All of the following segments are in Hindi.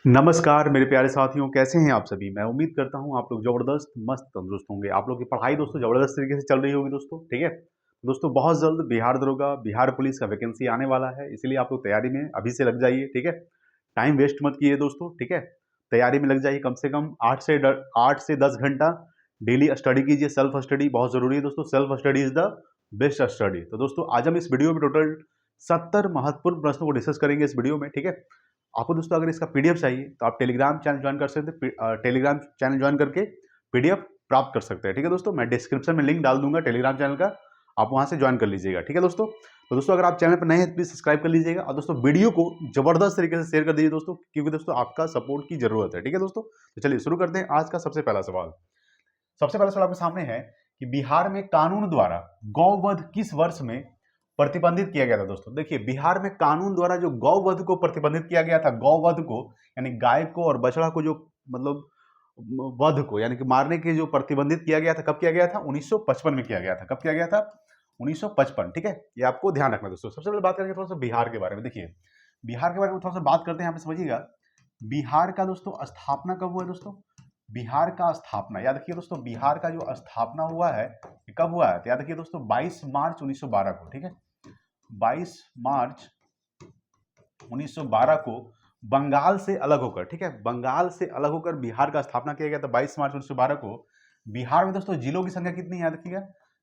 नमस्कार मेरे प्यारे साथियों, कैसे हैं आप सभी। मैं उम्मीद करता हूं आप लोग ज़बरदस्त मस्त तंदुरुस्त होंगे। आप लोग की पढ़ाई दोस्तों ज़बरदस्त तरीके से चल रही होगी दोस्तों, ठीक है। दोस्तों बहुत जल्द बिहार दरोगा, बिहार पुलिस का वैकेंसी आने वाला है, इसीलिए आप लोग तैयारी में अभी से लग जाइए, ठीक है। टाइम वेस्ट मत कीजिए दोस्तों, ठीक है। तैयारी में लग जाइए, कम से कम 8 से 10 घंटा डेली स्टडी कीजिए। सेल्फ स्टडी बहुत ज़रूरी है दोस्तों, self study is the best study. तो दोस्तों आज हम इस वीडियो में टोटल 70 महत्वपूर्ण प्रश्नों को डिस्कस करेंगे इस वीडियो में, ठीक है। आपको दोस्तों अगर इसका पीडीएफ चाहिए तो आप टेलीग्राम चैनल ज्वाइन कर सकते हैं। टेलीग्राम चैनल ज्वाइन करके पीडीएफ प्राप्त कर सकते हैं, ठीक है दोस्तों। मैं डिस्क्रिप्शन में लिंक डाल दूंगा टेलीग्राम चैनल का, आप वहां से ज्वाइन कर लीजिएगा, ठीक है दोस्तों। तो दोस्तों अगर आप चैनल पर नए हैं प्लीज सब्सक्राइब कर लीजिएगा और दोस्तों वीडियो को जबरदस्त तरीके से शेयर कर दीजिए दोस्तों, क्योंकि दोस्तों आपका सपोर्ट की जरूरत है, ठीक है दोस्तों। तो चलिए शुरू करते हैं आज का सबसे पहला सवाल। सबसे पहला सवाल आपके सामने है कि बिहार में कानून द्वारा गौवध किस वर्ष में प्रतिबंधित किया गया था। दोस्तों देखिए, बिहार में कानून द्वारा जो गौवध को प्रतिबंधित किया गया था, गौवध को यानी गाय को और बछड़ा को जो मतलब वध को यानी कि मारने के जो प्रतिबंधित किया गया था, कब किया गया था? 1955 में किया गया था। कब किया गया था? 1955, ठीक है। ये आपको ध्यान रखना दोस्तों। सबसे पहले बात करेंगे थोड़ा सा बिहार के बारे में। देखिए बिहार के बारे में थोड़ा सा बात करते हैं, यहाँ पे समझिएगा। बिहार का दोस्तों स्थापना कब हुआ है दोस्तों? बिहार का स्थापना याद रखिए दोस्तों, बिहार का जो स्थापना हुआ है कब हुआ है? तो याद रखिए दोस्तों 22 मार्च 1912 को, ठीक है। 22 मार्च 1912 को बंगाल से अलग होकर, ठीक है, बंगाल से अलग होकर बिहार का स्थापना किया गया था 22 मार्च 1912 को। बिहार में दोस्तों जिलों की संख्या कितनी है याद रखिएगा।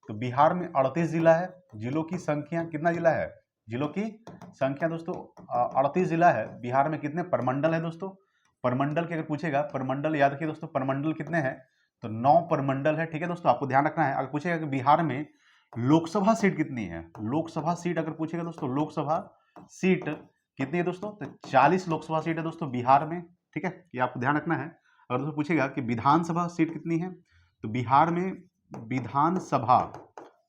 तो बिहार में 38 जिला है। जिलों की संख्या कितना जिला है? जिलों की संख्या दोस्तों 38 जिला है। बिहार में कितने प्रमंडल है दोस्तों? प्रमंडल की अगर पूछेगा, प्रमंडल याद रखिए दोस्तों, प्रमंडल कितने हैं? तो 9 प्रमंडल है, ठीक है दोस्तों। आपको ध्यान रखना है। अगर पूछेगा कि बिहार में लोकसभा सीट कितनी है, लोकसभा सीट अगर पूछेगा दोस्तों, लोकसभा सीट कितनी है दोस्तों? तो 40 लोकसभा सीट है दोस्तों बिहार में, ठीक है। ये आपको ध्यान रखना है। अगर दोस्तों पूछेगा कि विधानसभा सीट कितनी है, तो बिहार में विधानसभा,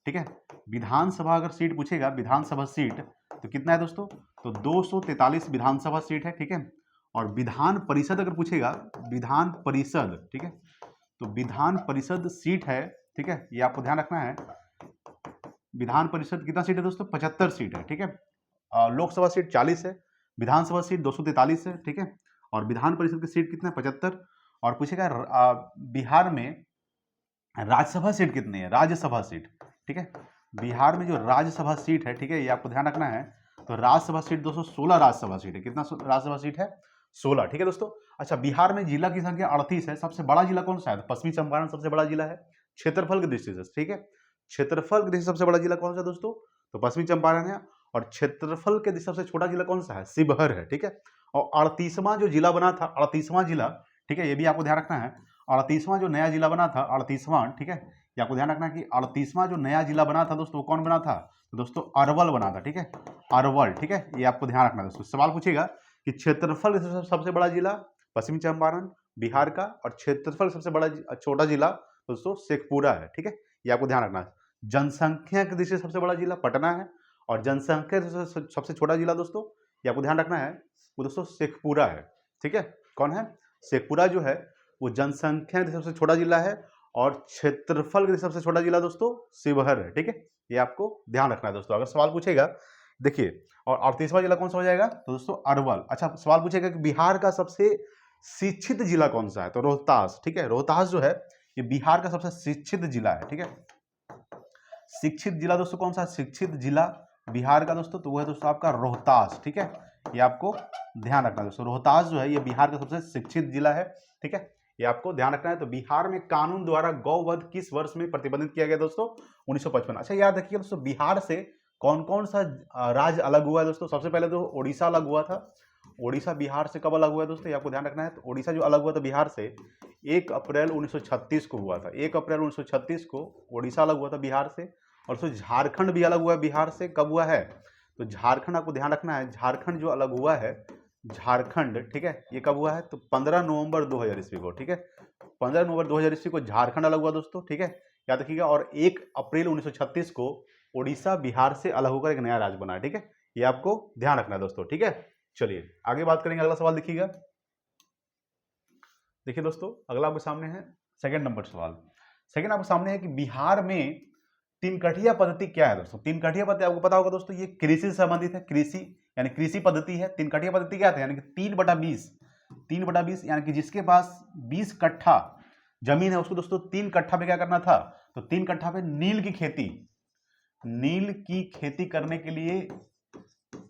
ठीक है, विधानसभा अगर सीट पूछेगा, विधानसभा सीट तो कितना है दोस्तों? तो 243 विधानसभा सीट है, ठीक है। और विधान परिषद अगर पूछेगा, विधान परिषद, ठीक है, तो विधान परिषद सीट है, ठीक है। ये आपको ध्यान रखना है। विधान परिषद कितना सीट है दोस्तों? 75 सीट है, ठीक है। लोकसभा सीट 40 है, विधानसभा सीट 243 है, ठीक है। और विधान परिषद की सीट कितना है? 75। और पूछेगा बिहार में राज्यसभा सीट कितनी है? राज्यसभा सीट, ठीक है। बिहार में जो राज्यसभा सीट है, ठीक है, ये आपको ध्यान रखना है। तो राज्यसभा सीट दोस्तों 16 राज्यसभा सीट है। कितना राज्यसभा सीट है? 16, ठीक है दोस्तों। अच्छा, बिहार में जिला की संख्या 38 है। सबसे बड़ा जिला कौन सा है? पश्चिमी चंपारण सबसे बड़ा जिला है क्षेत्रफल की दृष्टि से, ठीक है। क्षेत्रफल की दृष्टि से सबसे बड़ा जिला कौन सा है दोस्तों? तो पश्चिमी चंपारण है। और क्षेत्रफल के सबसे छोटा जिला कौन सा है? शिवहर है, ठीक है। और 38वां जो जिला बना था, 38वां जिला, ठीक है, ये भी आपको ध्यान रखना है। 38वां जो नया जिला बना था, 38वां, ठीक है, ये आपको ध्यान रखना है कि 38वां जो नया जिला बना था दोस्तों, वो कौन बना था? तो दोस्तों अरवल बना था, ठीक है, अरवल, ठीक है। ये आपको ध्यान रखना है दोस्तों। सवाल पूछेगा कि क्षेत्रफल सबसे बड़ा जिला पश्चिमी चंपारण बिहार का, और क्षेत्रफल सबसे बड़ा छोटा जिला दोस्तों शेखपुरा है, ठीक है। ये आपको ध्यान रखना है। जनसंख्या की दृष्टि से सबसे बड़ा जिला पटना है, और जनसंख्या से सबसे छोटा जिला दोस्तों, ये आपको ध्यान रखना है, वो दोस्तों शेखपुरा है, ठीक है। कौन है? शेखपुरा जो है वो जनसंख्या के सबसे छोटा जिला है, और क्षेत्रफल के सबसे छोटा जिला दोस्तों शिवहर है, ठीक है। ये आपको ध्यान रखना है दोस्तों। अगर सवाल पूछेगा, देखिए, और 38वां जिला कौन सा हो जाएगा? तो दोस्तों अरवल। अच्छा, सवाल पूछेगा कि बिहार का सबसे शिक्षित जिला कौन सा है? तो रोहतास, ठीक है। रोहतास जो है ये बिहार का सबसे शिक्षित जिला है, ठीक है। शिक्षित जिला दोस्तों कौन सा? शिक्षित जिला बिहार का दोस्तों, तो वो है दोस्तों आपका रोहतास, ठीक है। ये आपको ध्यान रखना है दोस्तों। रोहतास जो है ये बिहार का सबसे शिक्षित जिला है, ठीक है। ये आपको ध्यान रखना है। तो बिहार में कानून द्वारा गौवध किस वर्ष में प्रतिबंधित किया गया दोस्तों? 1955। अच्छा, याद रखिए दोस्तों, बिहार से कौन कौन सा राज्य अलग हुआ है दोस्तों? सबसे पहले तो उड़ीसा अलग हुआ था। उड़ीसा बिहार से कब अलग हुआ है दोस्तों? ये आपको ध्यान रखना है। तो उड़ीसा जो अलग हुआ था बिहार से 1 अप्रैल 1936 को हुआ था। 1 अप्रैल 1936 को उड़ीसा अलग हुआ था बिहार से। और दोस्तों झारखंड भी अलग हुआ है बिहार से। कब हुआ है? तो झारखंड आपको ध्यान रखना है, झारखंड जो अलग हुआ है, झारखंड, ठीक है, ये कब हुआ है? तो 15 नवंबर 2000 ईस्वी को, ठीक है। 15 नवंबर 2000 ईस्वी को झारखंड अलग हुआ दोस्तों, ठीक है, याद रखिएगा। और 1 अप्रैल 1936 को उड़ीसा बिहार से अलग होकर एक नया राज्य बना है, ठीक है। ये आपको ध्यान रखना है दोस्तों, ठीक है। चलिए आगे बात करेंगे। अगला सवाल देखिएगा। देखिए दोस्तों, अगला आपके सामने है सेकंड नंबर सवाल। सेकंड आपके सामने है कि बिहार में तीन कठिया पद्धति क्या है दोस्तों? तीन कठिया पद्धति आपको पता होगा दोस्तों, ये कृषि से संबंधित है। कृषि यानी कृषि पद्धति है। तीन कठिया पद्धति क्या है? यानी कि 3/20 3/20 यानी कि जिसके पास 20 कट्ठा जमीन है उसको दोस्तों 3 कट्ठा पे क्या करना था, तो 3 कट्ठा पे नील की खेती करने के लिए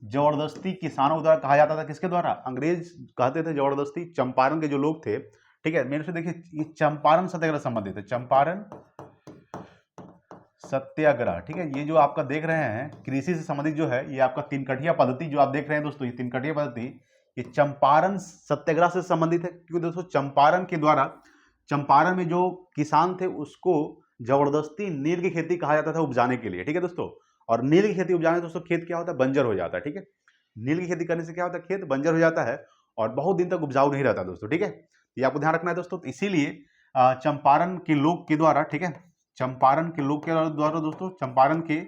जबरदस्ती किसानों द्वारा कहा जाता था। किसके द्वारा? अंग्रेज कहते थे जबरदस्ती। चंपारण के जो लोग थे, ठीक है, मेरे से देखिए ये चंपारण सत्याग्रह संबंधित है, चंपारण सत्याग्रह, ठीक है। ये जो आपका देख रहे हैं कृषि से संबंधित जो है, ये आपका 3 कठिया पद्धति जो आप देख रहे हैं दोस्तों, ये 3 कठिया पद्धति ये चंपारण सत्याग्रह से संबंधित है। क्योंकि दोस्तों चंपारण के द्वारा, चंपारण में जो किसान थे उसको जबरदस्ती नील की खेती कहा जाता था उपजाने के लिए, ठीक है दोस्तों। और नील की खेती उपजाने दोस्तों खेत क्या होता है, बंजर हो जाता है, ठीक है। नील की खेती करने से क्या होता है, खेत बंजर हो जाता है और बहुत दिन तक उपजाऊ नहीं रहता दोस्तों, ठीक है। ये आपको ध्यान रखना है दोस्तों। तो इसीलिए चंपारण के लोग के द्वारा, ठीक है, चंपारण के लोग के द्वारा दोस्तों, चंपारण के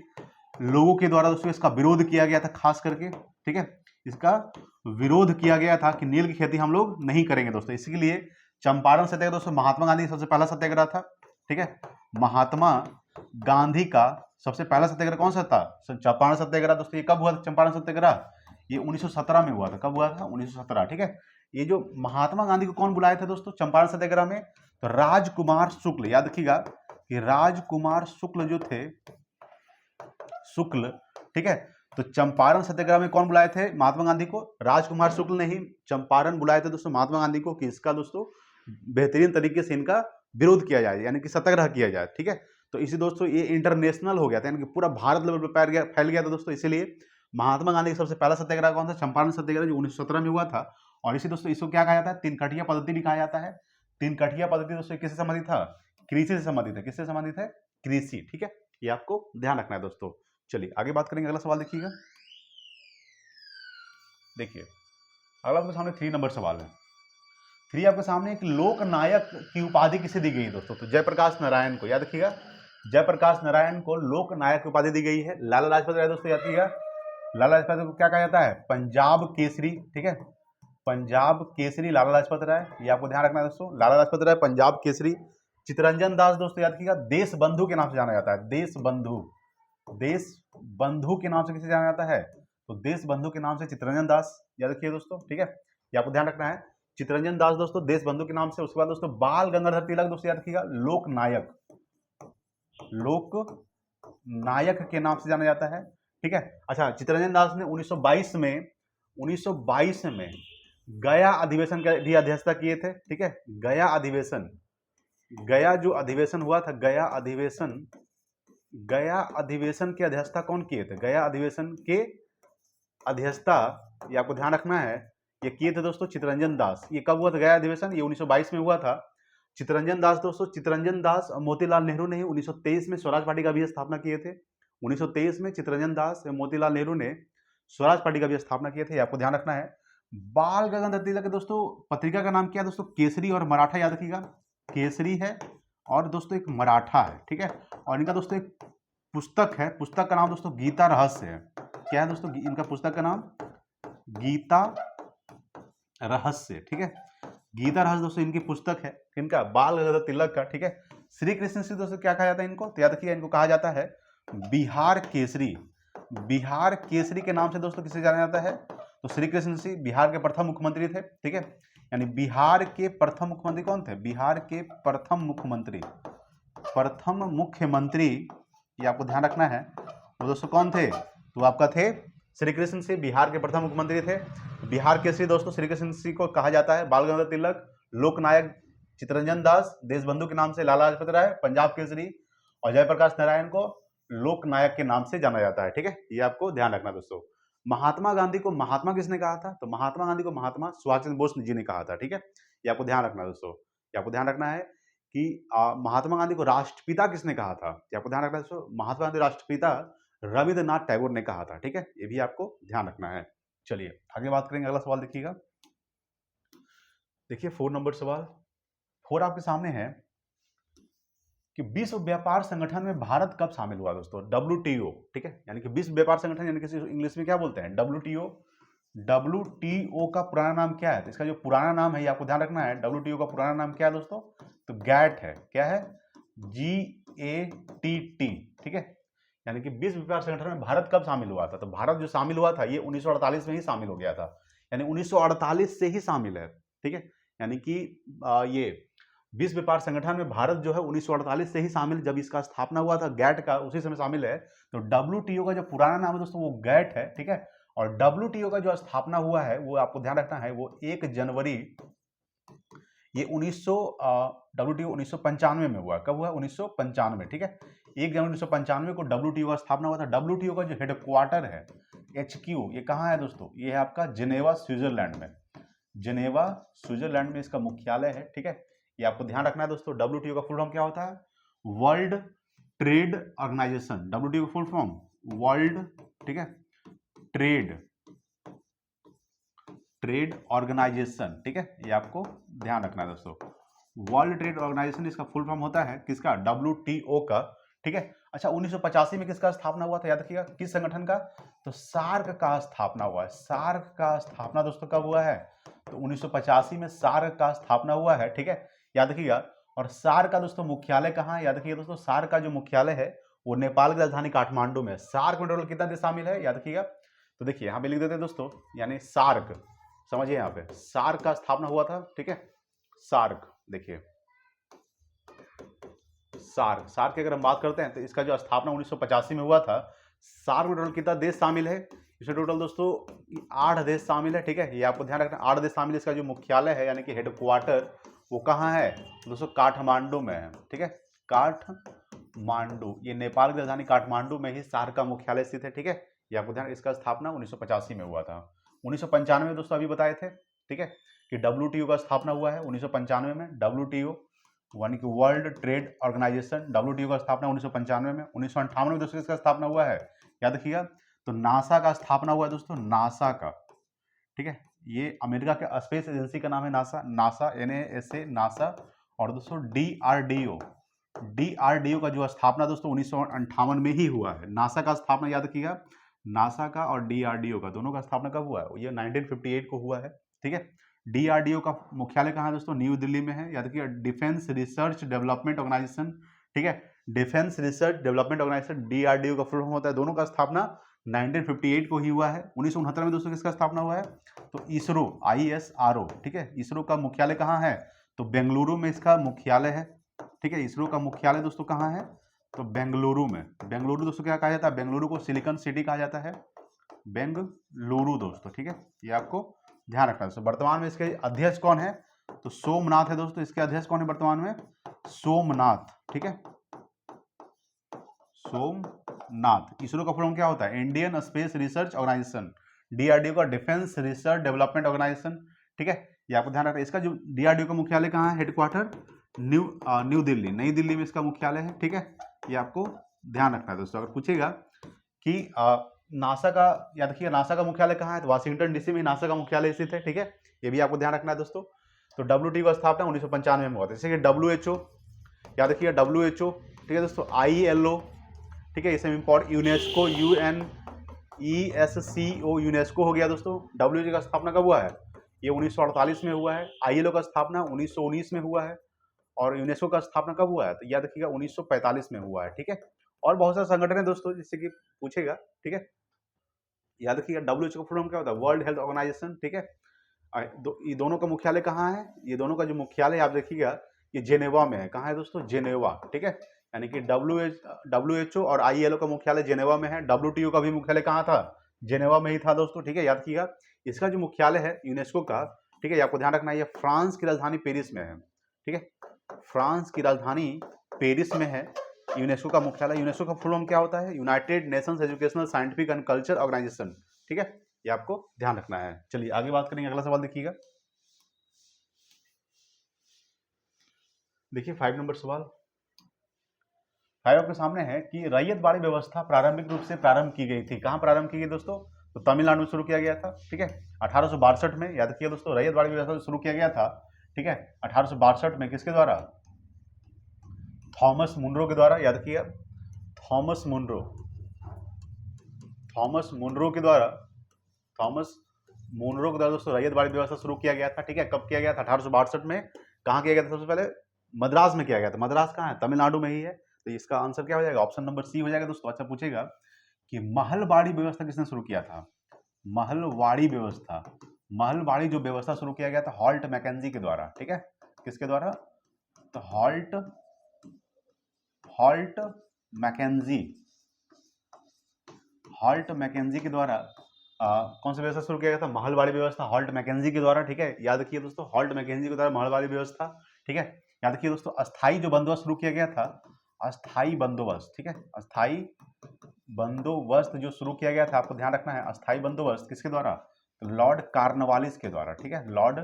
लोगों के द्वारा दोस्तों इसका विरोध किया गया था खास करके, ठीक है। इसका विरोध किया गया था कि नील की खेती हम लोग नहीं करेंगे दोस्तों। इसके लिए चंपारण सत्याग्रह दोस्तों महात्मा गांधी का सबसे पहला सत्याग्रह था, ठीक है। महात्मा गांधी का सबसे पहला सत्याग्रह कौन सा था? चंपारण सत्याग्रह दोस्तों। ये कब हुआ था चंपारण सत्याग्रह? ये 1917 में हुआ था। कब हुआ था? 1917, ठीक है। ये जो महात्मा गांधी को कौन बुलाए थे दोस्तों चंपारण सत्याग्रह में? तो राजकुमार शुक्ल, याद रखिएगा कि राजकुमार शुक्ल जो थे, शुक्ल, ठीक है। तो चंपारण सत्याग्रह में कौन बुलाए थे महात्मा गांधी को? राजकुमार शुक्ल ने ही चंपारण बुलाए थे दोस्तों महात्मा गांधी को, कि इसका दोस्तों बेहतरीन तरीके से इनका विरोध किया जाए, यानी कि सत्याग्रह किया जाए, ठीक है। तो इसी दोस्तों ये इंटरनेशनल हो गया था, यानी कि पूरा भारत लेवल पर फैल गया था दोस्तों। इसीलिए महात्मा गांधी का सबसे पहला सत्याग्रह कौन था? चंपारण सत्याग्रह, जो 1917 में हुआ था। और इसी दोस्तों इसको क्या कहा जाता है? 3 कठिया पद्धति भी कहा जाता है। 3 कठिया पद्धति दोस्तों किससे संबंधित था? कृषि से संबंधित है। किससे संबंधित है? कृषि, ठीक है। ये आपको ध्यान रखना है दोस्तों। चलिए आगे बात करेंगे। अगला सवाल देखिएगा। देखिए अगला आपके सामने 3 नंबर सवाल है। 3 आपके सामने एक लोक नायक की उपाधि किसे दी गई है दोस्तों? तो जयप्रकाश नारायण को, याद रखिएगा जयप्रकाश नारायण को लोक नायक की उपाधि दी गई है। लाला लाजपत राय दोस्तों, याद रखिएगा लाला लाजपत राय को क्या कहा जाता है? पंजाब केसरी, ठीक है। पंजाब केसरी लाला लाजपत राय, ये आपको ध्यान रखना है दोस्तों। लाला लाजपत राय पंजाब केसरी। चित्तरंजन दास दोस्तों, याद रखिएगा देश बंधु के नाम से जाना जाता है। देश बंधु, देश बंधु के नाम से किसे जाना जाता है? तो देश बंधु के नाम से चित्तरंजन दास, याद रखिए दोस्तों, ठीक है। ये आपको ध्यान रखना है। चित्तरंजन दास दोस्तों देश बंधु के नाम से। उसके बाद दोस्तों बाल गंगाधर तिलक दोस्तों, याद रखिएगा लोक नायक, लोक नायक के नाम से जाना जाता है, ठीक है। अच्छा, चित्तरंजन दास ने 1922 में गया अधिवेशन की भी अध्यक्षता किए थे, ठीक है। गया अधिवेशन, गया जो अधिवेशन हुआ था, गया अधिवेशन की अध्यक्षता कौन किए थे? गया अधिवेशन के अध्यक्षता, ये आपको ध्यान रखना है, ये किए थे दोस्तों चित्तरंजन दास। ये कब हुआ था गया अधिवेशन? ये 1922 में हुआ था। चित्तरंजन दास दोस्तों, चित्तरंजन दास मोतीलाल नेहरू ने 1923 में स्वराज पार्टी का भी स्थापना किए थे। 1923 में चित्तरंजन दास मोतीलाल नेहरू ने स्वराज पार्टी का भी स्थापना किए थे, ये आपको ध्यान रखना है। बाल गंगाधर तिलक दोस्तों पत्रिका का नाम क्या है दोस्तों? केसरी और मराठा, याद रखिएगा केसरी है और दोस्तों एक मराठा है, ठीक है। और इनका दोस्तों एक पुस्तक है, पुस्तक का नाम दोस्तों गीता रहस्य है। क्या है दोस्तों इनका पुस्तक का नाम? गीता रहस्य, ठीक है। गीता रहस्य दोस्तों इनकी पुस्तक है। किनका? बाल गंगाधर तिलक का, ठीक है। श्री कृष्ण से दोस्तों क्या कहा जाता है इनको? तो याद रखिएगा इनको कहा जाता है बिहार केसरी। बिहार केसरी के नाम से दोस्तों किसे जाना जाता है? तो श्री कृष्ण सिंह बिहार के प्रथम मुख्यमंत्री थे, ठीक है। यानी बिहार के प्रथम मुख्यमंत्री कौन थे? बिहार के प्रथम मुख्यमंत्री, ये आपको ध्यान रखना है। वो दोस्तों कौन थे? तो आपका थे श्री कृष्ण सिंह, बिहार के प्रथम मुख्यमंत्री थे। बिहार केसरी दोस्तों श्री कृष्ण सिंह को कहा जाता है। बाल गंगाधर तिलक लोकनायक चित्तरंजन दास, देशबंधु के नाम से लाला लाजपत राय पंजाब केसरी, और जयप्रकाश नारायण को लोकनायक के नाम से जाना जाता है, ठीक है। ये आपको ध्यान रखना दोस्तों। महात्मा गांधी को महात्मा किसने कहा था? तो महात्मा गांधी को महात्मा सुभाष चंद्र बोस जी ने कहा था, ठीक है। ये आपको ध्यान रखना दोस्तों। ये आपको ध्यान रखना है कि महात्मा गांधी को राष्ट्रपिता किसने कहा था? ये आपको ध्यान रखना है दोस्तों। महात्मा गांधी राष्ट्रपिता रविंद्रनाथ टैगोर ने कहा था, ठीक है। ये भी आपको ध्यान रखना है। चलिए आगे बात करेंगे। अगला सवाल देखिएगा। देखिए 4 नंबर सवाल। 4 आपके सामने है कि विश्व व्यापार संगठन में भारत कब शामिल हुआ दोस्तों? WTO, ठीक है। यानी कि विश्व व्यापार संगठन, यानी कि इंग्लिश में क्या बोलते हैं? WTO। WTO का पुराना नाम क्या है? तो इसका जो पुराना नाम है ये आपको ध्यान रखना है। WTO का पुराना नाम क्या है दोस्तों? तो गैट है। क्या है? GATT, ठीक है। यानी कि विश्व व्यापार संगठन में भारत कब शामिल हुआ था? तो भारत जो शामिल हुआ था ये 1948 में ही शामिल हो गया था, यानी 1948 से ही शामिल है। ठीक है, यानी कि ये विश्व व्यापार संगठन में भारत जो है 1948 से ही शामिल, जब इसका स्थापना हुआ था गैट का, उसी समय शामिल है। तो डब्ल्यूटीओ का जो पुराना नाम है दोस्तों वो गैट है, ठीक है। और डब्ल्यूटीओ का जो स्थापना हुआ है वो आपको ध्यान रखना है, वो 1 जनवरी ये 1900 डब्ल्यूटीओ 1995 में हुआ। कब हुआ? 1995, ठीक है। 1 जनवरी 1995 को डब्ल्यूटीओ का स्थापना हुआ था। डब्ल्यूटीओ का जो हेडक्वार्टर है HQ, ये कहाँ है दोस्तों? ये है आपका जिनेवा स्विट्जरलैंड में। जिनेवा स्विट्जरलैंड में इसका मुख्यालय है, ठीक है। ये आपको ध्यान रखना है दोस्तों। डब्ल्यूटीओ का फुल फॉर्म क्या होता है? World Trade Organisation. डब्ल्यूटीओ का फुल फॉर्म वर्ल्ड, ठीक है, ट्रेड ऑर्गेनाइजेशन, ठीक है। ये आपको ध्यान रखना है दोस्तों। वर्ल्ड ट्रेड ऑर्गेनाइजेशन इसका फुल फॉर्म होता है किसका? WTO का, ठीक है। अच्छा, 1985 में किसका स्थापना हुआ था? याद रखिएगा, किस संगठन का? तो सार्क का स्थापना हुआ है। सार्क का स्थापना दोस्तों कब हुआ है? तो 1985 में सार्क का स्थापना हुआ है, ठीक है, याद रखिएगा। और सार्क का दोस्तों मुख्यालय कहाँ है? याद रखिएगा दोस्तों, सार्क का जो मुख्यालय है वो नेपाल की राजधानी काठमांडू में। सार्क में टोटल कितना देश शामिल है? याद रखिएगा। तो देखिए यहाँ पे लिख देते हैं दोस्तों, यानी सार्क, समझिए यहाँ पे सार्क का स्थापना हुआ था, ठीक है। सार्क, देखिए सार्क की अगर हम बात करते हैं तो इसका जो स्थापना 1985 में हुआ था। सार्क में टोटल कितना देश शामिल है? इसमें टोटल दोस्तों 8 देश शामिल है, ठीक है। ये आपको ध्यान रखना, 8 देश शामिल। इसका जो मुख्यालय है यानी कि हेडक्वार्टर वो कहाँ है दोस्तों? काठमांडू में है, ठीक है। काठमांडू, ये नेपाल की राजधानी काठमांडू में ही सार्क का मुख्यालय स्थित है, ठीक है। ये आपको ध्यान, इसका स्थापना 1985 में हुआ था। 1995 में दोस्तों अभी बताए थे, ठीक है, कि डब्ल्यूटीओ का स्थापना हुआ है 1995 में। डब्ल्यूटीओ यानी कि वर्ल्ड ट्रेड ऑर्गेनाइजेशन, डब्ल्यूटीओ का स्थापना 1995 में। 1958 में दोस्तों इसका स्थापना हुआ है, याद रखिएगा। तो नासा का स्थापना हुआ है दोस्तों, नासा का, ठीक है। ये अमेरिका के स्पेस एजेंसी का नाम है नासा, नासा NASA, नासा। और दोस्तों डीआरडीओ का जो स्थापना दोस्तों 1958 में ही हुआ है। नासा का स्थापना याद रखिएगा, नासा का और डीआरडीओ का दोनों का स्थापना कब हुआ है? ये 1958 को हुआ है, ठीक है। डीआरडीओ का मुख्यालय कहाँ है दोस्तों? न्यू दिल्ली में है, याद रखिएगा। डिफेंस रिसर्च डेवलपमेंट ऑर्गेनाइजेशन, ठीक है, Defence Research Development Organisation, DRDO का फुल फॉर्म होता है। दोनों का स्थापना 1958 को ही हुआ है। 1969 में दोस्तों किसका स्थापना हुआ है? तो इसरो, ISRO, ठीक है। इसरो का मुख्यालय कहाँ है? तो बेंगलुरु में इसका मुख्यालय है, ठीक है। इसरो का मुख्यालय दोस्तों कहाँ है? तो बेंगलुरु में। बेंगलुरु दोस्तों क्या कहा जाता है? बेंगलुरु को सिलिकॉन सिटी कहा जाता है, बेंगलुरु दोस्तों, ठीक है। ये आपको ध्यान रखना है। वर्तमान में इसके अध्यक्ष कौन है? तो सोमनाथ है दोस्तों। इसके अध्यक्ष कौन है वर्तमान में? सोमनाथ, ठीक है, सोमनाथ। इसरो का फुल फॉर्म क्या होता है? Indian Space Research Organisation. DRDO का डिफेंस रिसर्च डेवलपमेंट ऑर्गेनाइजेशन, ठीक है। ये आपको ध्यान रखना है। इसका जो डीआरडीओ का मुख्यालय कहाँ है? हेडक्वार्टर न्यू दिल्ली, नई दिल्ली में इसका मुख्यालय है, ठीक है। ये आपको ध्यान रखना है दोस्तों। अगर पूछेगा कि नासा का, याद रखिए नासा का मुख्यालय कहाँ है? तो वाशिंगटन डीसी में नासा का मुख्यालय स्थित है, ठीक है। ये भी आपको ध्यान रखना है दोस्तों। तो WTO का स्थापना 1995 में हुआ था। जैसे कि WHO, याद रखिए WHO, ठीक है दोस्तों। ILO, ठीक है, इसमें इम्पोर्ट, यूनेस्को, UNESCO, यूनेस्को हो गया दोस्तों। WHO का स्थापना कब हुआ है? ये 1948 में हुआ है। ILO का स्थापना 1919 में हुआ है। और यूनेस्को का स्थापना कब हुआ है? तो याद रखिएगा 1945 में हुआ है, ठीक है। और बहुत सारे संगठन है दोस्तों, जिससे कि पूछेगा, ठीक है। याद रखिएगा WHO का फुल फॉर्म क्या होता है? वर्ल्ड हेल्थ ऑर्गेनाइजेशन, ठीक है। ये दोनों का मुख्यालय कहाँ है? ये दोनों का जो मुख्यालय आप देखिएगा ये जेनेवा में है। कहाँ है दोस्तों? जेनेवा, ठीक है। यानी कि WHO और ILO का मुख्यालय जेनेवा में है। WTO का भी मुख्यालय कहाँ था? जेनेवा में ही था दोस्तों, ठीक है, याद रखिएगा। इसका जो मुख्यालय है यूनेस्को का, ठीक है, आपको ध्यान रखना है, ये फ्रांस की राजधानी पेरिस में है, ठीक है। फ्रांस की राजधानी पेरिस में है यूनेस्को का मुख्यालय। यूनेस्को का फुल फॉर्म क्या होता है? United Nations Educational Scientific and Culture Organisation, ठीक है। ये आपको ध्यान रखना है। चलिए आगे बात करेंगे। अगला सवाल देखिएगा, देखिए 5 नंबर सवाल। 5 आपके सामने है कि रैयतवाड़ी व्यवस्था प्रारंभिक रूप से प्रारंभ की गई थी। कहाँ प्रारंभ की गई दोस्तों? तो तमिलनाडु में शुरू किया गया था, ठीक है, 1862 में। याद रखिए दोस्तों, रैयतवाड़ी व्यवस्था शुरू किया गया था, ठीक है, 1862 में। किसके द्वारा? थॉमस मुनरो के द्वारा। याद रखिएगा, थॉमस मुनरो के द्वारा, थॉमस मुनरो के द्वारा दोस्तों रैयतवाड़ी व्यवस्था शुरू किया गया था, ठीक है। कब किया गया था? 1862 में। कहाँ किया गया था? सबसे पहले मद्रास में किया गया था। मद्रास कहाँ है? तमिलनाडु में ही है। तो इसका आंसर क्या हो जाएगा? ऑप्शन नंबर सी हो जाएगा दोस्तों। अच्छा, पूछेगा कि महलवाड़ी व्यवस्था किसने शुरू किया था? महलवाड़ी व्यवस्था महलवाड़ी जो व्यवस्था शुरू किया गया था हॉल्ट मैकेंजी के द्वारा, ठीक है, किसके द्वारा, तो हॉल्ट मैकेंजी, हॉल्ट मैकेंजी के द्वारा कौन सा व्यवस्था शुरू किया गया था, महलवाड़ी व्यवस्था हॉल्ट मैकेंजी के द्वारा, ठीक है, याद रखिए दोस्तों, हॉल्ट मैकेंजी के द्वारा महलवाड़ी व्यवस्था, ठीक है, याद रखिए दोस्तों। अस्थाई जो बंदोबस्त शुरू किया गया था, अस्थाई बंदोबस्त, ठीक है, अस्थाई बंदोबस्त जो शुरू किया गया था, आपको ध्यान रखना है, अस्थाई बंदोबस्त किसके द्वारा, तो लॉर्ड कॉर्नवालिस के द्वारा, ठीक है, लॉर्ड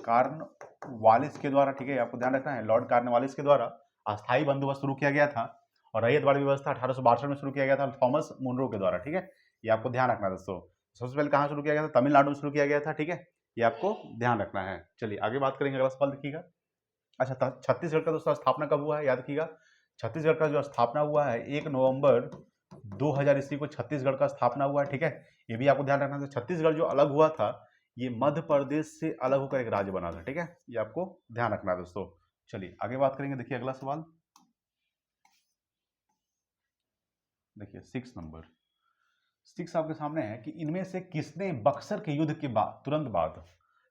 कॉर्नवालिस के द्वारा, ठीक है, आपको ध्यान रखना है, लॉर्ड कॉर्नवालिस के द्वारा अस्थाई बंदोबस्त शुरू किया गया था। और रैयतवाड़ी व्यवस्था 1862 में शुरू किया गया था थॉमस मुनरो के द्वारा, ठीक है, ये आपको ध्यान रखना है दोस्तों। सबसे पहले कहाँ शुरू किया गया था, तमिलनाडु में शुरू किया गया था, ठीक है, ये आपको ध्यान रखना है। चलिए आगे बात करेंगे, अगला सवाल देखिएगा। अच्छा, छत्तीसगढ़ का दोस्तों स्थापना कब हुआ है, याद रखिएगा, छत्तीसगढ़ का जो स्थापना हुआ है 1 नवंबर 2000 ईस्वी को छत्तीसगढ़ का स्थापना हुआ है, ठीक है, ये भी आपको ध्यान रखना है। छत्तीसगढ़ जो अलग हुआ था, ये मध्य प्रदेश से अलग होकर एक राज्य बना था, ठीक है, ये आपको ध्यान रखना है दोस्तों। चलिए आगे बात करेंगे, देखिए अगला सवाल, देखिए 6 नंबर, 6 आपके सामने है कि इनमें से किसने बक्सर के युद्ध के बाद तुरंत बाद,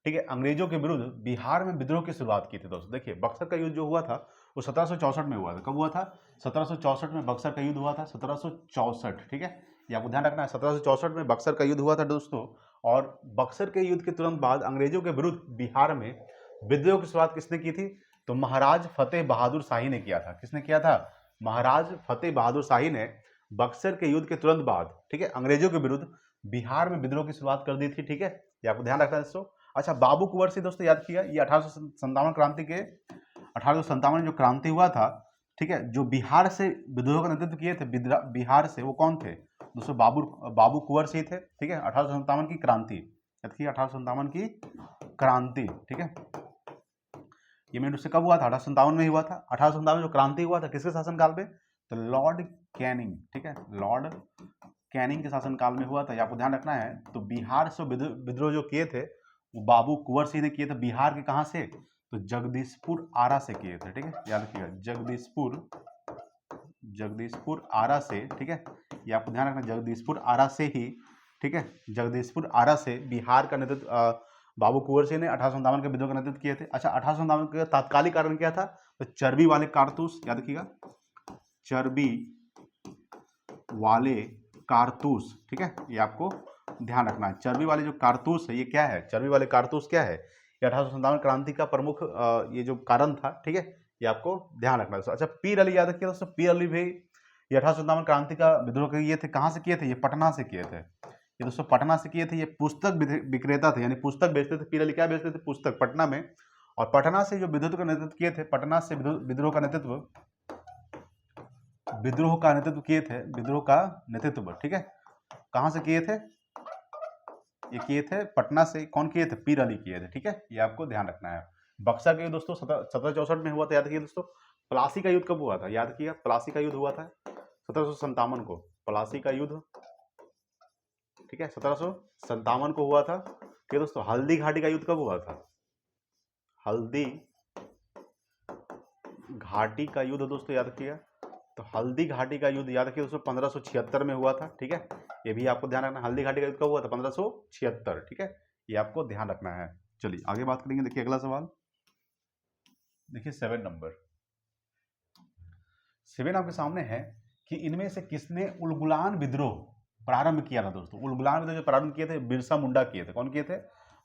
ठीक है, अंग्रेजों के विरुद्ध बिहार में विद्रोह की शुरुआत की थी दोस्तों। देखिए बक्सर का युद्ध जो हुआ था वो 1764 में हुआ था। कब हुआ था, 1764 में बक्सर का युद्ध हुआ था, 1764, ठीक है, ये आपको ध्यान रखना है, 1764 में बक्सर का युद्ध हुआ था दोस्तों। और बक्सर के युद्ध के तुरंत बाद अंग्रेजों के विरुद्ध बिहार में विद्रोह की शुरुआत किसने की थी, तो महाराज फतेह बहादुर शाही ने किया था। किसने किया था, महाराज फतेह बहादुर शाही ने बक्सर के युद्ध के तुरंत बाद, ठीक है, अंग्रेजों के विरुद्ध बिहार में विद्रोह की शुरुआत कर दी थी, ठीक है, ये आपको ध्यान रखना है दोस्तों। अच्छा, बाबू कुंवर सिंह दोस्तों याद किया, ये 1857 क्रांति के 1857 में जो क्रांति हुआ था, ठीक है, जो बिहार से विद्रोह का नेतृत्व किए थे, बिहार से, वो कौन थे दोस्तों, बाबू कुंवर सिंह थे, ठीक है, 1857 की क्रांति, याद किया 1857 की क्रांति, ठीक है, ये मेन रूप से कब हुआ था, 1857 में ही हुआ था। 1857 में जो क्रांति हुआ था किसके शासनकाल में, तो लॉर्ड कैनिंग, ठीक है, लॉर्ड कैनिंग के शासनकाल में हुआ था, आपको ध्यान रखना है। तो बिहार से विद्रोह जो किए थे वो बाबू कुंवर सिंह ने किए थे। बिहार के कहाँ से, तो जगदीशपुर आरा से किए थे, ठीक है, याद रखिएगा, जगदीशपुर आरा से, ठीक है, ये आपको ध्यान रखना, जगदीशपुर आरा से ही, ठीक है, जगदीशपुर आरा से बिहार का नेतृत्व बाबू कुंवर सिंह ने 1857 के विद्रोह का नेतृत्व किए थे। अच्छा, 1857 का तात्कालिक कारण क्या था, तो चर्बी वाले कारतूस, याद रखिएगा, चर्बी वाले कारतूस, ठीक है, ये आपको ध्यान रखना है। चर्बी वाले जो कारतूस है, ये क्या है, चर्बी वाले कारतूस क्या है, ये 1857 क्रांति का प्रमुख ये जो कारण था, ठीक है, ये आपको ध्यान रखना है। अच्छा, पीर अली याद रखिए दोस्तों, पीर अली भी ये 1857 क्रांति का विद्रोह किए थे, कहाँ से किए थे, ये पटना से किए थे, ये दोस्तों पटना से किए थे। ये पुस्तक विक्रेता थे, यानी पुस्तक बेचते थे। पीर अली क्या बेचते थे, पुस्तक, पटना में। और पटना से जो विद्रोह का नेतृत्व किए थे, पटना से विद्रोह का नेतृत्व किए थे, विद्रोह का नेतृत्व, ठीक है, कहां से किए थे, ये किए थे पटना से। कौन किए थे, पीर अली किए थे, ठीक है, ये आपको ध्यान रखना है। बक्सर का युद्ध दोस्तों 1764 में हुआ था, याद रखिए दोस्तों। प्लासी का युद्ध कब हुआ था, याद रखिएगा, प्लासी का युद्ध हुआ था 1757 को, प्लासी का युद्ध, ठीक है, 1757 को हुआ था। ठीक है दोस्तों। हल्दी घाटी का युद्ध कब हुआ था, हल्दी घाटी का युद्ध दोस्तों याद रखिएगा। तो हल्दी घाटी का युद्ध याद रखिए दोस्तों 1576 में हुआ था, ठीक है, ये भी आपको ध्यान रखना। हल्दी घाटी का युद्ध कब हुआ था, 1576, ठीक है, ये आपको ध्यान रखना है। चलिए आगे बात करेंगे। देखिए अगला सवाल, देखिए 7 नंबर। 7 आपके सामने है कि इनमें से किसने उलगुलान विद्रोह प्रारंभ किया था दोस्तों। उलगुलान विद्रोह जो प्रारंभ किए थे बिरसा मुंडा किए थे। कौन किए थे,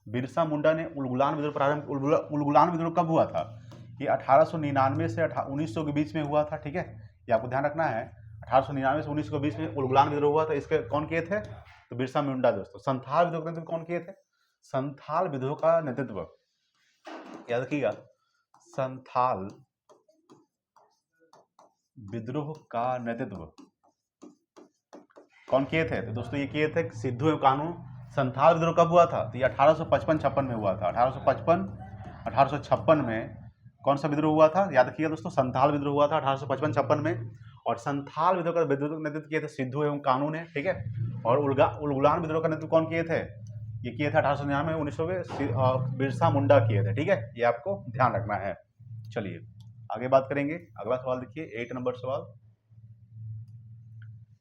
बिरसा मुंडा ने उलगुलान विद्रोह प्रारंभ। उलगुलान विद्रोह कब हुआ था, ये 1899 से 1900 के बीच में हुआ था, ठीक है, ये आपको ध्यान रखना है। 1899 से 1900 के बीच में उलगुलान विद्रोह हुआ था। इसके कौन किए थे, तो बिरसा मुंडा दोस्तों। संथाल विद्रोह का नेतृत्व कौन किए थे, संथाल विद्रोह का नेतृत्व याद रखिएगा, संथाल विद्रोह का नेतृत्व कौन किए थे, तो दोस्तों ये किए थे सिद्धू एवं कानू। संथाल विद्रोह कब हुआ था, तो ये 1855-56 में हुआ था। 1856 में कौन सा विद्रोह हुआ था, याद रखिएगा दोस्तों, संथाल विद्रोह हुआ था 1855-56 में। और संथाल विद्रोह का नेतृत्व किए थे सिद्धू एवं कानू ने, ठीक है। और उलगुलान विद्रोह का नेतृत्व कौन किए थे, ये किए थे 1899 में 1900 में बिरसा मुंडा किए थे, ठीक है, ये आपको ध्यान रखना है। चलिए आगे बात करेंगे। अगला सवाल देखिए 8 नंबर सवाल।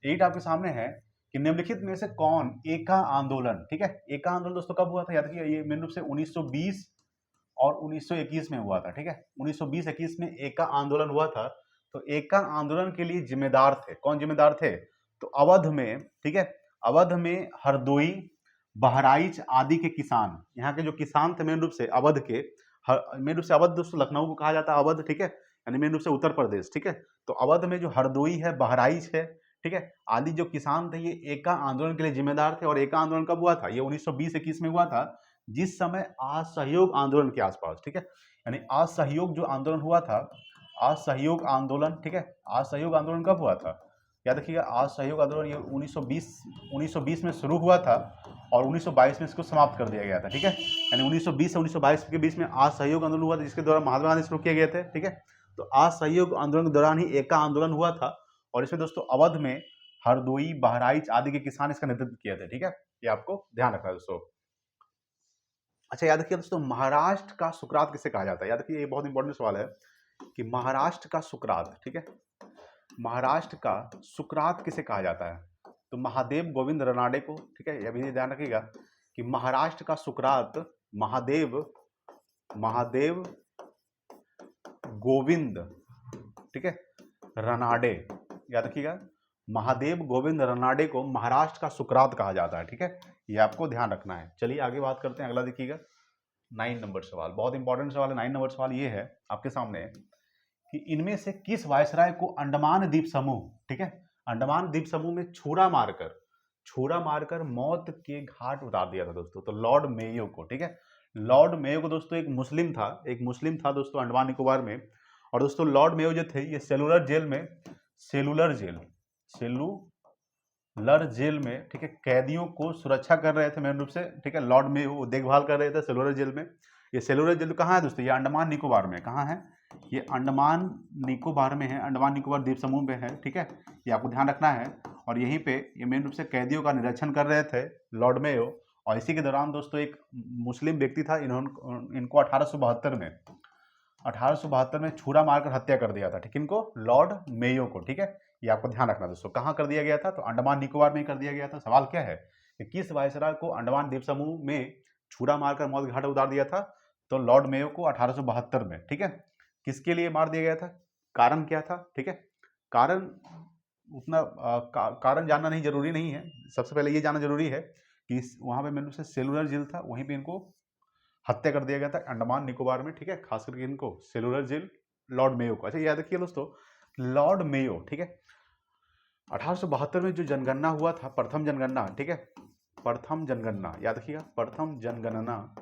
8 आपके सामने है कि निम्नलिखित में से कौन एका आंदोलन, ठीक है, एका आंदोलन दोस्तों कब हुआ था, याद रखिए ये मेन रूप से 1920 और 1921 में हुआ था, ठीक है। 1920-21 में एका आंदोलन हुआ था। तो एका आंदोलन के लिए जिम्मेदार थे, कौन जिम्मेदार थे, तो अवध में, ठीक है, अवध में हरदोई, बहराइच आदि के किसान, यहाँ के जो किसान थे मेन रूप से अवध के, मेन रूप से अवध दोस्तों लखनऊ को कहा जाता है अवध, ठीक है, यानी मेन रूप से उत्तर प्रदेश, ठीक है। तो अवध में जो हरदोई है, बहराइच है, ठीक है, आदि जो किसान थे, ये एका आंदोलन के लिए जिम्मेदार थे। और एका आंदोलन कब हुआ था, ये 1920-21 में हुआ था, जिस समय असहयोग आंदोलन के आसपास, ठीक है, यानी असहयोग जो आंदोलन हुआ था, असहयोग आंदोलन, ठीक है, असहयोग आंदोलन कब हुआ था, याद रखिएगा, असहयोग आंदोलन ये 1920 में शुरू हुआ था और 1922 में इसको समाप्त कर दिया गया था, ठीक है, यानी 1920 से 1922 के बीच में असहयोग आंदोलन हुआ था, जिसके द्वारा महात्मा गांधी शुरू किए गए थे, ठीक है। तो असहयोग आंदोलन के दौरान ही एका आंदोलन हुआ था और इसमें दोस्तों अवध में हरदोई, बहराइच आदि के किसान इसका नेतृत्व किए थे, ठीक है, ये आपको ध्यान रखना है दोस्तों। अच्छा याद रखिए दोस्तों, महाराष्ट्र का सुकरात किसे कहा जाता है, याद रखिए ये बहुत इंपॉर्टेंट सवाल है कि महाराष्ट्र का सुकरात, ठीक है, महाराष्ट्र का सुकरात किसे कहा जाता है, तो महादेव गोविंद रनाडे को, ठीक है, यह भी ध्यान रखिएगा कि महाराष्ट्र का सुकरात महादेव गोविंद, ठीक है, रनाडे, याद रखिएगा, महादेव गोविंद रनाडे को महाराष्ट्र का सुकरात कहा जाता है, ठीक है, ये आपको ध्यान रखना है। चलिए आगे बात करते हैं, अगला देखिएगा 9 नंबर सवाल, बहुत इंपॉर्टेंट सवाल है। 9 नंबर सवाल ये है आपके सामने कि इनमें से किस वायसराय को अंडमान द्वीप समूह, ठीक है, अंडमान द्वीप समूह में छुरा मारकर मौत के घाट उतार दिया था दोस्तों, तो लॉर्ड मेयो को, ठीक है, लॉर्ड मेयो को दोस्तों एक मुस्लिम था दोस्तों अंडमान निकोबार में। और दोस्तों लॉर्ड मेयो जो थे ये सेलुलर जेल में, ठीक है, कैदियों को सुरक्षा कर रहे थे मेन रूप से, ठीक है, लॉर्ड मेयो देखभाल कर रहे थे सेलुलर जेल में। ये सेलुलर जेल कहाँ है दोस्तों, ये अंडमान निकोबार में, कहाँ है, ये अंडमान निकोबार में है, अंडमान निकोबार द्वीप समूह में है, ठीक है, ये आपको ध्यान रखना है। और यहीं पे ये मेन रूप से कैदियों का निरीक्षण कर रहे थे लॉर्ड मेयो। और इसी के दौरान दोस्तों एक मुस्लिम व्यक्ति था, इनको 1872 में छुरा मारकर हत्या कर दिया था, ठीक, इनको लॉर्ड मेयो को, ठीक है, ये आपको ध्यान रखना दोस्तों। कहाँ कर दिया गया था, तो अंडमान निकोबार में ही कर दिया गया था। सवाल क्या है कि किस वायसराय को अंडमान द्वीप समूह में छुरा मारकर मौत के घाट उतार दिया था, तो लॉर्ड मेयो को 1872 में, ठीक है। किसके लिए मार दिया गया था, कारण क्या था, ठीक है, कारण उतना कारण जानना नहीं जरूरी नहीं है, सबसे पहले ये जानना जरूरी है कि वहां पे मेरे से सेलुलर जेल था, वहीं पे इनको हत्या कर दिया गया था अंडमान निकोबार में, ठीक है, खास करके इनको सेलुलर जेल लॉर्ड मेयो को। अच्छा याद रखिए दोस्तों, लॉर्ड मेयो, ठीक है, 1872 में जो जनगणना हुआ था, प्रथम जनगणना, ठीक है, प्रथम जनगणना, याद रखिएगा, प्रथम जनगणना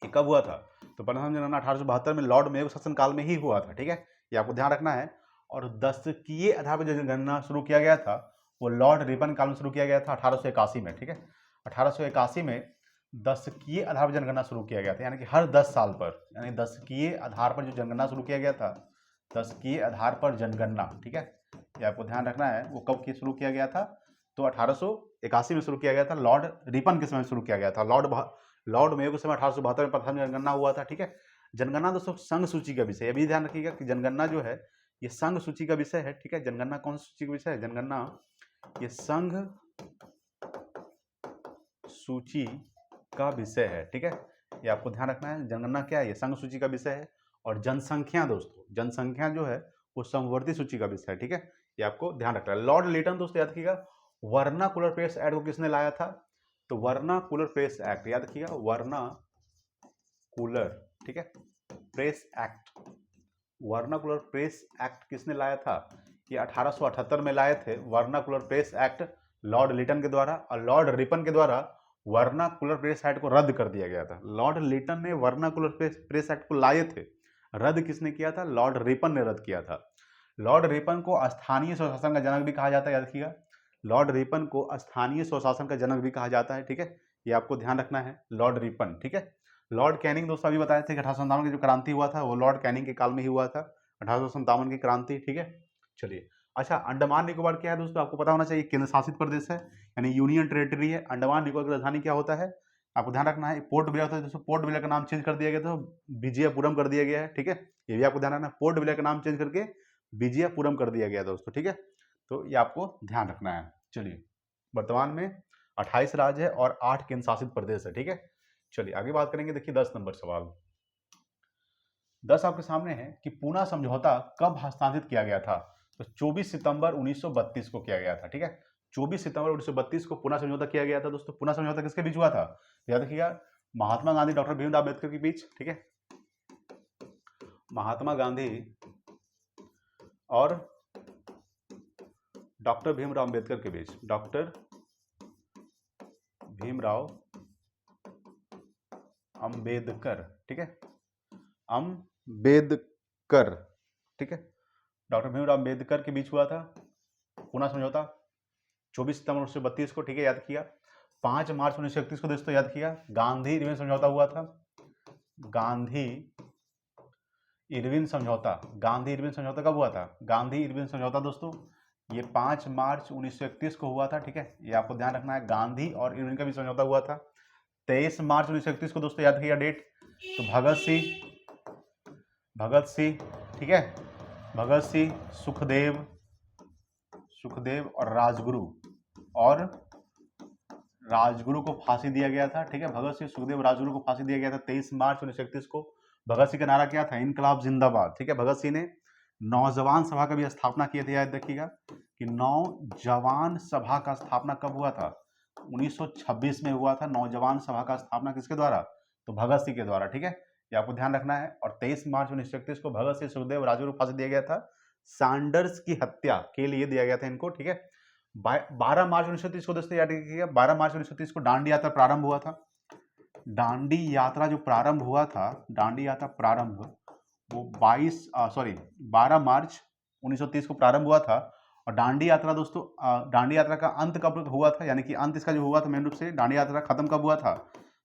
ये कब हुआ था, तो प्रथम जनगणना 1872 में लॉर्ड मेयो शासनकाल में ही हुआ था, ठीक है, ये आपको ध्यान रखना है। और दशकीय आधार पर जो जनगणना शुरू किया गया था वो लॉर्ड रिपन काल में शुरू किया गया था 1881 में, ठीक है, 1881 में दशकीय आधार पर जनगणना शुरू किया गया था, यानी कि हर 10 साल पर, यानी दशकीय आधार पर जो जनगणना शुरू किया गया था, दशकीय आधार पर जनगणना, ठीक है, ये आपको ध्यान रखना है। वो कब शुरू किया गया था, तो 1881 में शुरू किया गया था, लॉर्ड रिपन के समय शुरू किया गया था, लॉर्ड मेयो के समय 1872 में प्रथम जनगणना हुआ था, ठीक है। जनगणना दोस्तों संघ सूची का विषय, ये भी ध्यान रखिएगा कि जनगणना जो है ये संघ सूची का विषय है, ठीक है, जनगणना कौन सी सूची का विषय है, जनगणना ये संघ सूची का विषय है, ठीक है, ये आपको ध्यान रखना है। जनगणना क्या है, ये संघ सूची का विषय है। और जनसंख्या दोस्तों, जनसंख्या जो है वो समवर्ती सूची का विषय है, ठीक है, ये आपको ध्यान रखना है। लॉर्ड लिटन दोस्तों याद रखिएगा, वर्नाकुलर प्रेस एक्ट को किसने लाया था, तो वर्नाकुलर प्रेस एक्ट, याद रखिएगा, वर्नाकुलर, ठीक है, Press Act, Vernacular Press Act किसने लाया था, ये 1878 में लाए थे Vernacular Press Act Lord Lytton के द्वारा। और लॉर्ड रिपन के द्वारा वर्नाकुलर प्रेस एक्ट को रद्द कर दिया गया था। लॉर्ड लिटन ने वर्नाकुलर प्रेस एक्ट को लाए थे, रद्द किसने किया था, लॉर्ड रिपन ने रद्द किया था। लॉर्ड रिपन को स्थानीय स्वशासन का जनक भी कहा जाता है, याद रखिएगा, लॉर्ड रिपन को स्थानीय स्वशासन का जनक भी कहा जाता है, ठीक है, ये आपको ध्यान रखना है, लॉर्ड रिपन, ठीक है। लॉर्ड कैनिंग दोस्तों अभी बताए थे कि 1857 की जो क्रांति हुआ था वो लॉर्ड कैनिंग के काल में ही हुआ था, 1857 की क्रांति, ठीक है। चलिए अच्छा, अंडमान निकोबार क्या है दोस्तों, आपको पता होना चाहिए, केंद्र शासित प्रदेश है, यानी यूनियन टेरिटरी है। अंडमान निकोबार की राजधानी क्या होता है, आपको ध्यान रखना है, पोर्ट ब्लेयर होता है दोस्तों, पोर्ट ब्लेयर का नाम चेंज कर दिया गया था, विजयपुरम कर दिया गया है, ठीक है, ये भी आपको ध्यान रखना है, पोर्ट ब्लेयर का नाम चेंज करके विजयपुरम कर दिया गया दोस्तों, ठीक है, तो ये आपको ध्यान रखना है। चलिए वर्तमान में 28 राज्य है और 8 केंद्र शासित प्रदेश है। ठीक है, चलिए आगे बात करेंगे। देखिए 10 नंबर सवाल। 10 आपके सामने है कि पूना समझौता कब हस्तांतरित किया गया था? तो 24 सितंबर 1932 को किया गया था। ठीक है, 24 सितंबर 1932 को पूना समझौता किया गया था दोस्तों। पूना समझौता किसके बीच हुआ था? याद रखिएगा, महात्मा गांधी डॉक्टर भीमराव अम्बेडकर के बीच। ठीक है, महात्मा गांधी और डॉक्टर भीमराव अम्बेडकर के बीच। डॉक्टर भीमराव अम्बेडकर, ठीक है, अम्बेडकर, ठीक है, डॉक्टर भीमराव अम्बेडकर के बीच हुआ था पूना समझौता 24 सितंबर 1932 को। ठीक है, याद किया। 5 मार्च 1931 को दोस्तों याद किया गांधी इरविन समझौता हुआ था। गांधी इरविन समझौता, गांधी इरविन समझौता कब हुआ था? गांधी इरविन समझौता दोस्तों ये 5 मार्च 1931 को हुआ था। ठीक है, ये आपको ध्यान रखना है। गांधी और इरविन का भी समझौता हुआ था 23 मार्च 1931 को दोस्तों, याद किया डेट। तो भगत सिंह, ठीक है, भगत सिंह, सुखदेव और राजगुरु को फांसी दिया गया था। ठीक है, भगत सिंह, सुखदेव, राजगुरु को फांसी दिया गया था 23 मार्च 1931 को। भगत सिंह का नारा क्या था? इनकलाब जिंदाबाद। ठीक है, भगत सिंह ने नौजवान सभा का भी स्थापना किए थे। याद रखिएगा कि नौजवान सभा का स्थापना कब हुआ था? 1926 में हुआ था नौजवान सभा का स्थापना। किसके द्वारा? तो भगत सिंह के द्वारा। ठीक है, ये आपको ध्यान रखना है। और 23 मार्च 1931 को भगत सिंह, सुखदेव, राजगुरु को फांसी दिया गया था। सैंडर्स की हत्या के लिए दिया गया था इनको। ठीक है, 12 मार्च 1930 को दोस्तों याद रखिएगा, 12 मार्च 1930 को दांडी यात्रा प्रारंभ हुआ था। दांडी यात्रा जो प्रारंभ हुआ था, दांडी यात्रा प्रारंभ वो 12 मार्च 1930 को प्रारंभ हुआ था। और दांडी यात्रा दोस्तों, दांडी यात्रा का अंत कब हुआ था? यानी कि अंत इसका जो हुआ था मेन रूप से, दांडी यात्रा खत्म कब हुआ था?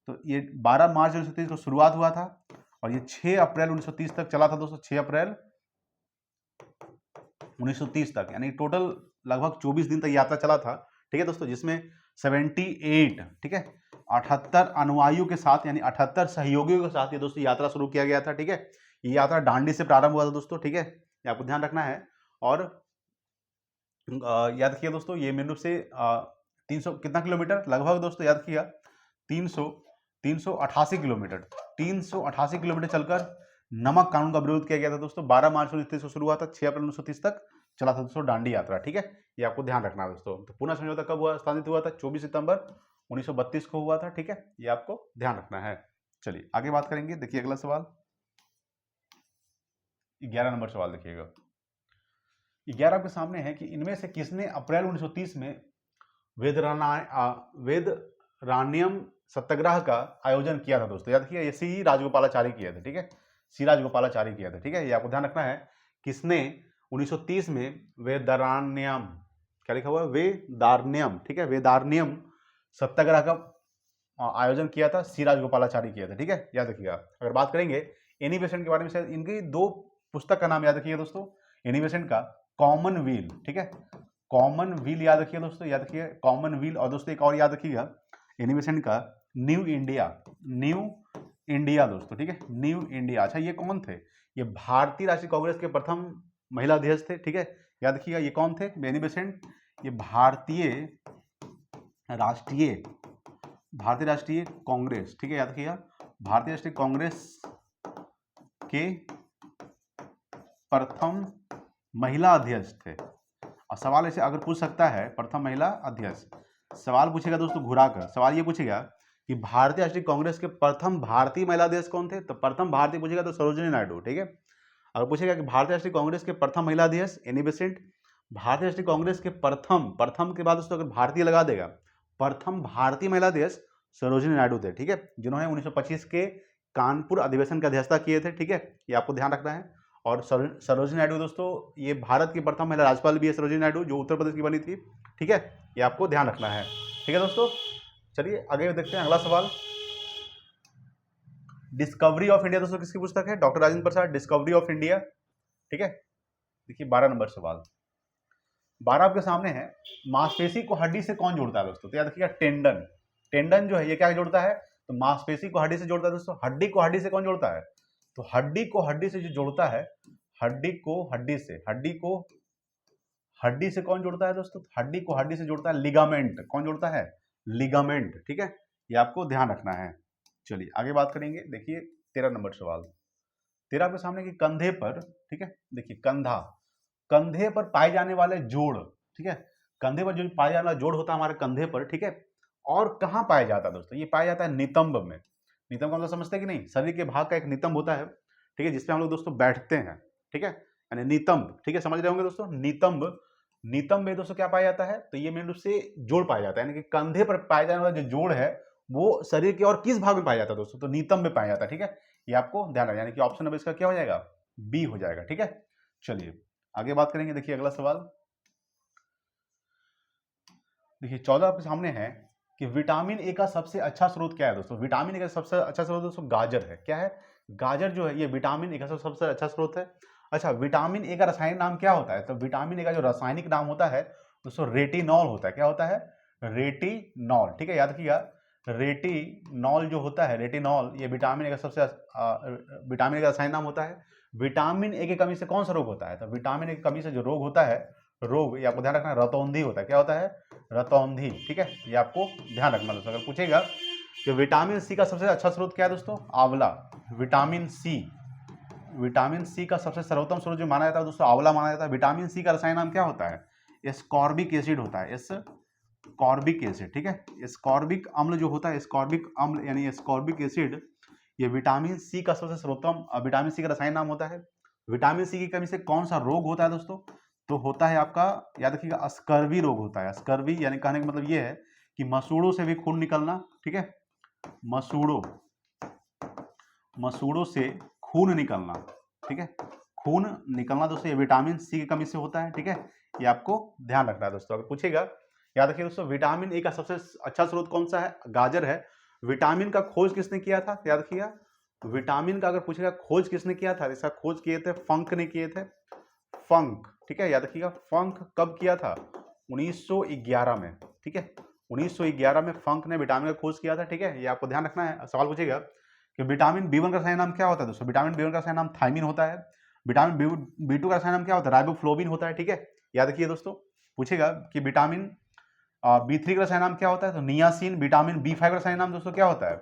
तो ये 12 मार्च 1930 को शुरुआत हुआ था और ये 6 अप्रैल 1930 तक चला था दोस्तों। 6 अप्रैल 1930 तक, यानी टोटल लगभग 24 दिन तक यात्रा चला था। ठीक है दोस्तों, जिसमें 78, ठीक है, 78 अनुयायियों के साथ यानी 78 सहयोगियों के साथ ये दोस्तों यात्रा शुरू किया गया था। ठीक है, ये यात्रा दांडी से प्रारंभ हुआ था दोस्तों। ठीक है, ये आपको ध्यान रखना है। और याद किया दोस्तों, ये मेन रूप से 300 कितना किलोमीटर लगभग दोस्तों, याद किया 388 किलोमीटर, 388 किलोमीटर चलकर नमक कानून का विरोध किया गया था दोस्तों। 12 मार्च 1930 को शुरू हुआ था, 6 अप्रैल 1930 तक चला था दोस्तों दांडी यात्रा। ठीक है, ये आपको ध्यान रखना है दोस्तों। तो पूना समझौता कब हुआ, स्थापित हुआ था? 24 सितंबर 1932 को हुआ था। ठीक है, ये आपको ध्यान रखना है। चलिए आगे बात करेंगे। देखिए अगला सवाल, 11 नंबर सवाल देखिएगा। 11 आपके सामने है कि इनमें से किसने अप्रैल 1930 में वेदरानियम सत्याग्रह का आयोजन किया था दोस्तों? याद किया, ये सी राजगोपालाचारी किया था। ठीक है, सी राजगोपालाचारी किया था। ठीक है, ये आपको ध्यान रखना है। किसने 1930 में वेदरानियम, क्या लिखा हुआ है? वेदारण्यम, ठीक है, वेदारण्यम सत्याग्रह का आयोजन किया था, सी राजगोपालाचारी किया था। ठीक है, याद रखिएगा। अगर बात करेंगे एनी बेसेंट के बारे में, शायद इनकी 2 पुस्तक का नाम याद रखिएगा दोस्तों। एनी बेसेंट का कॉमनवील, ठीक है, कॉमनवील याद रखिए दोस्तों, याद रखिए कॉमनवील। और दोस्तों एक और याद रखिएगा एनी बेसेंट का न्यू इंडिया दोस्तों। ठीक है, न्यू इंडिया। अच्छा, ये कौन थे? ये भारतीय राष्ट्रीय कांग्रेस के प्रथम महिला अध्यक्ष थे। ठीक है, याद रखिएगा ये कौन थे? एनी बेसेंट, ये भारतीय राष्ट्रीय कांग्रेस, ठीक है, याद रखिएगा भारतीय राष्ट्रीय कांग्रेस के प्रथम महिला अध्यक्ष थे। और सवाल ऐसे अगर पूछ सकता है, प्रथम महिला अध्यक्ष, सवाल पूछेगा दोस्तों घुरा कर, सवाल ये पूछेगा कि भारतीय राष्ट्रीय कांग्रेस के प्रथम भारतीय महिला अध्यक्ष कौन थे? तो प्रथम भारतीय पूछेगा तो सरोजिनी नायडू। ठीक है, अगर पूछेगा कि भारतीय राष्ट्रीय कांग्रेस के प्रथम महिला अध्यक्ष एनी बेसेंट, भारतीय राष्ट्रीय कांग्रेस के प्रथम के बाद दोस्तों अगर भारतीय लगा देगा, प्रथम भारतीय महिला अध्यक्ष सरोजिनी नायडू थे। ठीक है, जिन्होंने 1925 के कानपुर अधिवेशन की अध्यक्षता किए थे। ठीक है, ये आपको ध्यान रखना है। और सरोजिनी नायडू दोस्तों ये भारत की प्रथम महिला राज्यपाल भी है, सरोजिनी नायडू, जो उत्तर प्रदेश की बनी थी। ठीक है, ये आपको ध्यान रखना है। ठीक है दोस्तों, चलिए आगे देखते हैं अगला सवाल। डिस्कवरी ऑफ इंडिया दोस्तों किसकी पुस्तक है? Doctor Rajendra Prasad, discovery of India. ठीक है, देखिए 12 नंबर सवाल। 12 आपके सामने है, मांसपेशी को हड्डी से कौन जोड़ता है दोस्तों? तो याद रखिएगा टेंडन। टेंडन जो है ये क्या जोड़ता है? तो मांसपेशी को हड्डी से जोड़ता है दोस्तों। हड्डी को हड्डी से कौन जोड़ता है? तो हड्डी को हड्डी से जो जोड़ता है, हड्डी को हड्डी से कौन जोड़ता है दोस्तों? हड्डी को हड्डी से जोड़ता है लिगामेंट। कौन जोड़ता है? लिगामेंट। ठीक है, ये आपको ध्यान रखना है। चलिए आगे बात करेंगे। देखिए 13 नंबर सवाल, 13 आपके सामने कि कंधे पर, ठीक है, देखिए कंधा, कंधे पर पाए जाने वाले जोड़, ठीक है, कंधे पर जो पाया जाने वाला जोड़ होता है हमारे कंधे पर, ठीक है, और कहाँ पाया जाता है दोस्तों? ये पाया जाता है नितंब में। नितंब का मतलब समझते हैं कि नहीं? शरीर के भाग का एक नितंब होता है, ठीक है, जिसपे हम लोग दोस्तों बैठते हैं, ठीक है, यानी नितंब, ठीक है, समझ रहे होंगे दोस्तों, नितंब। नितंब में दोस्तों क्या पाया जाता है? तो ये मेन रूप से जोड़ पाया जाता है, यानी कि कंधे पर पाया जाने वाला जो जोड़ है वो शरीर के और किस भाग में पाया जाता है दोस्तों? तो नितंब में पाया जाता है, ठीक है, ये आपको ध्यान रखना, यानी कि ऑप्शन नंबर इसका क्या हो जाएगा? बी हो जाएगा, ठीक है। चलिए आगे बात करेंगे। देखिए अगला सवाल, देखिए 14 आपके सामने है कि विटामिन ए का सबसे अच्छा स्रोत क्या है दोस्तों? विटामिन ए का सबसे अच्छा स्रोत दोस्तों गाजर है। क्या है? गाजर जो है ये विटामिन ए का सबसे अच्छा स्रोत है। अच्छा, विटामिन ए का रासायनिक नाम क्या होता है? तो विटामिन ए का जो रासायनिक नाम होता है दोस्तों रेटिनॉल होता है। क्या होता है? रेटिनॉल, ठीक है, याद रखिएगा। रेटिनॉल जो होता है, रेटिनॉल, ये विटामिन ए का सबसे विटामिन ए का रासायनिक नाम होता है। विटामिन ए की कमी से कौन सा रोग होता है? तो विटामिन ए की कमी से जो रोग होता है, रोग, ये आपको ध्यान रखना, रतौंधी होता है। क्या होता है? रतौंधी, ठीक है, ये आपको ध्यान रखना दोस्तों। अगर पूछेगा कि विटामिन सी का सबसे अच्छा स्रोत क्या है दोस्तों? आंवला। विटामिन सी, विटामिन सी का सबसे सर्वोत्तम स्रोत जो माना जाता है दोस्तों आंवला माना जाता है। विटामिन सी का रसायन नाम क्या होता है? एस्कॉर्बिक एसिड होता है। एस्कॉर्बिक एसिड, ठीक है, एस्कॉर्बिक अम्ल जो होता है, एस्कॉर्बिक अम्ल यानी एस्कॉर्बिक एसिड, ये विटामिन सी का सबसे सर्वोत्तम, विटामिन सी का रसायन नाम होता है। विटामिन सी की कमी से कौन सा रोग होता है दोस्तों? तो होता है आपका, याद रखिएगा, स्कर्वी रोग होता है। स्कर्वी यानी कहने का मतलब ये है कि मसूड़ों से भी खून निकलना, ठीक है, मसूड़ों से खून निकलना, ठीक है, खून निकलना दोस्तों, ये विटामिन सी की कमी से होता है, ठीक है, ये आपको ध्यान रखना है दोस्तों। अगर पूछेगा, याद रखिए दोस्तों, विटामिन ए का सबसे अच्छा स्रोत कौन सा है? गाजर है। विटामिन का खोज किसने किया था? याद रखिएगा, विटामिन का अगर पूछेगा खोज किसने किया था, इसका खोज किए थे फंक ने किए थे। फंक, ठीक है, याद रखिएगा, फंक कब किया था? 1911 में, ठीक है, 1911 में फंक ने विटामिन का खोज किया था, ठीक है, ये आपको ध्यान रखना है। सवाल पूछेगा कि विटामिन बी1 का रसायन नाम क्या होता है दोस्तों? विटामिन बी1 का रसायन नाम थायमिन होता है। विटामिन बी2 का रसायन नाम क्या होता है? राइबोफ्लोविन होता है, ठीक है, याद रखिए दोस्तों। पूछेगा कि विटामिन बी3 का रसायन नाम क्या होता है? तो नियासिन। विटामिन बी5 का रसायन नाम दोस्तों क्या होता है?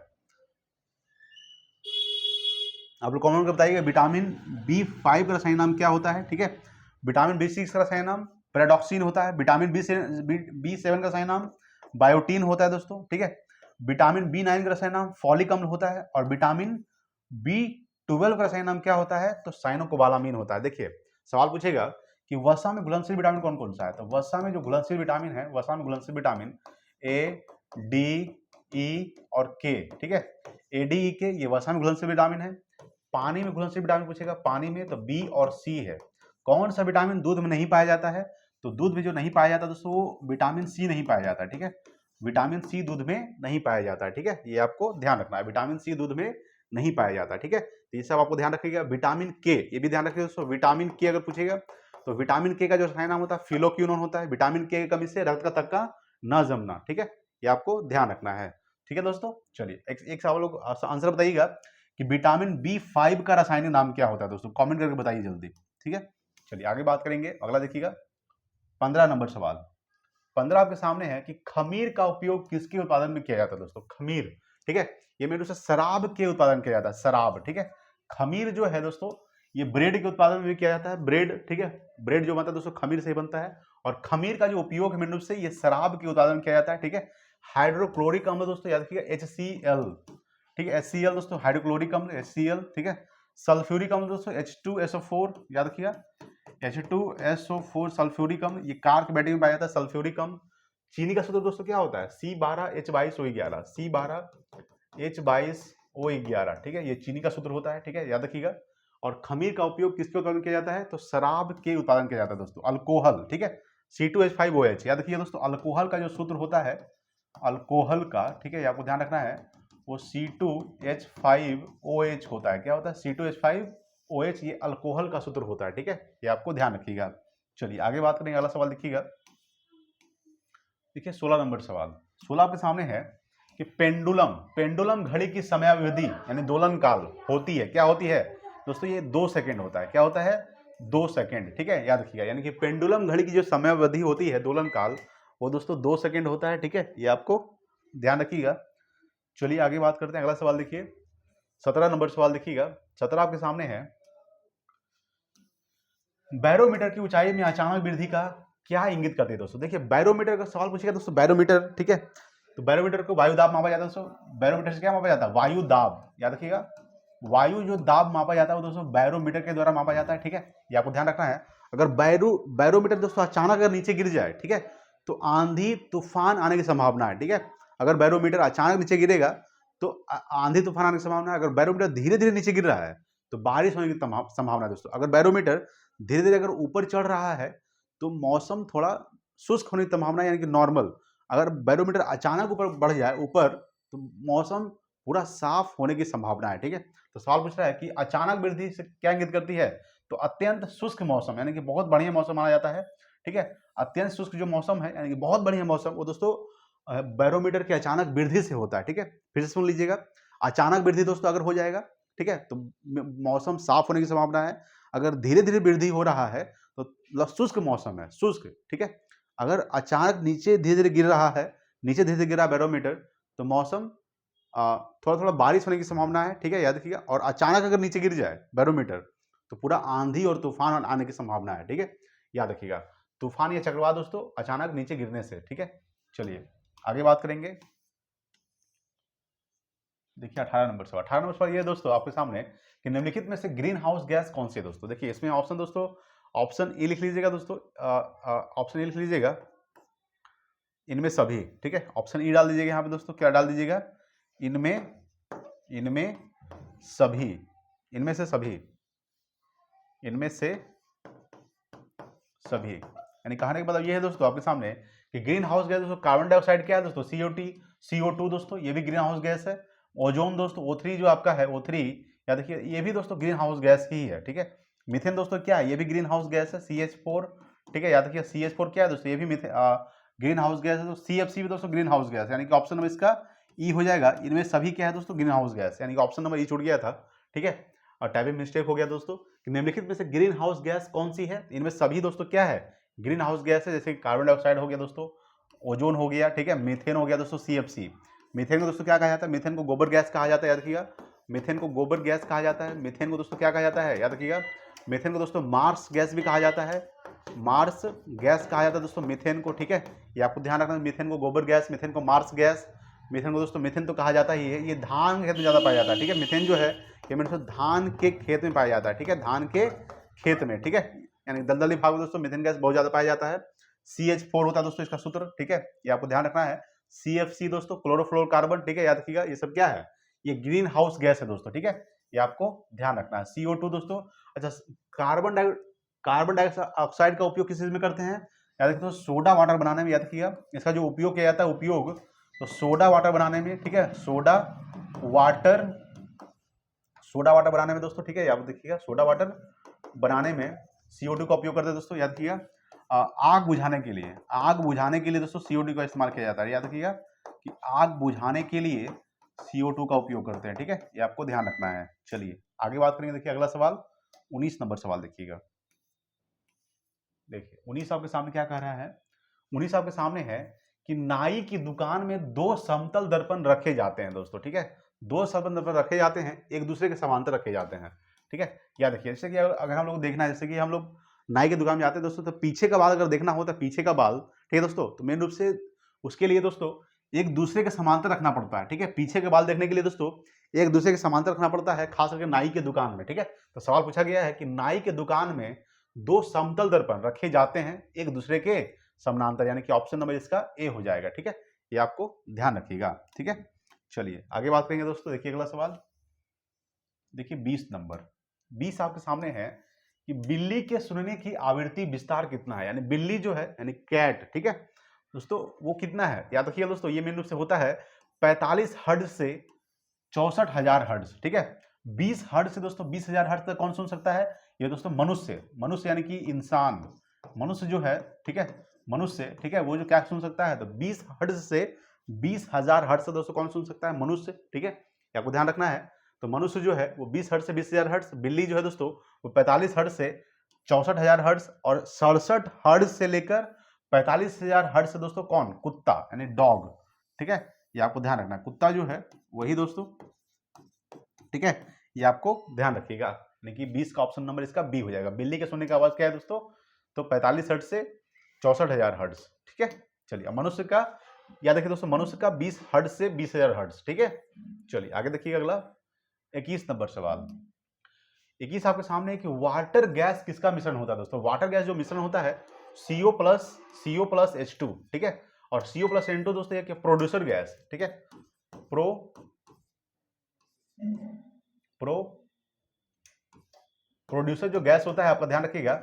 आप लोग कमेंट करके बताइएगा विटामिन बी5 का रसायन नाम क्या होता है, ठीक है। विटामिन बी6 का रसायन नाम पैराडॉक्सिन होता है। विटामिन बी7 का रसायन नाम बायोटीन होता है दोस्तों, ठीक है। विटामिन बी9 का रसायन नाम फॉलिक अम्ल होता है। और विटामिन बी12 का रसायन नाम क्या होता है? तो साइनोकोबालामीन होता है। देखिए सवाल पूछेगा कि वसा में घुलनशील विटामिन कौन कौन सा है? तो वसा में जो घुलनशील विटामिन है, वसा में घुलनशील विटामिन ए, डी, ई और के, ठीक है, ए, डी, ई, के, ये वसा में घुलनशील विटामिन है। पानी में घुलनशील विटामिन पूछेगा, पानी में, तो बी और सी है। कौन सा विटामिन दूध में नहीं पाया जाता है? तो दूध में जो नहीं पाया जाता दोस्तों वो विटामिन सी नहीं पाया जाता, ठीक है, विटामिन सी दूध में नहीं पाया जाता, ठीक है, ये आपको ध्यान रखना है, विटामिन सी दूध में नहीं पाया जाता, ठीक है। तो ये सब आपको ध्यान रखिएगा। विटामिन के, ये भी ध्यान रखिएगा दोस्तों, विटामिन के अगर पूछेगा तो विटामिन के का जो रसायन नाम होता है फिलोक्विनोन होता है। विटामिन के की कमी से रक्त का थक्का न जमना, ठीक है, ये आपको ध्यान रखना है, ठीक है दोस्तों। चलिए एक सवाल लोग आंसर बताइएगा कि विटामिन बी5 का रासायनिक नाम क्या होता है दोस्तों? कमेंट करके बताइए जल्दी, ठीक है। चलिए आगे बात करेंगे। अगला देखिएगा 15 नंबर सवाल। 15 आपके सामने है कि खमीर का उपयोग किसके उत्पादन में किया जाता है दोस्तों? खमीर, ठीक है, ये मेरे से शराब के उत्पादन किया जाता है, शराब, ठीक है। खमीर जो है दोस्तों ये ब्रेड के उत्पादन में भी किया जाता है, ब्रेड, ठीक है, ब्रेड जो बनता है दोस्तों खमीर से ही बनता है। और खमीर का जो उपयोग है मेरे रूप से ये शराब के उत्पादन किया जाता है, ठीक है। हाइड्रोक्लोरिक अम्ल दोस्तों याद रखिएगा HCl, ठीक है, HCl दोस्तों हाइड्रोक्लोरिक अम्ल HCl, ठीक है। सल्फ्यूरिक अम्ल दोस्तों H2SO4 याद रखिएगा, H2SO4 सल्फ्यूरिक अम्ल, ये कार के बैटरी में पाया जाता है सल्फ्यूरिक अम्ल। चीनी का सूत्र दोस्तों क्या होता है? C12H22O11, C12H22O11, ठीक है, ये चीनी का सूत्र होता है, ठीक है, याद रखिएगा। और खमीर का उपयोग किसके उत्पादन किया जाता है? तो शराब के उत्पादन किया जाता है दोस्तों, अल्कोहल, ठीक है, C2H5OH, याद रखिए दोस्तों, अल्कोहल का जो सूत्र होता है, अल्कोहल का, ठीक है, ये आपको ध्यान रखना है, वो C2H5OH होता है। क्या होता है? C2H5OH, ये अल्कोहल का सूत्र होता है, ठीक है, ये आपको ध्यान रखिएगा। चलिए आगे बात करेंगे। अगला सवाल देखिएगा, देखिए 16 नंबर सवाल। 16 आपके सामने है कि पेंडुलम घड़ी की समयावधि यानी दोलन काल होती है, क्या होती है दोस्तों? ये 2 सेकंड होता है। क्या होता है? 2 सेकंड, ठीक है, याद रखिएगा। यानी कि पेंडुलम घड़ी की जो समय अवधि होती है, दोलन काल, वो दोस्तों 2 सेकंड होता है, ठीक है, ये आपको ध्यान रखिएगा। चलिए आगे बात करते हैं। अगला सवाल देखिए, 17 नंबर सवाल देखिएगा। 17 आपके सामने है, बैरोमीटर की ऊंचाई में अचानक वृद्धि का क्या इंगित करती है दोस्तों। देखिए बैरोमीटर का सवाल पूछेगा दोस्तों, बैरोमीटर, ठीक है, तो बैरोमीटर को वायु दाब मापा जाता है दोस्तों। बैरोमीटर से क्या मापा जाता है? वायु दाब, याद रखिएगा। वायु जो दाब मापा जाता है वो दोस्तों बैरोमीटर के द्वारा मापा जाता है, ठीक है, ये आपको ध्यान रखना है। अगर बैरोमीटर दोस्तों अचानक अगर नीचे गिर जाए, ठीक है, तो आंधी तूफान आने की संभावना है, ठीक है। अगर बैरोमीटर अचानक नीचे गिरेगा तो आंधी तूफान आने की संभावना है। अगर बैरोमीटर धीरे धीरे नीचे गिर रहा है तो बारिश होने की संभावना है दोस्तों। अगर बैरोमीटर धीरे धीरे अगर ऊपर चढ़ रहा है तो मौसम थोड़ा शुष्क होने की संभावना है, यानी कि नॉर्मल। अगर बैरोमीटर अचानक ऊपर बढ़ जाए ऊपर तो मौसम पूरा साफ होने की संभावना है, ठीक है। तो सवाल पूछ रहा है कि अचानक वृद्धि से क्या इंगित करती है, तो अत्यंत शुष्क मौसम, यानी कि बहुत बढ़िया मौसम माना जाता है, ठीक है। अत्यंत शुष्क जो मौसम है यानी कि बहुत बढ़िया मौसम, वो दोस्तों बैरोमीटर की अचानक वृद्धि से होता है, ठीक है। फिर से सुन लीजिएगा, अचानक वृद्धि दोस्तों अगर हो जाएगा, ठीक है, तो मौसम साफ होने की संभावना है। अगर धीरे धीरे वृद्धि हो रहा है तो शुष्क मौसम है, शुष्क, ठीक है। अगर अचानक नीचे धीरे धीरे गिर रहा है, नीचे धीरे धीरे गिरा बैरोमीटर, तो मौसम थोड़ा थोड़ा बारिश होने की संभावना है, ठीक है, याद रखिएगा। और अचानक अगर नीचे गिर जाए बैरोमीटर तो पूरा आंधी और तूफान आने की संभावना है, ठीक है, याद रखिएगा। तूफान या चक्रवात दोस्तों अचानक नीचे गिरने से, ठीक है। चलिए आगे बात करेंगे। देखिए 18 नंबर सवाल। 18 नंबर सवाल ये दोस्तों आपके सामने कि निम्नलिखित में से ग्रीन हाउस गैस कौन सी है दोस्तों। देखिए इसमें ऑप्शन दोस्तों, ऑप्शन ए लिख लीजिएगा दोस्तों, ऑप्शन ए लिख लीजिएगा, इनमें सभी, ठीक है। ऑप्शन ई डाल दीजिएगा यहाँ पे दोस्तों, क्या डाल दीजिएगा, इनमें सभी, इनमें से सभी, इनमें से सभी, यानी कहने का मतलब ये है दोस्तों आपके सामने कि ग्रीन हाउस गैस दोस्तों, कार्बन डाइऑक्साइड क्या है दोस्तों, CO2 दोस्तों, ये भी ग्रीन हाउस गैस है। ओजोन दोस्तों O3 जो आपका है, O3 या देखिए ये भी दोस्तों ग्रीन हाउस गैस ही है, ठीक है। मीथेन दोस्तों क्या है, ये भी ग्रीन हाउस गैस है, CH4, ठीक है, याद रखिए CH4 क्या है दोस्तों, ये भी ग्रीन हाउस गैस है। तो CFC भी दोस्तों ग्रीन हाउस गैस, यानी कि ऑप्शन नंबर इसका ई हो जाएगा। इनमें सभी क्या है दोस्तों, ग्रीन हाउस गैस, यानी कि ऑप्शन नंबर ई छूट गया था, ठीक है। और टाइपिंग मिस्टेक हो गया दोस्तों कि निम्नलिखित में से ग्रीन हाउस गैस कौन सी है। इनमें सभी दोस्तों क्या है, ग्रीन हाउस गैस है। जैसे कार्बन डाइऑक्साइड हो गया दोस्तों, ओजोन हो गया, ठीक है, मीथेन हो गया दोस्तों, CFC। मीथेन को दोस्तों क्या कहा जाता है, मीथेन को गोबर गैस कहा जाता है, याद रखिएगा। मीथेन को गोबर गैस कहा जाता है। मीथेन को दोस्तों क्या कहा जाता है, याद रखिएगा। मीथेन को दोस्तों मार्स गैस भी कहा जाता है, मार्स गैस कहा जाता है दोस्तों मीथेन को, ठीक है, ये आपको ध्यान रखना। मीथेन को गोबर गैस, मीथेन को मार्स गैस, मीथेन को दोस्तों मीथेन तो कहा जाता ही है। ये धान के खेत में ज़्यादा पाया जाता है, ठीक है। मीथेन जो है ये मेरे धान के खेत में पाया जाता है, ठीक है, धान के खेत में, ठीक है, यानी दलदली भाग में दोस्तों मीथेन गैस बहुत ज़्यादा पाया जाता है। CH4 होता है दोस्तों इसका सूत्र, ठीक है, ये आपको ध्यान रखना है। CFC दोस्तों क्लोरोफ्लोरोकार्बन, ठीक है, याद रखिएगा। ये सब क्या है, ये ग्रीन हाउस गैस है दोस्तों, ठीक है, ये आपको ध्यान रखना है। CO2 दोस्तों, अच्छा कार्बन डाइऑक्साइड का उपयोग किस चीज में करते हैं, याद रखिए, तो सोडा वाटर बनाने में, याद रखिएगा। इसका जो उपयोग किया जाता है, उपयोग तो सोडा वाटर बनाने में, ठीक है, सोडा वाटर बनाने में दोस्तों, ठीक है, आप देखिएगा सोडा वाटर बनाने में CO2 का उपयोग करते हैं दोस्तों, याद रखिएगा। आग बुझाने के लिए दोस्तों CO2 का इस्तेमाल किया जाता है, याद रखिएगा कि आग बुझाने के लिए CO2 का उपयोग करते हैं, ठीक है, ये आपको ध्यान रखना है। चलिए आगे बात करेंगे। देखिए अगला सवाल 19 नंबर सवाल देखिएगा। देखिए 19 आपके सामने क्या कह रहा है, 19 आपके सामने है कि नाई की दुकान में 2 समतल दर्पण रखे जाते हैं दोस्तों, ठीक है, 2 समतल दर्पण रखे जाते हैं, एक दूसरे के समांतर रखे जाते हैं, ठीक है, याद रखिए। जैसे कि अगर हम लोग देखना है, जैसे कि हम लोग नाई की दुकान में जाते हैं दोस्तों, तो पीछे का बाल अगर देखना हो तो पीछे का बाल, ठीक है दोस्तों, तो मेन रूप से उसके लिए दोस्तों एक दूसरे के समांतर रखना पड़ता है, ठीक है। पीछे के बाल देखने के लिए दोस्तों एक दूसरे के समांतर रखना पड़ता है, खास करके नाई के दुकान में, ठीक है। तो सवाल पूछा गया है कि नाई के दुकान में 2 समतल दर्पण रखे जाते हैं एक दूसरे के समानांतर, यानी कि ऑप्शन नंबर इसका ए हो जाएगा, ठीक है, ये आपको ध्यान रखिएगा, ठीक है। चलिए आगे बात करेंगे दोस्तों। देखिए अगला सवाल, देखिए 20 नंबर, 20 आपके सामने है कि बिल्ली के सुनने की आवृत्ति विस्तार कितना है, यानी बिल्ली जो है यानी कैट, ठीक है दोस्तों, वो कितना है, याद रखिए दोस्तों, ये मेन रूप से होता है 45 हर्ट्ज से 64,000 हर्ट्ज, ठीक है। 20 हर्ट्ज से दोस्तों 20,000 हर्ट्ज तक कौन सुन सकता है, ये दोस्तों मनुष्य यानी कि इंसान, मनुष्य जो है, ठीक है, मनुष्य, ठीक है, वो जो क्या सुन सकता है, तो 20 हर्ट्ज से 20,000 हर्ट्ज से दोस्तों कौन सुन सकता है, मनुष्य, ठीक है, आपको ध्यान रखना है। तो मनुष्य जो है वो 20 हर्ट्ज से 20,000 हर्ट्ज, बिल्ली जो है दोस्तों वो 45 हर्ट्ज से 64,000 हर्ट्ज, और 67 हर्ट्ज से लेकर 45,000 हर्ट्ज से दोस्तों कौन, कुत्ता यानी डॉग, ठीक है, ये आपको ध्यान रखना है, कुत्ता जो है वही दोस्तों, ठीक है, ये आपको ध्यान रखिएगा, यानी कि 20 का ऑप्शन नंबर इसका बी हो जाएगा। बिल्ली के सोने की आवाज क्या है दोस्तों, तो 45 हर्ट्ज से 64,000 हर्ट्ज, ठीक है। चलिए, मनुष्य का याद रखिए दोस्तों, मनुष्य का 20 हर्ट्ज से 20,000 हर्ट्ज, ठीक है। चलिए आगे देखिएगा अगला 21 नंबर सवाल। 21 आपके सामने है कि वाटर गैस किसका मिश्रण होता है दोस्तों। वाटर गैस जो मिश्रण होता है CO+ H2, ठीक है, और CO+ N2 दोस्तों ये प्रोड्यूसर गैस, ठीक है, प्रोड्यूसर जो गैस होता है, आपका ध्यान रखिएगा,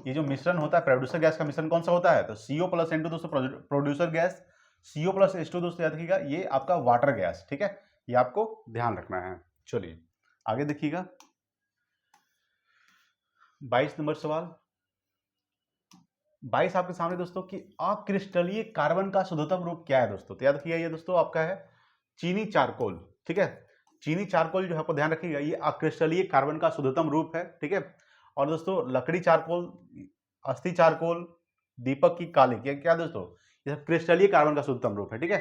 ये जो मिश्रण होता है प्रोड्यूसर गैस का मिश्रण कौन सा होता है, तो CO+N2 दोस्तों प्रोड्यूसर गैस, CO+H2 दोस्तों याद रखिएगा ये आपका वाटर गैस, ठीक है, ये आपको ध्यान रखना है। चलिए आगे देखिएगा 22 नंबर सवाल। 22 आपके सामने दोस्तों कि अक्रिस्टलीय कार्बन का शुद्धतम रूप क्या है दोस्तों। तो याद रखिएगा ये दोस्तों आपका है चीनी चारकोल, ठीक है, चीनी चारकोल जो है आपको ध्यान रखिएगा ये अक्रिस्टलीय कार्बन का शुद्धतम रूप है, ठीक है। और दोस्तों लकड़ी चारकोल, अस्थि चारकोल, दीपक की काली, क्या क्या दोस्तों, ये क्रिस्टलीय कार्बन का शुद्धतम रूप है, ठीक है।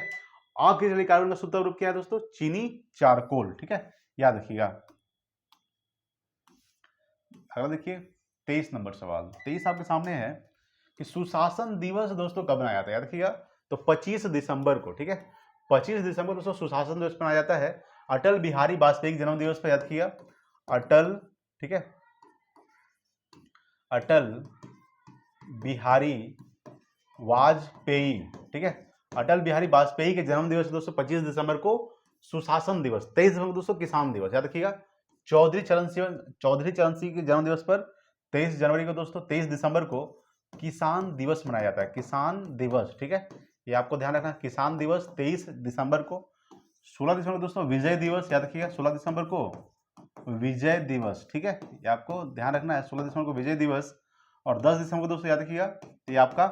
अक्रिस्टलीय कार्बन का शुद्धतम रूप क्या है दोस्तों, चीनी चारकोल, ठीक है, याद रखिएगा। अगला देखिए 23 नंबर सवाल। 23 आपके सामने है कि सुशासन दिवस दोस्तों कब मनाया जाता है, याद रखिएगा, तो 25 दिसंबर को, ठीक है, 25 दिसंबर दोस्तों सुशासन दिवस मनाया जाता है। अटल बिहारी वाजपेयी जन्म दिवस पर, याद रखिएगा, अटल, ठीक है, अटल बिहारी वाजपेयी, ठीक है, अटल बिहारी वाजपेयी के जन्म दिवस दोस्तों 25 दिसंबर को सुशासन दिवस। 23 दिसंबर दोस्तों किसान दिवस, याद रखिएगा। चौधरी चरण सिंह के जन्म दिवस पर 23 जनवरी को दोस्तों, 23 दिसंबर को किसान दिवस मनाया जाता है, किसान दिवस, ठीक है, ये आपको ध्यान रखना, किसान दिवस 23 दिसंबर को। 16 दिसंबर दोस्तों विजय दिवस, याद रखिएगा, 16 दिसंबर को विजय दिवस, ठीक है, ये आपको ध्यान रखना है, 16 दिसंबर को विजय दिवस। और 10 दिसंबर को दोस्तों याद रखिएगा ये आपका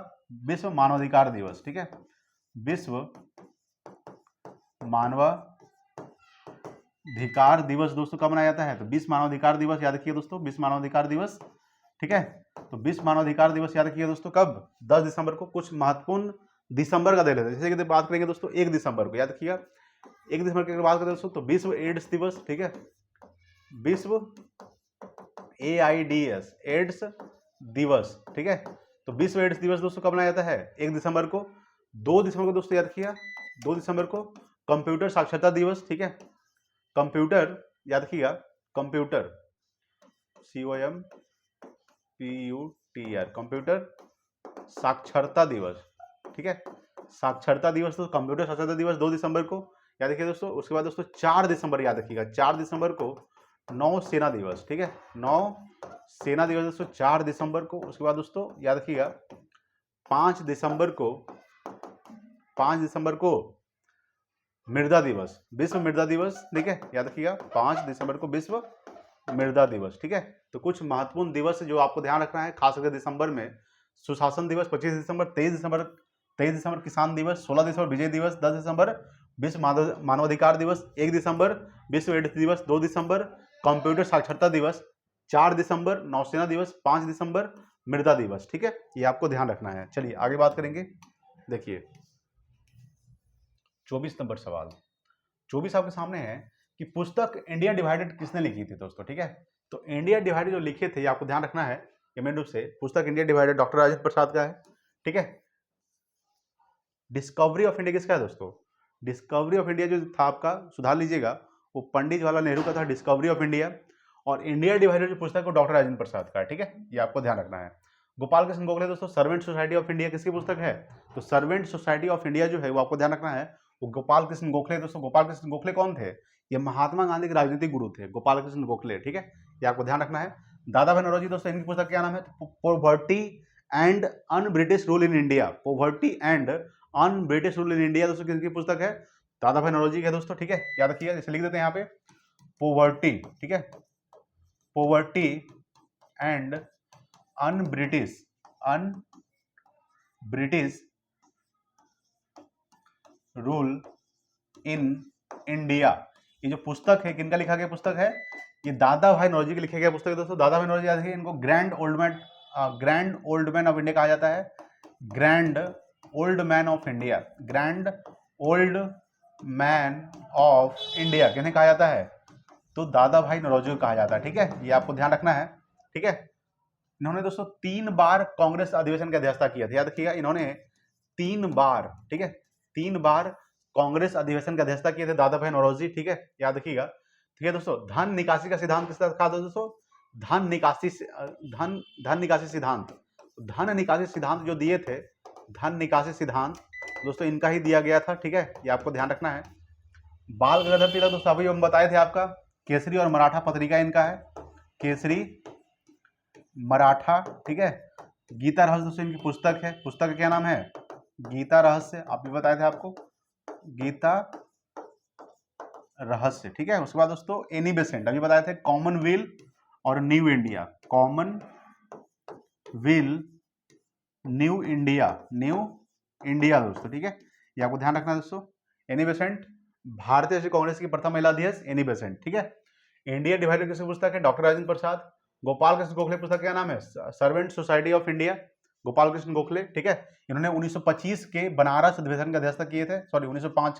विश्व मानवाधिकार दिवस, ठीक है, विश्व मानवाधिकार दिवस दोस्तों कब मनाया जाता है, तो 20 मानवाधिकार दिवस, याद रखिए दोस्तों, 20 मानवाधिकार दिवस, ठीक है। तो 20 मानवाधिकार दिवस याद रखिए दोस्तों कब, 10 दिसंबर को। कुछ महत्वपूर्ण दिसंबर का दे लेते हैं, जैसे कि बात करेंगे दोस्तों 1 दिसंबर को, याद रखिएगा 1 दिसंबर की बात करें दोस्तों तो विश्व एड्स दिवस, ठीक है, विश्व AIDS एड्स दिवस, ठीक है। तो विश्व एड्स दिवस दोस्तों कब मनाया जाता है, 1 दिसंबर को। 2 दिसंबर को दोस्तों याद रखिएगा, 2 दिसंबर को कंप्यूटर साक्षरता दिवस, ठीक है, कंप्यूटर याद रखिएगा, कंप्यूटर COMPUTR कंप्यूटर साक्षरता दिवस, ठीक है, साक्षरता दिवस, तो कंप्यूटर साक्षरता दिवस 2 दिसंबर को, याद रखिए दोस्तों। उसके बाद दोस्तों 4 दिसंबर याद रखिएगा, 4 दिसंबर को नौ सेना दिवस, ठीक है, नौ सेना दिवस दोस्तों 4 दिसंबर को। उसके बाद दोस्तों याद रखिएगा 5 दिसंबर को, 5 दिसंबर को मृदा दिवस, विश्व मृदा दिवस, ठीक है, याद रखिएगा 5 दिसंबर को विश्व मृदा दिवस, ठीक है। तो कुछ महत्वपूर्ण दिवस जो आपको ध्यान रखना है खास करके दिसंबर में, सुशासन दिवस 25 दिसंबर, 23 दिसंबर किसान दिवस, 16 दिसंबर विजय दिवस, 10 दिसंबर विश्व मानवाधिकार दिवस, 1 दिसंबर विश्व एड्स दिवस, 2 दिसंबर कंप्यूटर साक्षरता दिवस, 4 दिसंबर नौसेना दिवस, 5 दिसंबर मृदा दिवस, ठीक है, ये आपको ध्यान रखना है। चलिए आगे बात करेंगे, देखिए 24 नंबर सवाल। 24 आपके सामने है कि पुस्तक इंडिया डिवाइडेड किसने लिखी थी दोस्तों, ठीक है। तो इंडिया डिवाइडेड जो लिखे थे आपको ध्यान रखना है, मेन रूप से पुस्तक India divided doctor Rajendra Prasad का है, ठीक है। डिस्कवरी ऑफ इंडिया किसका है दोस्तों, डिस्कवरी ऑफ इंडिया जो था आपका, सुधार लीजिएगा, वो पंडित जवाहरलाल नेहरू का था, डिस्कवरी ऑफ इंडिया। और इंडिया डिवाइडेड जो पुस्तक है डॉक्टर राजेंद्र प्रसाद का है, ठीक है, ये आपको ध्यान रखना है। गोपाल कृष्ण गोखले दोस्तों सर्वेंट सोसाइटी ऑफ इंडिया किसकी पुस्तक है, तो सर्वेंट सोसाइटी ऑफ इंडिया जो है वो आपको ध्यान रखना है, वो गोपाल कृष्ण गोखले दोस्तों। गोपाल कृष्ण गोखले कौन थे, ये महात्मा गांधी के राजनीतिक गुरु थे, गोपाल कृष्ण गोखले, ठीक है, ये आपको ध्यान रखना है। दादा भाई नौरोजी दोस्तों इनकी पुस्तक क्या नाम है, poverty and un British rule in India, poverty and un British rule in India दोस्तों किसकी पुस्तक है, दादा भाई नौरोजी की है दोस्तों, ठीक है, याद रखिएगा, जैसे लिख देते हैं यहाँ पे पॉवर्टी, ठीक है, poverty and un British rule in India, ये जो पुस्तक है किनका लिखा गया पुस्तक है, ये दादा भाई नौरोजी की लिखा गया पुस्तक है दोस्तों। दादा भाई नौरोजी याद है, इनको grand old man grand old man of India कहा जाता है? Grand old man of India, grand old man of India किन्हें कहा जाता है? तो दादा भाई नौरोजी को कहा जाता है। ठीक है, ये आपको ध्यान रखना है। ठीक है, इन्होंने दोस्तों 3 बार कांग्रेस अधिवेशन की अध्यक्षता किया था, याद रखिएगा, इन्होंने 3 बार, ठीक है, 3 बार कांग्रेस अधिवेशन की अध्यक्षता किए थे दादा भाई नौरोजी। ठीक है, याद रखिएगा। ठीक है दोस्तों, धन निकासी का सिद्धांत किसका कहा था दोस्तों? धन निकासी सिद्धांत, धन निकासी सिद्धांत जो दिए थे, धन निकासी सिद्धांत दोस्तों इनका ही दिया गया था। ठीक है, ये आपको ध्यान रखना है। बाल गंगाधर तिलक दोस्तों अभी हम बताए थे आपका, केसरी और मराठा पत्रिका इनका है, केसरी मराठा। ठीक है, गीता रहस्य दोस्तों इनकी पुस्तक है, पुस्तक का क्या नाम है? गीता रहस्य, आप भी बताए थे आपको, गीता रहस्य। ठीक है, उसके बाद दोस्तों एनी बेसेंट अभी बताए थे, कॉमनवेल्थ और new India, Commonwealth new India, new India दोस्तों। ठीक है, ये आपको ध्यान रखना है दोस्तों। एनी बेसेंट भारतीय राष्ट्रीय कांग्रेस की प्रथम महिला अध्यक्ष एनी बेसेंट। ठीक है, इंडिया डिवाइडेड किसकी पुस्तक है? डॉक्टर राजेंद्र प्रसाद। गोपाल कृष्ण गोखले पुस्तक क्या नाम है? Servant society of India, Gopal Krishna Gokhale. ठीक है, इन्होंने 1925 के बनारस अधिवेशन की अध्यक्षता किए थे, सॉरी 1905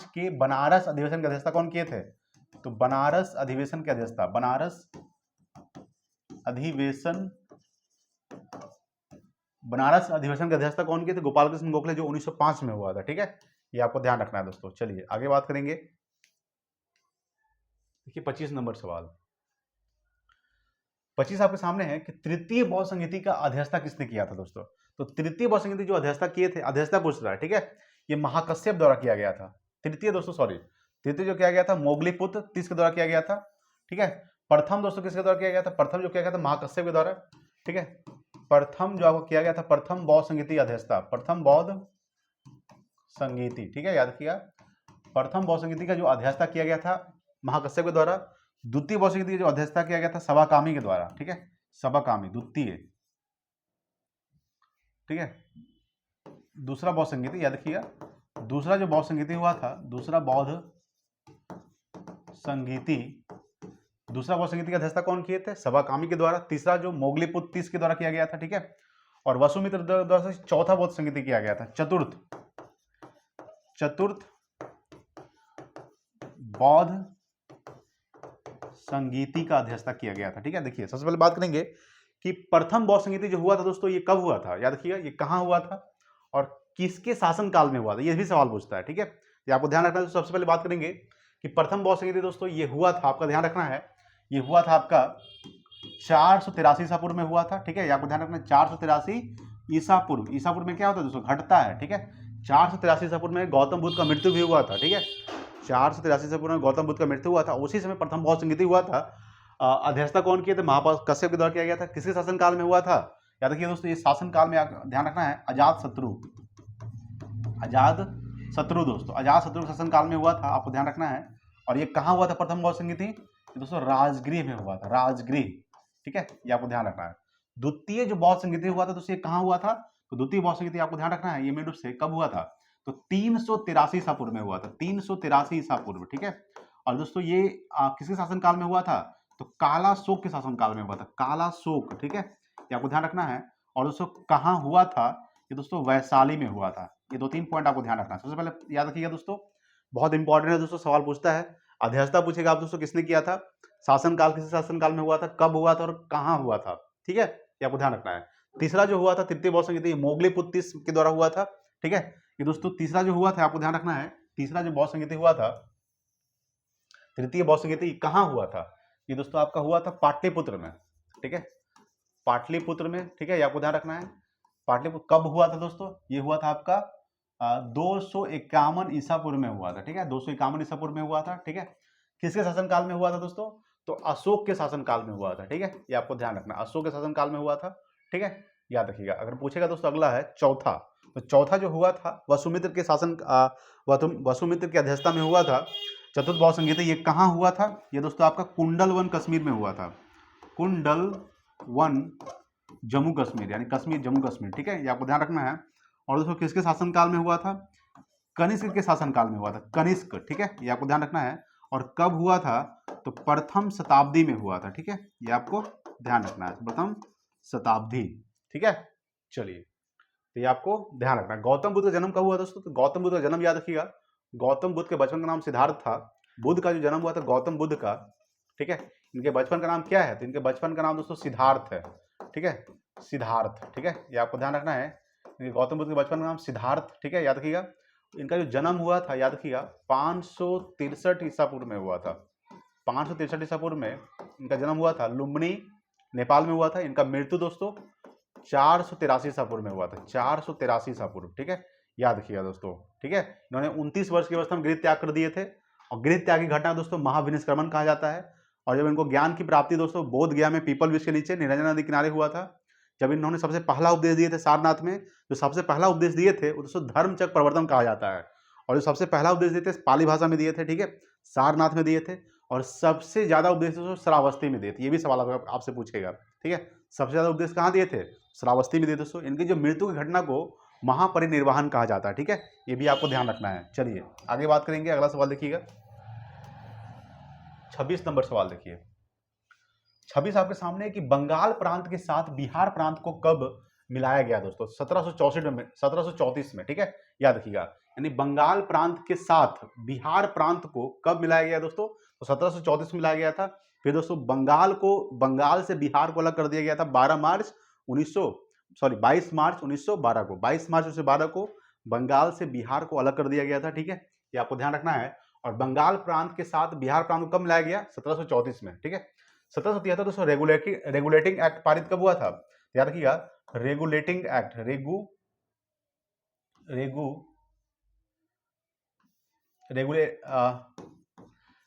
के बनारस अधिवेशन की अध्यक्षता कौन किए थे? तो बनारस अधिवेशन की अध्यक्षता, बनारस अधिवेशन की अध्यक्षता कौन किए थे? गोपाल कृष्ण गोखले, जो 1905 में हुआ था। ठीक है, ये आपको ध्यान रखना है दोस्तों। चलिए आगे बात करेंगे। देखिए 25 नंबर सवाल, 25 आपके सामने है कि तृतीय बौद्ध संहिता का अध्यक्षता किसने किया था दोस्तों? तो तृतीय बौद्ध संहिता जो अध्यक्षता किए थे, अध्यक्षता पूछ रहा है। ठीक है, ये महाकश्यप द्वारा किया गया था। तृतीय दोस्तों, सॉरी, तृतीय जो किया गया था मोगलीपुत्र तीस के द्वारा किया गया था। ठीक है, प्रथम दोस्तों किसके द्वारा किया गया था? प्रथम जो किया गया था महाकश्यप के द्वारा। ठीक है, प्रथम जो आपको किया गया था, प्रथम बौद्ध संहिता अध्यक्षता, प्रथम बौद्ध संहिता। ठीक है, याद रखिएगा, प्रथम बौद्ध संहिता का जो अध्यक्षता किया गया था महाकश्यप के द्वारा। द्वितीय बौद्ध संहिता की जो अध्यक्षता किया गया था सभाकामी के द्वारा। ठीक है, सभाकामी द्वितीय। ठीक है, दूसरा बौद्ध संहिता याद रखिएगा, दूसरा जो बौद्ध संहिता हुआ था, दूसरा बौद्ध संहिता, दूसरा बौद्ध संहिता की अध्यक्षता कौन किए थे? सभाकामी के द्वारा। तीसरा जो मोगलीपुत्र तीस के द्वारा किया गया था। ठीक है, और वसुमित्र द्वारा से चौथा बौद्ध संहिता किया गया था, चतुर्थ बौद्ध संगीति का अध्यक्षता किया गया था। ठीक है, देखिए सबसे पहले बात करेंगे कि प्रथम बौद्ध संगीति जो हुआ था दोस्तों, ये कब हुआ था? याद रखिएगा, ये कहां हुआ था और किसके शासन काल में हुआ था, ये भी सवाल पूछता है। ठीक है, ये आपको ध्यान रखना है। तो सबसे पहले बात करेंगे कि प्रथम बौद्ध संगीति दोस्तों ये हुआ था, आपका ध्यान रखना है, ये हुआ था आपका 483 ईसा पूर्व में हुआ था। ठीक है, ये आपको ध्यान रखना है, 483 ईसा पूर्व। ईसा पूर्व में क्या होता है दोस्तों? घटता है। ठीक है, 483 ईसा पूर्व में गौतम बुद्ध का मृत्यु भी हुआ था। ठीक है, 483 ईसा पूर्व में गौतम बुद्ध का मृत्यु हुआ था, उसी समय प्रथम बौद्ध संगीति हुआ था। अध्यक्षता कौन किए थे? महाकश्यप के द्वारा किया गया था। किसके शासन काल में हुआ था? याद रखिए दोस्तों, ये शासन काल में ध्यान रखना है, अजात शत्रु दोस्तों, अजात शत्रु शासन काल में हुआ था, आपको ध्यान रखना है। और ये कहाँ हुआ था प्रथम बौद्ध संगीति? दोस्तों राजगृह में हुआ था, राजगृह। ठीक है, ये आपको ध्यान रखना है। द्वितीय जो बौद्ध संगीति हुआ था दोस्तों, ये कहाँ हुआ था? तो द्वितीय बौद्ध संगीति आपको ध्यान रखना है, ये मेन रूप से कब हुआ था? तो 383 ईसा पूर्व में हुआ था, 383 ईसा पूर्व। ठीक है, और दोस्तों ये किसके शासन काल में हुआ था? तो कालाशोक के शासन काल में हुआ था, कालाशोक। ठीक है, ये आपको ध्यान रखना है। और दोस्तों कहाँ हुआ था? ये दोस्तों वैशाली में हुआ था। ये 2-3 पॉइंट आपको ध्यान रखना है। सबसे पहले याद रखिएगा दोस्तों, बहुत इंपॉर्टेंट है दोस्तों, सवाल पूछता है, अध्यक्षता पूछेगा आप दोस्तों किसने किया था, शासनकाल किस शासनकाल में हुआ था, कब हुआ था और कहाँ हुआ था। ठीक है, ये आपको ध्यान रखना है। तीसरा जो हुआ था तृतीय बौद्ध संगीति मोगलीपुत्र के द्वारा हुआ था। ठीक है, ये दोस्तों तीसरा जो हुआ था आपको ध्यान रखना है, तीसरा जो बौद्ध संगीति हुआ था, तृतीय बौद्ध संगीति कहाँ हुआ था? ये दोस्तों आपका हुआ था पाटलिपुत्र में। ठीक है, पाटलिपुत्र में। ठीक है, ये आपको ध्यान रखना है। पाटलिपुत्र कब हुआ था दोस्तों? ये हुआ था आपका 251 ईसा पूर्व में हुआ था। ठीक है, 251 ईसा पूर्व में हुआ था। ठीक है, किसके शासन काल में हुआ था दोस्तों? तो अशोक के शासन काल में हुआ था। ठीक है, ये आपको ध्यान रखना, अशोक के शासन काल में हुआ था। ठीक है, याद रखिएगा। अगर पूछेगा दोस्तों अगला है चौथा, तो चौथा जो हुआ था वसुमित्र के शासन, वसुमित्र की अध्यक्षता में हुआ था चतुर्थ बौद्ध संगीत। ये कहाँ हुआ था? ये दोस्तों आपका कुंडलवन कश्मीर में हुआ था, कुंडलवन जम्मू कश्मीर, यानी कश्मीर जम्मू कश्मीर। ठीक है, ये आपको ध्यान रखना है। और दोस्तों किसके शासन काल में हुआ था? कनिष्क के शासन काल में हुआ था, कनिष्क। ठीक है, ये आपको ध्यान रखना है। और कब हुआ था? तो प्रथम शताब्दी में हुआ था। ठीक है, ये आपको ध्यान रखना है, प्रथम शताब्दी। ठीक है, चलिए, तो ये आपको ध्यान रखना है। गौतम बुद्ध का जन्म कब हुआ दोस्तों? तो गौतम बुद्ध का जन्म याद रखिएगा, गौतम बुद्ध के बचपन का नाम सिद्धार्थ था। बुद्ध का जो जन्म हुआ था गौतम बुद्ध का, ठीक है, इनके बचपन का नाम क्या है? तो इनके बचपन का नाम दोस्तों सिद्धार्थ है। ठीक है, सिद्धार्थ। ठीक है, ये आपको ध्यान रखना है, गौतम बुद्ध के बचपन का नाम सिद्धार्थ। ठीक है, याद रखिएगा। इनका जो जन्म हुआ था याद रखिएगा 563 ईसा पूर्व में हुआ था। 563 ईसा पूर्व में इनका जन्म हुआ था, लुम्बिनी नेपाल में हुआ था। इनका मृत्यु दोस्तों 483 ईसा पूर्व में हुआ था, 483 ईसा पूर्व। ठीक है, याद रखिएगा दोस्तों। ठीक है, इन्होंने 29 वर्ष की अवस्था में गृह त्याग कर दिए थे, और गृह त्याग की घटना दोस्तों महाविनिष्क्रमण कहा जाता है। और जब इनको ज्ञान की प्राप्ति दोस्तों बोध गया में पीपल वृक्ष के नीचे निरंजन नदी किनारे हुआ था, जब इन्होंने सबसे पहला उपदेश दिए थे सारनाथ में। जो सबसे पहला उपदेश दिए थे वो दोस्तों धर्मचक्र प्रवर्तन कहा जाता है, और जो सबसे पहला उपदेश दिए थे पाली भाषा में दिए थे। ठीक है, सारनाथ में दिए थे, और सबसे ज्यादा उपदेश दोस्तों श्रावस्ती में दिए थे। ये भी सवाल आपसे पूछेगा। ठीक है, सबसे ज्यादा उपदेश कहाँ दिए थे? श्रावस्ती में दिए दोस्तों। इनकी जो मृत्यु की घटना को महापरिनिर्वाण कहा जाता है। ठीक है, ये भी आपको ध्यान रखना है। चलिए आगे बात करेंगे। अगला सवाल देखिएगा, 26 नंबर सवाल देखिए। 26 आपके सामने है कि बंगाल प्रांत के साथ बिहार प्रांत को कब मिलाया गया दोस्तों? 1734 में। ठीक है, याद रखिएगा, यानी बंगाल प्रांत के साथ बिहार प्रांत को कब मिलाया गया दोस्तों? तो 1734 में मिलाया गया था। फिर दोस्तों बंगाल से बिहार को अलग कर दिया गया था 22 मार्च 1912 को। 22 मार्च 1912 को बंगाल से बिहार को अलग कर दिया गया था। ठीक है, ये आपको ध्यान रखना है। और बंगाल प्रांत के साथ बिहार प्रांत को कब मिलाया गया? 1734 में। ठीक है, 1773 दोस्तों रेगुलेटिंग एक्ट पारित कब हुआ था? याद रखिएगा, रेगुलेटिंग एक्ट,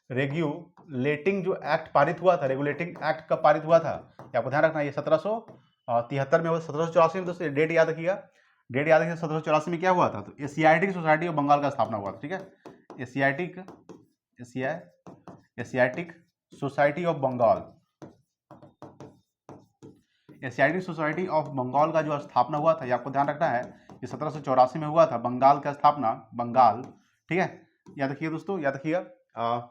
रेगुलेटिंग जो एक्ट पारित हुआ था, रेगुलेटिंग एक्ट कब पारित हुआ था? आपको ध्यान रखना है, ये 1773 में हुआ। 1784 में दोस्तों डेट याद रखिएगा, 1784 में क्या हुआ था? तो एशियाटिक सोसाइटी ऑफ बंगाल का स्थापना हुआ था। ठीक है, Asiatic Society of Bengal, Asiatic Society of Bengal का जो स्थापना हुआ था, ये आपको ध्यान रखना है, ये 1784 में हुआ था। बंगाल का स्थापना, बंगाल। ठीक है, याद रखिए दोस्तों, याद रखिएगा,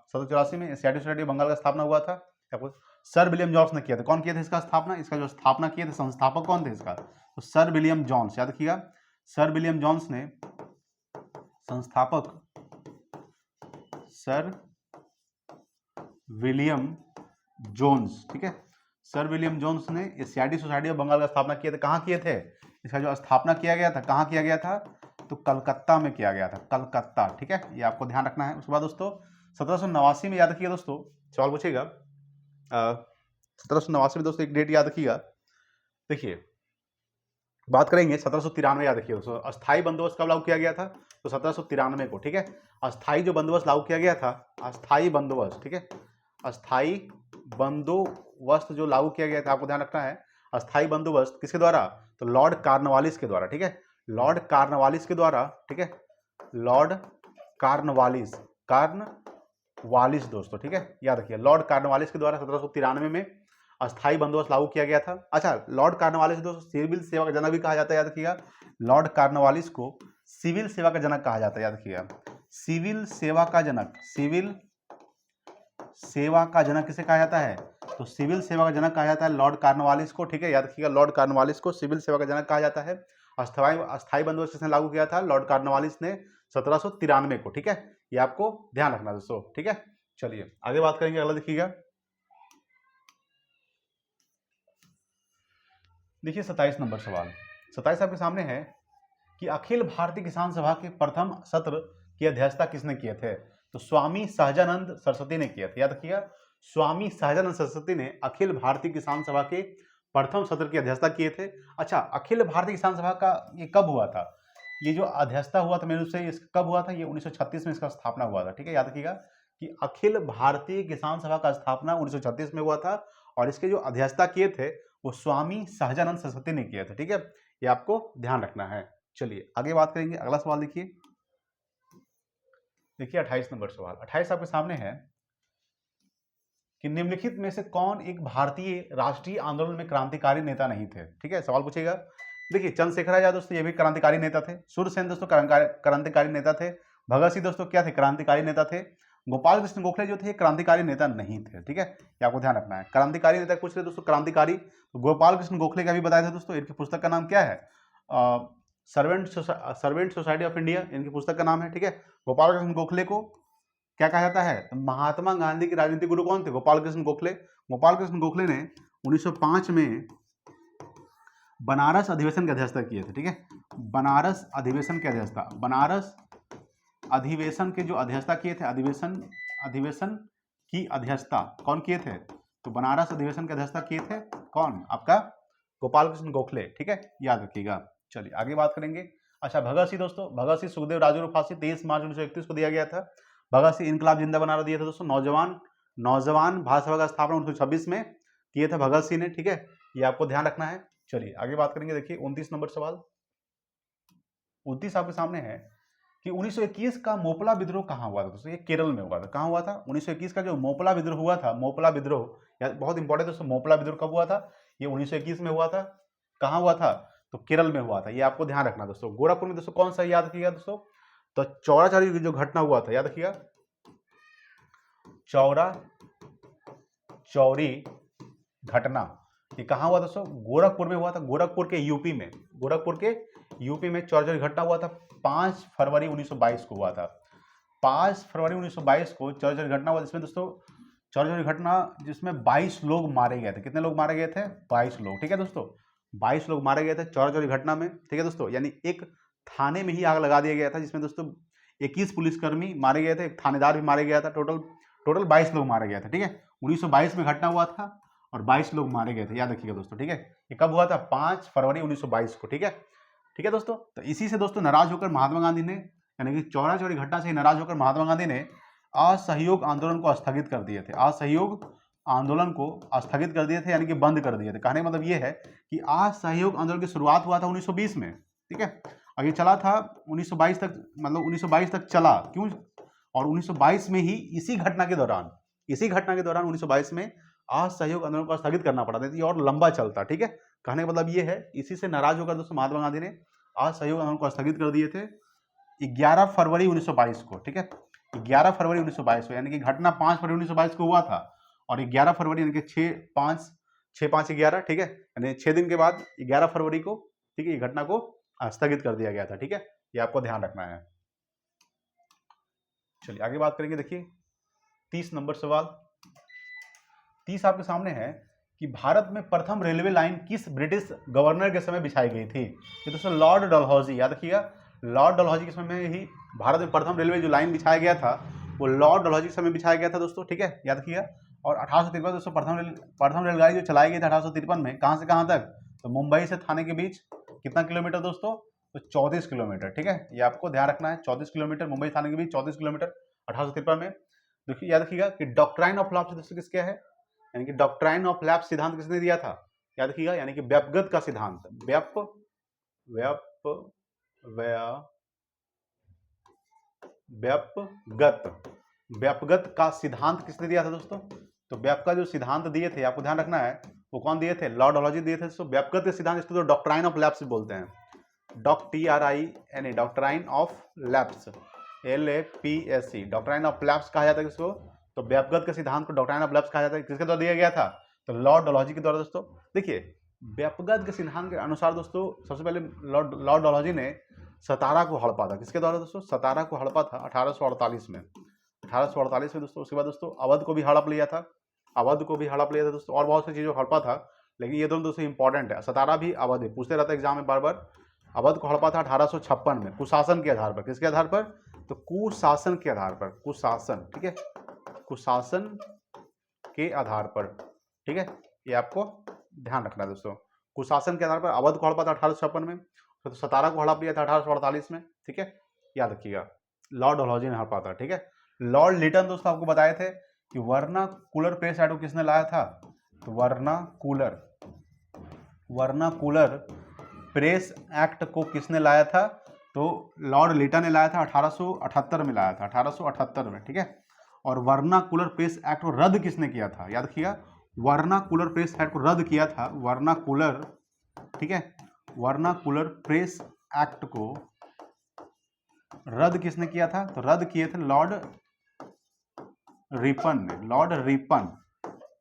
1784 में एशियाटिक सोसाइटी ऑफ बंगाल का स्थापना हुआ था। आपको सर विलियम जॉन्स ने किया था। कौन किया था इसका स्थापना? इसका जो स्थापना किए थे, संस्थापक कौन थे इसका? तो सर विलियम जॉन्स। याद रखिएगा, सर विलियम जॉन्स ने संस्थापक, सर विलियम जोन्स। ठीक है, सर विलियम जोन्स ने एशियाटिक सोसाइटी ऑफ बंगाल का स्थापना किया था। कहाँ किए थे? इसका जो स्थापना किया गया था, कहाँ किया गया था? तो कलकत्ता में किया गया था, कलकत्ता। ठीक है, ये आपको ध्यान रखना है। उसके बाद दोस्तों 1789 में, याद रखिएगा दोस्तों, सवाल पूछेगा 1789 में दोस्तों एक डेट याद रखिएगा। देखिए बात करेंगे 1793, याद रखिए दोस्तों, अस्थायी बंदोबस्त कब लागू किया गया था? तो 1793 को। ठीक है, अस्थायी जो बंदोबस्त लागू किया गया था, अस्थायी बंदोबस्त। ठीक है, अस्थायी बंदोबस्त जो लागू किया गया था, आपको ध्यान रखना है, अस्थायी बंदोबस्त किसके द्वारा? तो लॉर्ड कार्नवालिस के द्वारा। ठीक है, लॉर्ड कार्नवालिस के द्वारा। ठीक है, लॉर्ड कार्नवालिस दोस्तों। ठीक है, याद रखिए, लॉर्ड कार्नवालिस के द्वारा 1793 में अस्थायी बंदोबस्त लागू किया गया था। अच्छा, लॉर्ड कार्नवालिस दोस्तों सिविल सेवा का जनक भी कहा जाता है। याद रखिएगा, लॉर्ड कार्नवालिस को सिविल सेवा का जनक कहा जाता है। याद रखिएगा, सिविल सेवा का जनक, सिविल सेवा का जनक किसे कहा जाता है? तो सिविल सेवा का जनक कहा जाता है लॉर्ड कार्नवालिस को। ठीक है, याद रखिएगा, लॉर्ड कार्नवालिस को सिविल सेवा का जनक कहा जाता है। अस्थायी बंदोबस्त किसने लागू किया था? लॉर्ड कार्नवालिस ने 1793 को। ठीक है, ये आपको ध्यान रखना दोस्तों। ठीक है, चलिए आगे बात करेंगे। अगला देखिएगा, देखिए 27 नंबर सवाल। 27 आपके सामने है कि अखिल भारतीय किसान सभा के प्रथम सत्र की अध्यक्षता किसने किए थे? तो स्वामी सहजानंद सरस्वती ने किया था। याद रखिएगा, स्वामी सहजानंद सरस्वती ने अखिल भारतीय किसान सभा के प्रथम सत्र की अध्यक्षता किए थे। अच्छा, अखिल भारतीय किसान सभा का ये कब हुआ था? ये जो अध्यक्षता हुआ था मेरे रूप से, कब हुआ था? ये 1936 में इसका स्थापना हुआ था। ठीक है, याद रखिएगा कि अखिल भारतीय किसान सभा का स्थापना 1936 में हुआ था, और इसके जो अध्यक्षता किए थे वो स्वामी सहजानंद सरस्वती ने किया था। ठीक है, ये आपको ध्यान रखना है। चलिए आगे बात करेंगे। अगला सवाल देखिए, 28 नंबर सवाल। 28 आपके सामने है कि निम्नलिखित में से कौन एक भारतीय राष्ट्रीय आंदोलन में क्रांतिकारी नेता नहीं थे? ठीक है, सवाल पूछेगा। देखिए, चंद्रशेखर आजाद दोस्तों ये भी क्रांतिकारी नेता थे। सूर्यसेन दोस्तों क्रांतिकारी नेता थे। भगत सिंह दोस्तों क्या थे? क्रांतिकारी नेता थे। गोपाल कृष्ण गोखले जो थे क्रांतिकारी नेता नहीं थे, ठीक है, ये आपको ध्यान रखना है। क्रांतिकारी नेता पूछ रहे दोस्तों, क्रांतिकारी तो गोपाल कृष्ण गोखले का भी बताया था दोस्तों। इनकी पुस्तक का नाम क्या है? सर्वेंट सोसाइटी ऑफ इंडिया इनकी पुस्तक का नाम है, ठीक है। गोपाल कृष्ण गोखले को क्या कहा जाता है? तो महात्मा गांधी के राजनीतिक गुरु कौन थे? गोपाल कृष्ण गोखले। गोपाल कृष्ण गोखले ने 1905 में बनारस अधिवेशन की अध्यक्षता किए थे, ठीक है। बनारस अधिवेशन की अध्यक्षता, बनारस अधिवेशन के जो अध्यक्षता किए थे, अधिवेशन की अध्यक्षता कौन किए थे? तो बनारस अधिवेशन की अध्यक्षता किए थे कौन? आपका गोपाल कृष्ण गोखले, ठीक है, याद रखिएगा। चलिए आगे बात करेंगे। अच्छा, भगत सिंह दोस्तों, भगत सिंह सुखदेव राजगुरु फांसी 23 मार्च 1931 को दिया गया था। भगत सिंह इनकलाब जिंदाबाद दिया था दोस्तों। नौजवान भारत सभा का स्थापना 1926 में किए थे भगत सिंह ने, ठीक है, ये आपको ध्यान रखना है। चलिए आगे बात करेंगे। देखिए 29 नंबर सवाल, 29 आपके सामने है कि 1921 का मोपला विद्रोह कहाँ हुआ था दोस्तों? ये केरल में हुआ था। कहाँ हुआ था? 1921 का जो मोपला विद्रोह हुआ था, मोपला विद्रोह, यार बहुत इंपॉर्टेंट दोस्तों, मोपला विद्रोह कब हुआ था? ये 1921 में हुआ था। कहाँ हुआ था? तो केरल में हुआ था, ये आपको ध्यान रखना दोस्तों। गोरखपुर में दोस्तों कौन सा याद रखिएगा दोस्तों? तो चौरा चौरी जो घटना हुआ था, याद रखिएगा, चौरा चौरी घटना, ये कहाँ हुआ दोस्तों? गोरखपुर में हुआ था। गोरखपुर के यूपी में, गोरखपुर के यूपी में चौरा चौरी घटना हुआ था। 5 फरवरी 1922 को हुआ था। 5 फरवरी 1922 को चौरा चौरी घटना हुआ, जिसमें दोस्तों चौरा चौरी घटना जिसमें 22 लोग मारे गए थे। कितने लोग मारे गए थे? 22 लोग, ठीक है दोस्तों, 22 लोग मारे गए थे चौरा चौरी घटना में, ठीक है दोस्तों। यानी एक थाने में ही आग लगा दिया गया था, जिसमें दोस्तों 21 पुलिसकर्मी मारे गए थे, एक थानेदार भी मारे गया था। टोटल 22 लोग मारे गए थे, ठीक है। 1922 में घटना हुआ था और 22 लोग मारे गए थे, याद रखिएगा दोस्तों, ठीक है। ये कब हुआ था? 5 फरवरी 1922 को, ठीक है, ठीक है दोस्तों। तो इसी से दोस्तों नाराज होकर महात्मा गांधी ने, यानी कि चौरा चौरी घटना से नाराज होकर महात्मा गांधी ने असहयोग आंदोलन को स्थगित कर दिए थे। असहयोग आंदोलन को स्थगित कर दिए थे, यानी कि बंद कर दिए थे। कहने का मतलब ये है कि असहयोग आंदोलन की शुरुआत हुआ था 1920 में, ठीक है, और ये चला था 1922 तक, मतलब 1922 तक चला। क्यों? और 1922 में ही इसी घटना के दौरान 1922 में असहयोग आंदोलन को स्थगित करना पड़ा था, ये और लंबा चलता, ठीक है। कहने का मतलब ये है, इसी से नाराज होकर दोस्तों महात्मा गांधी ने असहयोग आंदोलन को स्थगित कर दिए थे 11 फरवरी 1922 को, ठीक है, 11 फरवरी 1922 को, यानी कि घटना 5 फरवरी 1922 को हुआ था और 11 फरवरी यानी कि 6-5-11, ठीक है, यानी 6 दिन के बाद 11 फरवरी को, ठीक है, ये घटना को स्थगित कर दिया गया था, ठीक है, ये आपको ध्यान रखना है। चलिए आगे बात करेंगे। देखिए 30 नंबर सवाल, 30 आपके सामने है कि भारत में प्रथम रेलवे लाइन किस ब्रिटिश गवर्नर के समय बिछाई गई थी? ये दोस्तों लॉर्ड डलहौजी, याद रखिएगा, लॉर्ड डलहौजी के समय में ही भारत में प्रथम रेलवे जो लाइन बिछाया गया था वो लॉर्ड डलहौजी के समय बिछाया गया था दोस्तों, ठीक है, याद रखिएगा। और 1853 दोस्तों प्रथम रेलगाड़ी जो चलाई गई थी 1853 में, कहाँ से कहाँ तक? तो मुंबई से थाने के बीच कितना किलोमीटर दोस्तों? तो 34 किलोमीटर, ठीक है, ये आपको ध्यान रखना है। 34 किलोमीटर, मुंबई थाने के बीच 34 किलोमीटर 1853 में। देखिए याद रखिएगा कि डॉक्ट्राइन ऑफ लैप्स दोस्तों किसका है? यानी कि डॉक्ट्राइन ऑफ लैप्स सिद्धांत किसने दिया था? याद रखिएगा, यानी कि व्यापगत का सिद्धांत, व्यापगत का सिद्धांत किसने दिया था दोस्तों? तो व्यापक जो सिद्धांत दिए थे, आपको ध्यान रखना है, वो कौन दिए थे? लॉर्ड डलहौजी दिए थे दोस्तों। व्यापगत के सिद्धांत, इसको तो डॉक्ट्राइन ऑफ लैप्स बोलते हैं, doctrine of lapse, LAPS, doctrine of lapse कहा जाता है किसको? तो व्यापगत के सिद्धांत को डॉक्ट्राइन ऑफ लैप्स कहा जाता है। किसके द्वारा दिया गया था? तो लॉर्ड डलहौजी के द्वारा दोस्तों। देखिए व्यापगत के सिद्धांत के अनुसार दोस्तों सबसे पहले लॉर्ड डलहौजी ने सतारा को हड़पा था। किसके द्वारा दोस्तों? सतारा को हड़पा था 1848 में, 1848 में दोस्तों। उसके बाद दोस्तों अवध को भी हड़प लिया था, दोस्तों, और बहुत सी चीज़ों को हड़पा था, लेकिन ये दोनों दोस्तों इंपॉर्टेंट है। सतारा भी, अवध भी, पूछते रहता है एग्जाम में बार बार। अवध को हड़पा था 1856 में कुशासन के आधार पर। किसके आधार पर? तो कुशासन के आधार पर, कुशासन, ठीक है, कुशासन के आधार पर, ठीक है, ये आपको ध्यान रखना है दोस्तों। कुशासन के आधार पर अवध को हड़पा था 1856 में, तो सतारा को हड़प लिया था 1848 में, ठीक है, याद रखिएगा, लॉर्ड डलहौजी ने हड़पा था, ठीक है। लॉर्ड लिटन दोस्तों आपको बताए थे कि वर्नाकुलर प्रेस एक्ट को किसने लाया था? तो वर्नाकुलर प्रेस एक्ट को किसने लाया था? तो लॉर्ड लिटन ने लाया था, 1878 में लाया था, 1878 में, ठीक है। और वर्नाकुलर प्रेस एक्ट को रद्द किसने किया था? याद रखिएगा, वर्नाकुलर प्रेस एक्ट को रद्द किया था, वर्नाकुलर, ठीक है, वर्नाकुलर प्रेस एक्ट को रद्द किसने किया था? तो रद्द किए थे लॉर्ड रिपन, लॉर्ड रिपन,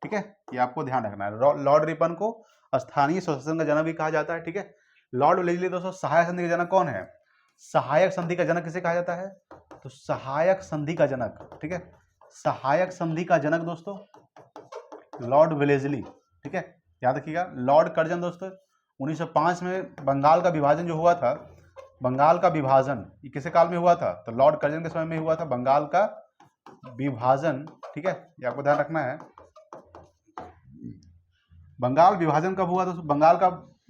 ठीक है, ये आपको ध्यान रखना है। लॉर्ड रिपन को स्थानीय स्वशासन का जनक भी कहा जाता है, ठीक है। लॉर्ड वेलेस्ली दोस्तों सहायक संधि का जनक कौन है? सहायक संधि का जनक किसे कहा जाता है? तो सहायक संधि का जनक, ठीक है, सहायक संधि का जनक दोस्तों लॉर्ड वेलेस्ली, ठीक है, याद रखिएगा। लॉर्ड कर्जन दोस्तों 1905 में बंगाल का विभाजन जो हुआ था, बंगाल का विभाजन ये किसे काल में हुआ था? तो लॉर्ड कर्जन के समय में हुआ था बंगाल का विभाजन, ठीक है, ये आपको ध्यान रखना है। बंगाल विभाजन कब हुआ था?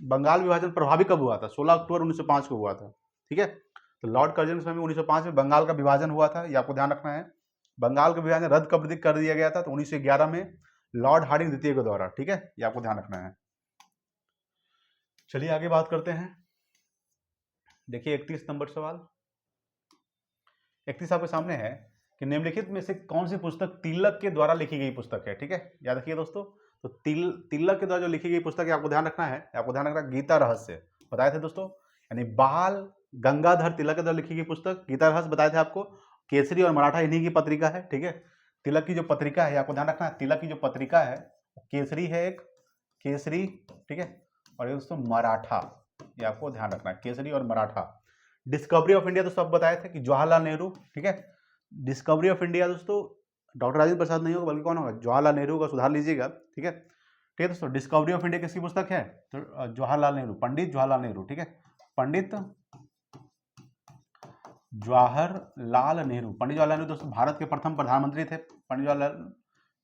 बंगाल विभाजन प्रभावी कब हुआ था? 16 अक्टूबर 1905 को हुआ था, ठीक है। तो लॉर्ड कर्जन के समय में 1905 में बंगाल का विभाजन हुआ था, ये आपको ध्यान रखना है। बंगाल का विभाजन रद्द कब कर दिया गया था? तो 1911 में लॉर्ड हार्डिंग द्वितीय के द्वारा, ठीक है, ये आपको ध्यान रखना है। चलिए आगे बात करते हैं। देखिए 31 नंबर सवाल, 31 आपके सामने है कि निम्नलिखित में से कौन सी पुस्तक तिलक के द्वारा लिखी गई पुस्तक है, ठीक है, याद रखिए दोस्तों। तो तिलक के द्वारा जो लिखी गई पुस्तक है, आपको ध्यान रखना है, आपको ध्यान रखना है गीता रहस्य बताए थे दोस्तों, यानी बाल गंगाधर तिलक के द्वारा लिखी गई पुस्तक गीता रहस्य बताए थे आपको। केसरी और मराठा इन्हीं की पत्रिका है, ठीक है। तिलक की जो पत्रिका है, आपको ध्यान रखना है, तिलक की जो पत्रिका है केसरी है, एक केसरी, ठीक है, और ये दोस्तों मराठा, ये आपको ध्यान रखना है, केसरी और मराठा। डिस्कवरी ऑफ इंडिया दोस्तों आप बताए थे कि जवाहरलाल नेहरू, ठीक है। डिस्कवरी ऑफ इंडिया दोस्तों डॉक्टर राजेंद्र प्रसाद नहीं होगा बल्कि कौन होगा? जवाहरलाल नेहरू का, सुधार लीजिएगा, ठीक है, ठीक है दोस्तों। डिस्कवरी ऑफ इंडिया किसकी पुस्तक है? तो जवाहरलाल नेहरू, पंडित जवाहरलाल नेहरू, ठीक है, पंडित जवाहरलाल नेहरू। पंडित जवाहरलाल नेहरू दोस्तों भारत के प्रथम प्रधानमंत्री थे, पंडित जवाहरलाल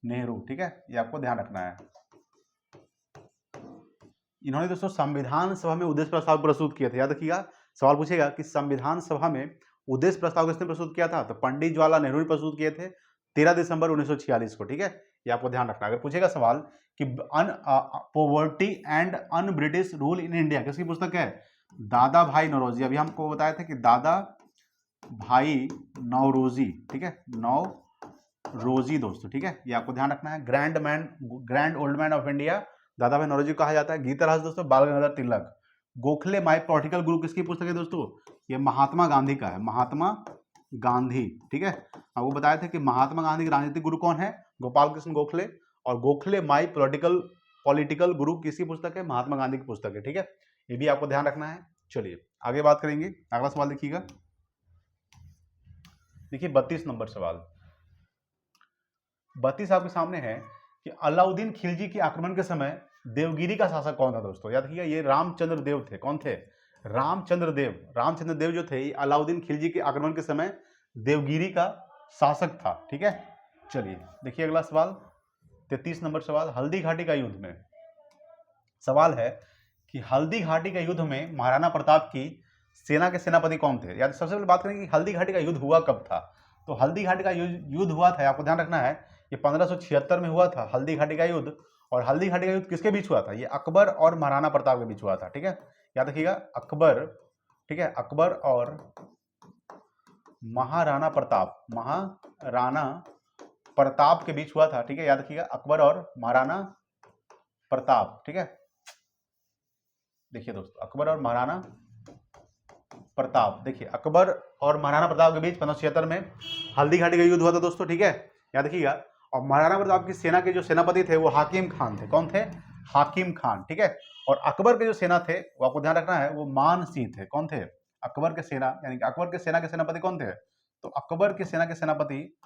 नेहरू, ठीक है, ये आपको ध्यान रखना है। इन्होंने दोस्तों संविधान सभा में उद्देश्य प्रस्ताव प्रस्तुत किए थे, याद रखिएगा। सवाल पूछेगा कि संविधान सभा में उद्देश्य प्रस्ताव किसने प्रस्तुत किया था? तो पंडित जवाहरलाल नेहरू ने प्रस्तुत किए थे 13 दिसंबर 1946 को, ठीक है, ये आपको ध्यान रखना। अगर पूछेगा सवाल कि poverty and un British rule in India किसकी पुस्तक है? दादा भाई नौरोजी। अभी हमको बताया था कि दादा भाई नौरोजी, ठीक है, नौरोजी दोस्तों, ठीक है, ये आपको ध्यान रखना है। Grand old man of India दादा भाई नौरोजी कहा जाता है। गीता रहस्य दोस्तों बाल गंगाधर तिलक। गोखले माय पॉलिटिकल गुरु किसकी पुस्तक है दोस्तों? ये महात्मा गांधी का है, महात्मा गांधी, ठीक है। आपको बताया था कि महात्मा गांधी के राजनीतिक गुरु कौन है? गोपाल कृष्ण गोखले। और गोखले माय पॉलिटिकल गुरु किसकी पुस्तक है? महात्मा गांधी की पुस्तक है, ठीक है, ये भी आपको ध्यान रखना है। चलिए आगे बात करेंगे, अगला सवाल देखिएगा। देखिए 32 नंबर सवाल, 32 आपके सामने है कि अलाउद्दीन खिलजी के आक्रमण के समय देवगिरी का शासक कौन था दोस्तों? याद रखिएगा ये रामचंद्र देव थे। कौन थे? रामचंद्र देव जो थे अलाउद्दीन खिलजी के आक्रमण के समय देवगिरी का शासक था, ठीक है। चलिए देखिए अगला सवाल 33 नंबर सवाल, हल्दी घाटी का युद्ध में सवाल है कि हल्दी घाटी का युद्ध में महाराणा प्रताप की सेना के सेनापति कौन थे? याद सबसे पहले बात करेंगे कि हल्दी घाटी का युद्ध हुआ कब था। तो हल्दी घाटी का युद्ध हुआ था, आपको ध्यान रखना है, ये 1576 में हुआ था हल्दी घाटी का युद्ध। और हल्दी घाटी का युद्ध किसके बीच हुआ था? ये अकबर और महाराणा प्रताप के बीच हुआ था, ठीक है, याद रखिएगा अकबर, ठीक है, अकबर और महाराणा प्रताप के बीच हुआ था, ठीक है, याद रखिएगा अकबर और महाराणा प्रताप, ठीक है। देखिए दोस्तों अकबर और महाराणा प्रताप, देखिए अकबर और महाराणा प्रताप के बीच 1576 में हल्दी घाटी का युद्ध हुआ था दोस्तों, ठीक है, याद रखिएगा। और महाराणा प्रताप की सेना के जो सेनापति थे वो हाकिम खान थे। कौन थे? हाकिम खान, ठीक है। और अकबर के जो सेना थे वो आपको ध्यान रखना है वो मान सिंह थे। कौन थे? अकबर के सेना, यानी कि अकबर के सेना के सेनापति कौन थे? तो अकबर के सेना के सेनापति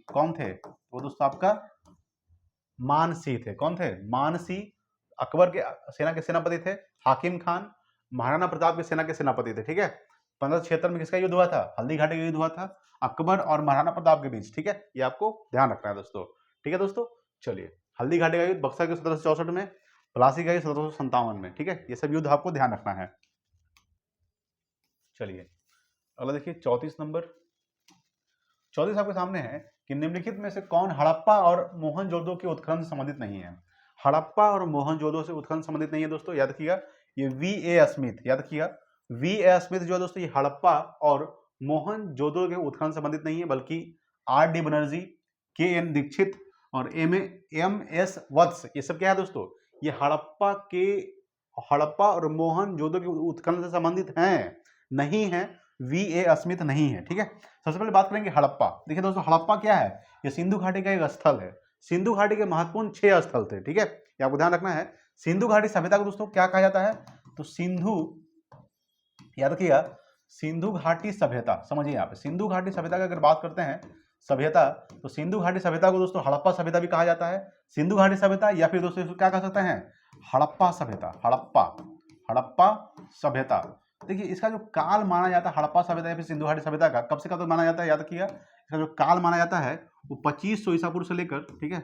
कौन थे? वो दोस्तों आपका मान सिंह थे। कौन थे? मान सिंह अकबर के सेना के सेनापति थे। हाकिम खान महाराणा प्रताप के सेना के सेनापति थे, ठीक है। 1576 में किसका युद्ध हुआ था? हल्दी घाटी का युद्ध हुआ था अकबर और महाराणा प्रताप के बीच, ठीक है, ये आपको ध्यान रखना है दोस्तों, ठीक है दोस्तों। चलिए हल्दी घाटी का युद्ध बक्सर के 1764 में, प्लासी का युद्ध 1757 में, ठीक है, ये सब युद्ध आपको ध्यान रखना है। चलिए अगला देखिए 34 नंबर, 34 आपके सामने है कि निम्नलिखित में से कौन हड़प्पा और मोहनजोदड़ो के उत्खनन से संबंधित नहीं है? हड़प्पा और मोहनजोदड़ो से उत्खनन संबंधित नहीं है दोस्तों, याद रखिएगा ये V.A. स्मिथ, याद रखिएगा V.A. स्मिथ जो है दोस्तों ये हड़प्पा और मोहनजोदड़ो के उत्खनन संबंधित नहीं है, बल्कि R.D. बनर्जी, K.N. दीक्षित और M.S. वत्स, ये सब क्या है दोस्तों? ये हड़प्पा और मोहनजोदड़ो के उत्खनन से संबंधित हैं, नहीं है, V.A. स्मिथ नहीं है, ठीक है। सबसे पहले बात करेंगे हड़प्पा। देखिए दोस्तों, हड़प्पा क्या है? ये सिंधु घाटी का एक स्थल है। सिंधु घाटी के महत्वपूर्ण 6 स्थल थे, ठीक है, ये आपको ध्यान रखना है। सिंधु घाटी सभ्यता को दोस्तों क्या कहा जाता है? तो सिंधु, याद रखिएगा, सिंधु घाटी सभ्यता, समझिए यहाँ पे सिंधु घाटी सभ्यता की अगर बात करते हैं सभ्यता, तो सिंधु घाटी सभ्यता को दोस्तों हड़प्पा सभ्यता भी कहा जाता है। सिंधु घाटी सभ्यता या फिर दोस्तों इसको क्या कह सकते हैं? हड़प्पा सभ्यता, हड़प्पा सभ्यता। देखिए इसका जो काल माना जाता है हड़प्पा सभ्यता या फिर सिंधु घाटी सभ्यता का, कब से कब तक माना जाता है? याद रखिएगा, इसका जो काल माना जाता है वो 2500 ईसा पूर्व से लेकर, ठीक है,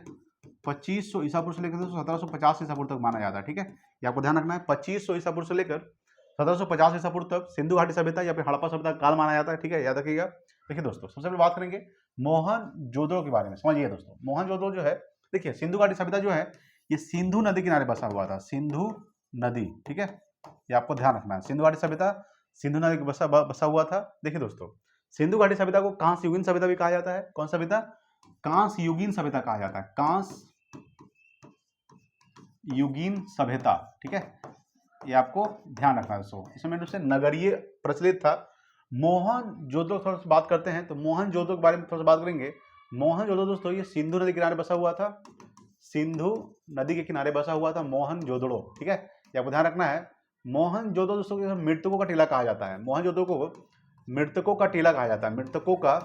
2500 ईसा पूर्व से लेकर 1750 ईसा पूर्व तक माना जाता है, ठीक है, ये आपको ध्यान रखना है। 2500 ईसा पूर्व से लेकर 1750 ईसा पूर्व तक सिंधु घाटी सभ्यता या फिर हड़प्पा सभ्यता का काल माना जाता है, ठीक है, याद रखिएगा। देखिए दोस्तों, सबसे पहले बात करेंगे मोहनजोदड़ो के बारे में। समझिए दोस्तों, मोहनजोदड़ो जो है, देखिए सिंधु घाटी सभ्यता जो है ये सिंधु नदी किनारे बसा हुआ था, सिंधु नदी, ठीक है, ये आपको ध्यान रखना है। सिंधु घाटी सभ्यता सिंधु नदी के बसा हुआ था। देखिए दोस्तों, सिंधु घाटी सभ्यता को कांस्य युगीन सभ्यता भी कहा जाता है। कौन सभ्यता? कांस्य युगीन सभ्यता कहा जाता है, कांस्य युगीन सभ्यता, ठीक है, ये आपको ध्यान रखना है दोस्तों। इसमें दोस्तों नगरीय प्रचलित था। मोहनजोदड़ो थोड़ा सा बात करते हैं, तो मोहनजोदड़ो के बारे में थोड़ा सा बात करेंगे। मोहनजोदड़ो दोस्तों ये सिंधु नदी के किनारे बसा हुआ था, सिंधु नदी के किनारे बसा हुआ था मोहनजोदड़ो, ठीक है, ये आपको ध्यान रखना है। मोहनजोदड़ो दोस्तों मृतकों का टीला कहा जाता है। मोहनजोदड़ो को मृतकों का टीला कहा जाता है, मृतकों का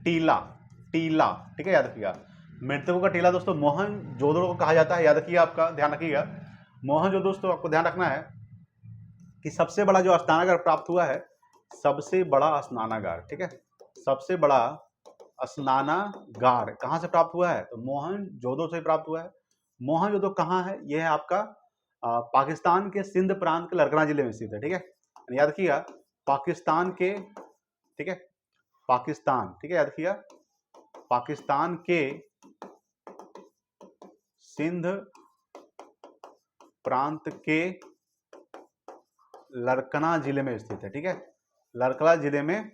टीला, टीला, ठीक है, याद रखिएगा। मृतकों का टीला दोस्तों मोहनजोदड़ो को कहा जाता है, याद रखिएगा, आपका ध्यान रखिएगा। मोहनजोदड़ो दोस्तों आपको ध्यान रखना है कि सबसे बड़ा जो स्नानागार प्राप्त हुआ है, सबसे बड़ा स्नानागार, ठीक है, सबसे बड़ा स्नानागार कहाँ से प्राप्त हुआ है? तो मोहनजोदड़ो से प्राप्त हुआ है। मोहनजोदड़ो कहाँ है? यह है आपका पाकिस्तान के सिंध प्रांत के लरकना जिले में स्थित है, ठीक है, याद रखिएगा, पाकिस्तान के, ठीक है, पाकिस्तान, ठीक है, याद रखिएगा, पाकिस्तान के सिंध प्रांत के लरकना जिले में स्थित है, ठीक है, लरकना जिले में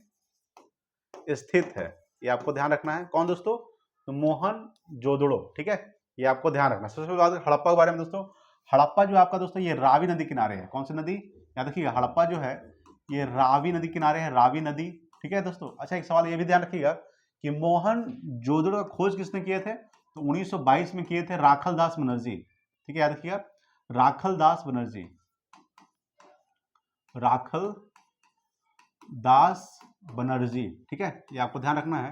स्थित है, ये आपको ध्यान रखना है। कौन दोस्तों? तो मोहनजोदड़ो, ठीक है, ये आपको ध्यान रखना। सबसे पहले बात हड़प्पा के बारे में दोस्तों। हड़प्पा जो आपका दोस्तों ये रावी नदी किनारे है। कौन सी नदी? याद रखिएगा, हड़प्पा जो है ये रावी नदी किनारे है, रावी नदी, ठीक है दोस्तों। अच्छा, एक सवाल ये भी ध्यान रखिएगा कि मोहनजोदड़ो का खोज किसने किए थे? तो 1922 में किए थे राखल दास बनर्जी, ठीक है, याद रखिएगा, राखल दास बनर्जी, राखल दास बनर्जी, ठीक है, ये आपको ध्यान रखना है।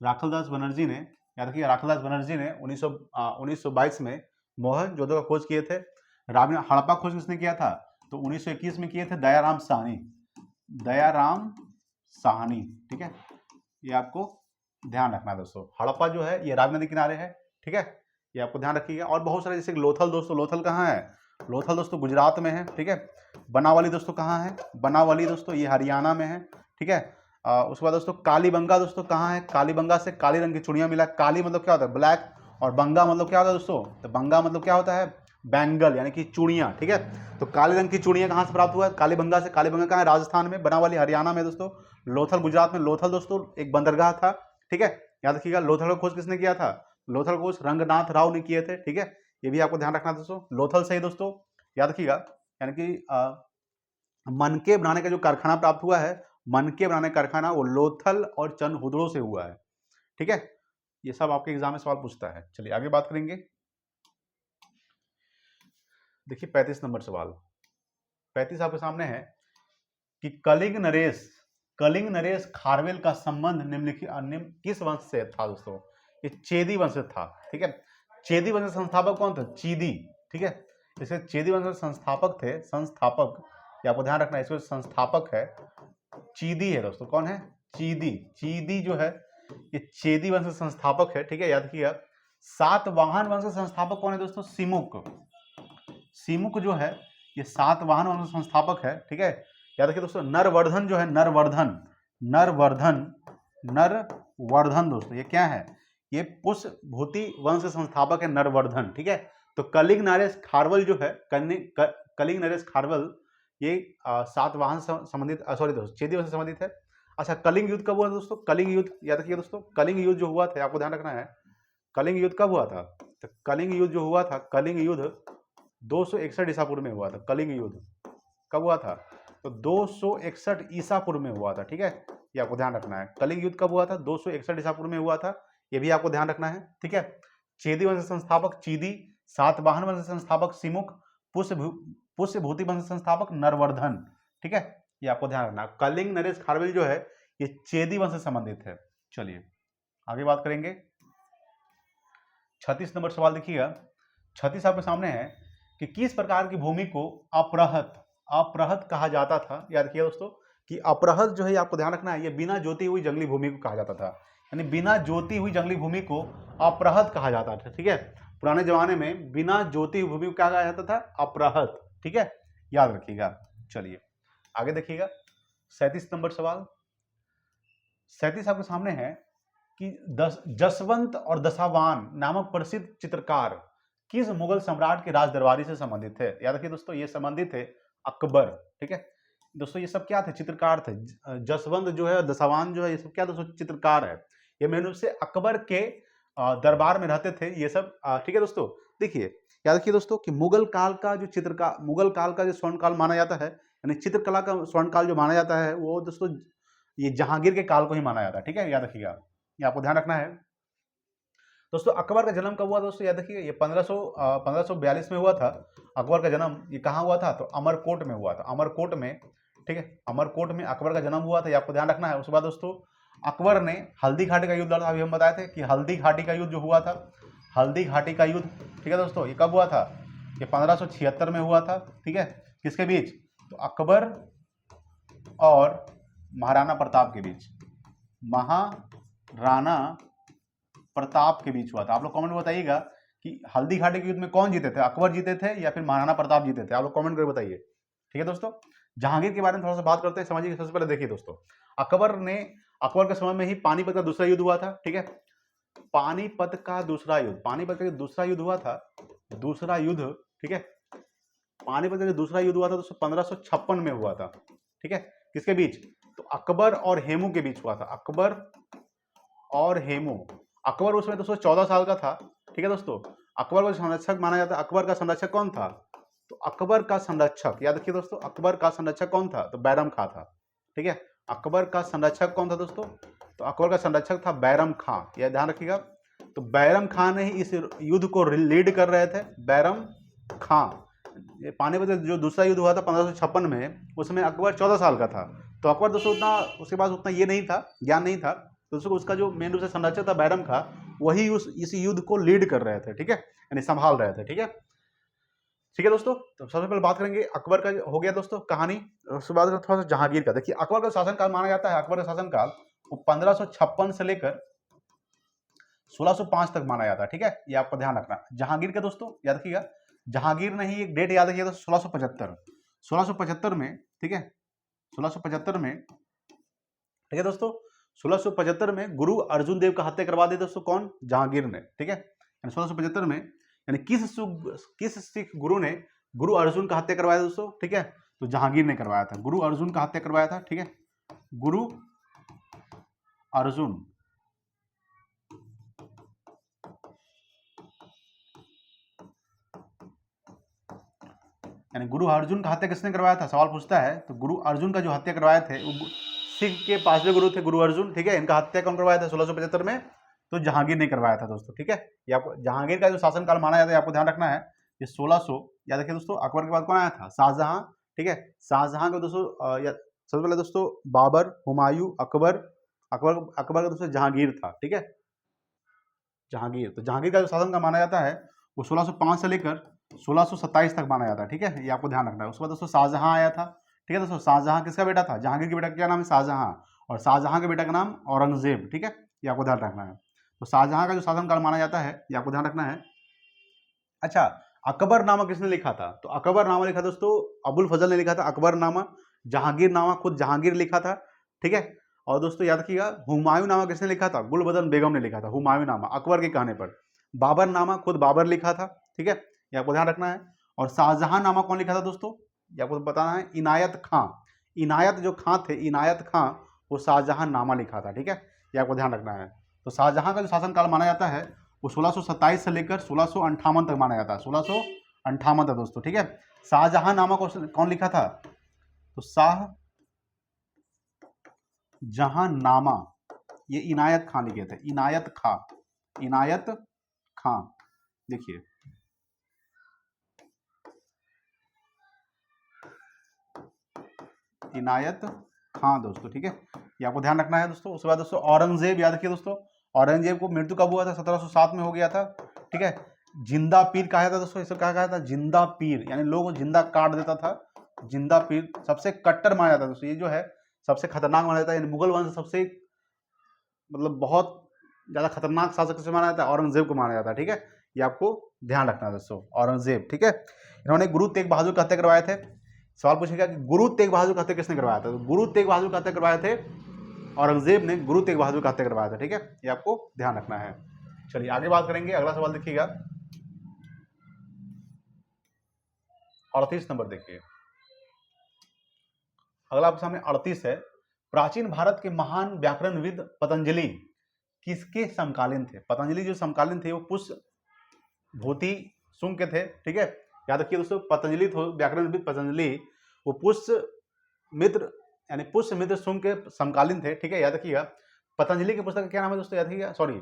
राखल दास बनर्जी ने, याद रखिए, राखल दास बनर्जी ने 1922 में मोहनजोदड़ो का खोज किए थे। हड़प्पा खोज किसने किया था? तो 1921 में किए थे दयाराम साहनी, दयाराम साहनी, ठीक है, ये आपको ध्यान रखना है दोस्तों। हड़प्पा जो है ये रावी नदी किनारे है, ठीक है, ये आपको ध्यान रखिएगा। और बहुत सारे, जैसे लोथल दोस्तों, लोथल कहाँ है? लोथल दोस्तों गुजरात में है, ठीक है। बनावली दोस्तों कहाँ है? बनावली दोस्तों ये हरियाणा में है, ठीक है। उसके बाद दोस्तों कालीबंगा दोस्तों कहाँ है? कालीबंगा से काली रंग की चूड़ियाँ मिला। काली मतलब क्या होता है? ब्लैक, और बंगा मतलब क्या होता है दोस्तों? तो बंगा मतलब क्या होता है? बैंगल, यानी कि चूड़ियाँ, ठीक है। तो काले रंग की चूड़ियाँ कहाँ से प्राप्त हुआ है? कालीबंगा से। कालीबंगा कहाँ है? राजस्थान में। बनावली हरियाणा में दोस्तों। लोथल गुजरात में। लोथल दोस्तों एक बंदरगाह था, ठीक है, याद रखिएगा। लोथल का खोज किसने किया था? लोथल खोज रंगनाथ राव ने किए थे, ठीक है, ये भी आपको ध्यान रखना दोस्तों। लोथल से ही दोस्तों याद रखिएगा, यानी कि मनके बनाने का जो कारखाना प्राप्त हुआ है, मनके बनाने का कारखाना, वो लोथल और चंदहुदड़ो से हुआ है, ठीक है। ये सब आपके एग्जाम में सवाल पूछता है। चलिए आगे बात करेंगे। देखिए 35 नंबर सवाल, 35 आपके सामने है कि कलिंग नरेश खारवेल का संबंध निम्नलिखित किस वंश से था दोस्तों? ये चेदी वंश से था, ठीक है। चेदी वंश के संस्थापक कौन थे? चीदी, ठीक है। इसे चेदी वंश के संस्थापक थे, संस्थापक, ये आपको ध्यान रखना है, इसके संस्थापक है चीदी है दोस्तों। कौन है? चीदी। चीदी जो है ये चेदी वंश के संस्थापक है, ठीक है, याद रखिएगा। सातवाहन वंश के संस्थापक कौन है दोस्तों? सिमुक। सिमुक जो है ये सातवाहन वंश के संस्थापक है, ठीक है, याद रखिए दोस्तों। नरवर्धन जो है, नरवर्धन दोस्तों ये क्या है? ये पुष्यभूति वंश के संस्थापक है नरवर्धन, ठीक है। तो कलिंग नरेश खारवेल जो है, कलिंग नरेश खारवेल ये सातवाहन संबंधित, सॉरी दोस्तों, चेदी वंश से संबंधित है। अच्छा, कलिंग युद्ध कब हुआ दोस्तों? कलिंग युद्ध याद रखिए दोस्तों। कलिंग युद्ध जो हुआ था, आपको ध्यान रखना है, कलिंग युद्ध कब हुआ था? तो कलिंग युद्ध जो हुआ था, कलिंग युद्ध 261 ईसा पूर्व में हुआ था। कलिंग युद्ध कब हुआ था? तो 261 ईसा पूर्व में हुआ था। ठीक है, ये आपको ध्यान रखना है। कलिंग युद्ध कब हुआ था? 261 ईसा पूर्व में हुआ था, ये भी आपको ध्यान रखना है। ठीक है, चेदी वंश संस्थापक चीदी, सातवाहन वंश संस्थापक सिमुक, पुष्यभूति वंश संस्थापक नरवर्धन। ठीक है, ये आपको ध्यान रखना है। कलिंग नरेश खारवेल जो है ये चेदी वंश से संबंधित है। चलिए आगे बात करेंगे। 36 नंबर सवाल देखिएगा। 36 आपके सामने है कि किस प्रकार की भूमि को अपरहत कहा जाता था। याद रखिए दोस्तों कि अपरहत जो है आपको ध्यान रखना है, ये बिना जोती हुई जंगली भूमि को कहा जाता था, यानी बिना जोती हुई जंगली भूमि को अपरहत कहा जाता था। ठीक है, पुराने जमाने में बिना जोती हुई भूमि को क्या कहा जाता था? अपरहत। ठीक है, याद रखिएगा। चलिए आगे देखिएगा। 37 नंबर सवाल। 37 आपके सामने है कि जसवंत और दशावान नामक प्रसिद्ध चित्रकार किस मुगल सम्राट के राज दरबारी से संबंधित थे। याद रखिए दोस्तों ये संबंधित है अकबर। ठीक है दोस्तों, ये सब क्या थे? चित्रकार थे। जसवंत जो है, दशावान जो है, ये सब क्या दोस्तों? चित्रकार है। ये मेन रूप से अकबर के दरबार में रहते थे ये सब। ठीक है दोस्तों, देखिए याद रखिए दोस्तों कि मुगल काल का जो स्वर्ण काल माना जाता है, यानी चित्रकला का स्वर्ण काल जो माना जाता है वो दोस्तों ये जहांगीर के काल को ही माना जाता है। ठीक है, याद रखिएगा, ये आपको ध्यान रखना है। दोस्तों अकबर का जन्म कब हुआ दोस्तों? याद रखिए ये 1542 में हुआ था अकबर का जन्म। ये कहाँ हुआ था? तो अमरकोट में हुआ था, अमरकोट में। ठीक है, अमरकोट में अकबर का जन्म हुआ था, ये आपको ध्यान रखना है। उसके बाद दोस्तों अकबर ने हल्दी घाटी का युद्ध लड़ा था। अभी हम बताए थे कि हल्दी घाटी का युद्ध जो हुआ था, हल्दी घाटी का युद्ध, ठीक है दोस्तों, ये कब हुआ था? ये 1576 में हुआ था। ठीक है, किसके बीच? तो अकबर और महाराणा प्रताप के बीच, महाराणा प्रताप के बीच हुआ था। आप लोग कमेंट में बताइएगा कि हल्दी घाटी के युद्ध में कौन जीते थे? अकबर जीते थे या फिर महाराणा प्रताप जीते थे? आप लोग कमेंट करके बताइए। ठीक है दोस्तों, जहांगीर के बारे में थोड़ा सा बात करते हैं, समझिए। सबसे पहले देखिए दोस्तों, अकबर के समय में ही पानीपत का दूसरा युद्ध हुआ था। ठीक है, पानीपत का दूसरा युद्ध हुआ था, दूसरा युद्ध। ठीक है, पानीपत का जो दूसरा युद्ध हुआ था दोस्तों 1556 में हुआ था। ठीक है, किसके बीच? तो अकबर और हेमू के बीच हुआ था, अकबर और हेमू। अकबर उसमें दोस्तों 14 साल का था। ठीक है दोस्तों, अकबर को संरक्षक माना जाता है। अकबर का संरक्षक कौन था? तो अकबर का संरक्षक, याद रखिए दोस्तों, अकबर का संरक्षक कौन था? तो बैरम खां था। ठीक है, अकबर का संरक्षक कौन था दोस्तों? तो अकबर का संरक्षक था बैरम खां, यह ध्यान रखिएगा। तो बैरम खां ने ही इस युद्ध को लीड कर रहे थे, बैरम खां। पानीपत जो दूसरा युद्ध हुआ था 1556 में, उसमें अकबर 14 साल का था। तो अकबर दोस्तों उतना, उसके पास उतना ये नहीं था, ज्ञान नहीं था, तो उसका जो मेन रूप से संरक्षक था बैरम खां, वही इस युद्ध को लीड कर रहे थे। ठीक है, यानी संभाल रहे थे। ठीक है दोस्तों, तो सबसे पहले बात करेंगे अकबर का, हो गया दोस्तों कहानी। उसके बाद थोड़ा सा जहांगीर का। देखिए अकबर का शासनकाल माना जाता है, अकबर का शासनकाल वो 1556 से लेकर 1605 तक माना जाता है। ठीक है, ये आपको ध्यान रखना। जहांगीर का दोस्तों याद रखिएगा, जहांगीर ने ही एक डेट याद रखिएगा, 1675 में। ठीक है, 1675 में। ठीक है दोस्तों, 1675 में गुरु अर्जुन देव का हत्या करवा दी दोस्तों, कौन? जहांगीर ने। ठीक है, 1675 में, यानी किस सिख गुरु ने गुरु अर्जुन का हत्या करवाया दोस्तों? ठीक है, तो जहांगीर ने करवाया था, गुरु अर्जुन का हत्या करवाया था। ठीक है, गुरु अर्जुन, यानी गुरु अर्जुन का हत्या किसने करवाया था? सवाल पूछता है। तो गुरु अर्जुन का जो हत्या करवाए थे वो सिख के 5वें गुरु थे, गुरु अर्जुन। ठीक है, इनका हत्या कौन करवाया था 1675 में? तो जहांगीर ने करवाया था दोस्तों। ठीक है, ये आपको जहांगीर का जो शासनकाल माना जाता है आपको ध्यान रखना है। ये 1600, याद रखिए दोस्तों, अकबर के बाद कौन आया था? शाहजहां। ठीक है, शाहजहां का दोस्तों सबसे पहले दोस्तों बाबर, हुमायूं, अकबर का दोस्तों जहांगीर था। ठीक है, जहांगीर। तो जहांगीर का जो शासन का माना जाता है वो 1605 से लेकर 1627 तक माना जाता है। ठीक है, ये आपको ध्यान रखना है। उसके बाद दोस्तों शाहजहां आया था। ठीक है दोस्तों, शाहजहां किसका बेटा था? जहांगीर के बेटा का क्या नाम है? शाहजहां। और शाहजहां के बेटा का नाम औरंगजेब। ठीक है, ये आपको ध्यान रखना है। तो शाहजहां का जो शासनकाल माना जाता है ये आपको ध्यान रखना है। अच्छा, अकबरनामा किसने लिखा था? तो अकबरनामा लिखा दोस्तों अबुल फजल ने लिखा था अकबरनामा। जहांगीरनामा खुद जहांगीर लिखा था। ठीक है, और दोस्तों याद रखिएगा हुमायूं नामा किसने लिखा था? गुलबदन बेगम ने लिखा था हुमायूं नामा, अकबर के कहने पर। बाबर नामा खुद बाबर लिखा था। ठीक है, ये आपको ध्यान रखना है। और शाहजहां नामा कौन लिखा था दोस्तों? ये आपको बताना है, इनायत खां। इनायत जो खां थे, इनायत खां, वो शाहजहां नामा लिखा था। ठीक है, ये आपको ध्यान रखना है। तो शाहजहां का जो शासनकाल माना जाता है वो 1627 से लेकर 1658 तक माना जाता है। 1658 तक दोस्तों। ठीक है, शाहजहां नामा को कौन लिखा था? तो शाह जहां नामा, ये इनायत खान लिखे थे, इनायत खां। देखिए इनायत खां दोस्तों, ठीक है, ये आपको ध्यान रखना है दोस्तों। उसके बाद दोस्तों औरंगजेब, याद रखिए दोस्तों, औरंगजेब को मृत्यु कब हुआ था? 1707 में हो गया था, ठीक है। जिंदा पीर कहा था दोस्तों, इसे कहा था जिंदा पीर, यानी लोगों को जिंदा काट देता था, जिंदा पीर। सबसे कट्टर माना जाता है दोस्तों, ये जो है सबसे खतरनाक माना जाता है, मुगल वंश सबसे मतलब बहुत ज्यादा खतरनाक शासक से माना जाता है, औरंगजेब को माना जाता है, ठीक है। ये आपको ध्यान रखना है दोस्तों, औरंगजेब, ठीक है। इन्होंने गुरु तेग बहादुर का हत्या करवाए थे। सवाल पूछेगा कि गुरु तेग बहादुर का हत्या किसने करवाया था? तो गुरु तेग बहादुर का हत्या करवाए थे औरंगजेब ने, गुरु तेग बहादुर का हत्या करवाया था, ठीक है। ये आपको ध्यान रखना है। चलिए आगे बात करेंगे, अगला सवाल देखिएगा 38 नंबर देखिए। अगला आपके सामने 38 है। प्राचीन भारत के महान व्याकरणविद पतंजलि किसके समकालीन थे? पतंजलि जो समकालीन थे वो पुष्य भूति शुंग के थे, ठीक है। याद रखिए दोस्तों, पतंजलि व्याकरणविद पतंजलि वो पुष्य मित्र यानी पुष्य मित्र शुंग के समकालीन थे, ठीक है। याद रखिएगा। पतंजलि की पुस्तक का क्या नाम है दोस्तों? याद रखिएगा, सॉरी,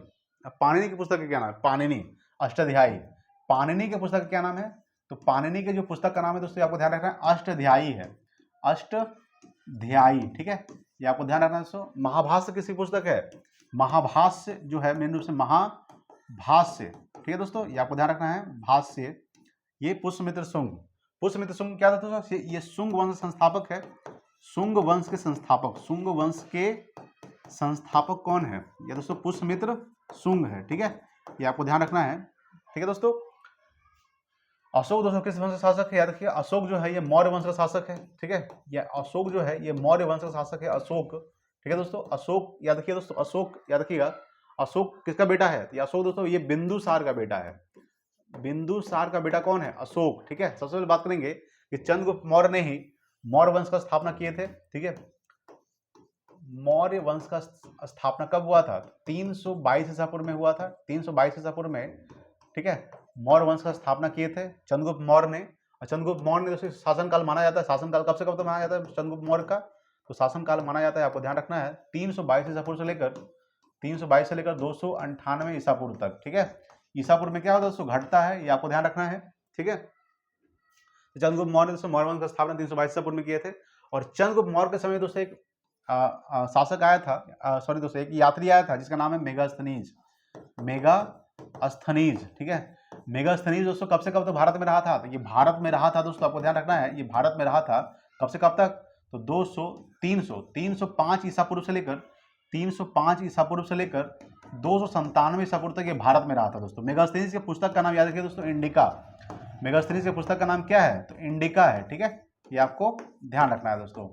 पाणिनि की पुस्तक का क्या नाम है? पाणिनि अष्टाध्यायी। पाणिनि के पुस्तक का क्या नाम है? तो पाणिनि के जो पुस्तक का नाम है दोस्तों, आपको ध्यान रखना है, अष्टाध्यायी है, अष्टाध्यायी, ठीक है। ये आपको ध्यान रखना है दोस्तों। महाभाष्य किसकी पुस्तक है? महाभाष्य जो है मेन रूप से महाभाष्य, ठीक है दोस्तों, ये आपको ध्यान रखना है, भाष्य। ये पुष्यमित्र शुंग, पुष्यमित्र शुंग क्या था दोस्तों? ये शुंग वंश संस्थापक है, शुंग वंश के संस्थापक, शुंग वंश के संस्थापक कौन है? ये दोस्तों पुष्यमित्र शुंग है, ठीक है। ये आपको ध्यान रखना है, ठीक है दोस्तों। अशोक दोस्तों किस वंश का शासक है? याद रखिए, अशोक जो है ये मौर्य वंश का शासक है, ठीक है। ये अशोक जो है ये मौर्य वंश का शासक है, अशोक, ठीक है दोस्तों। अशोक याद रखिए दोस्तों, अशोक याद रखिएगा। अशोक किसका बेटा है? ये अशोक दोस्तों ये बिंदुसार का बेटा है। बिंदुसार का बेटा कौन है? अशोक, ठीक है। सबसे पहले बात करेंगे कि चंद्रगुप्त मौर्य ने ही मौर्य वंश का स्थापना किए थे, ठीक है। मौर्य वंश का स्थापना कब हुआ था? 322 ईसा पूर्व में हुआ था, 322 ईसा पूर्व में, ठीक है। मौर्य वंश का स्थापना किए थे चंद्रगुप्त मौर्य ने। और चंद्रगुप्त मौर्य ने दोस्तों शासनकाल माना जाता है, शासनकाल कब से कब तक माना जाता है चंद्रगुप्त मौर्य का? तो शासनकाल माना जाता है, आपको ध्यान रखना है, 322 ईसा पूर्व से लेकर 298 ईसा पूर्व तक, ठीक है। ईसा पूर्व में क्या होता है दोस्तों? घटता है, ये आपको ध्यान रखना है, ठीक है। चंद्रगुप्त मौर्य दोस्तों मौर्य वंश का स्थापना 322 ईसा पूर्व में किए थे। और चंद्रगुप्त मौर्य के समय दोस्तों एक शासक आया था, सॉरी दोस्तों, एक यात्री आया था जिसका नाम है मेगास्थनीज, मेगास्थनीज, ठीक है। मेगास्थनीज दोस्तों कब से कब तक भारत में रहा था? तो ये भारत में रहा था दोस्तों, आपको ध्यान रखना है, ये भारत में रहा था कब से कब तक? तो 305 ईसा पूर्व से लेकर 305 ईसा पूर्व से लेकर 297 ईसा पूर्व तक ये भारत में रहा था दोस्तों। मेगास्थनीज के पुस्तक का नाम याद रखिए दोस्तों, इंडिका। मेगास्थनीज के पुस्तक का नाम क्या है? तो इंडिका है, ठीक है। ये आपको ध्यान रखना है दोस्तों।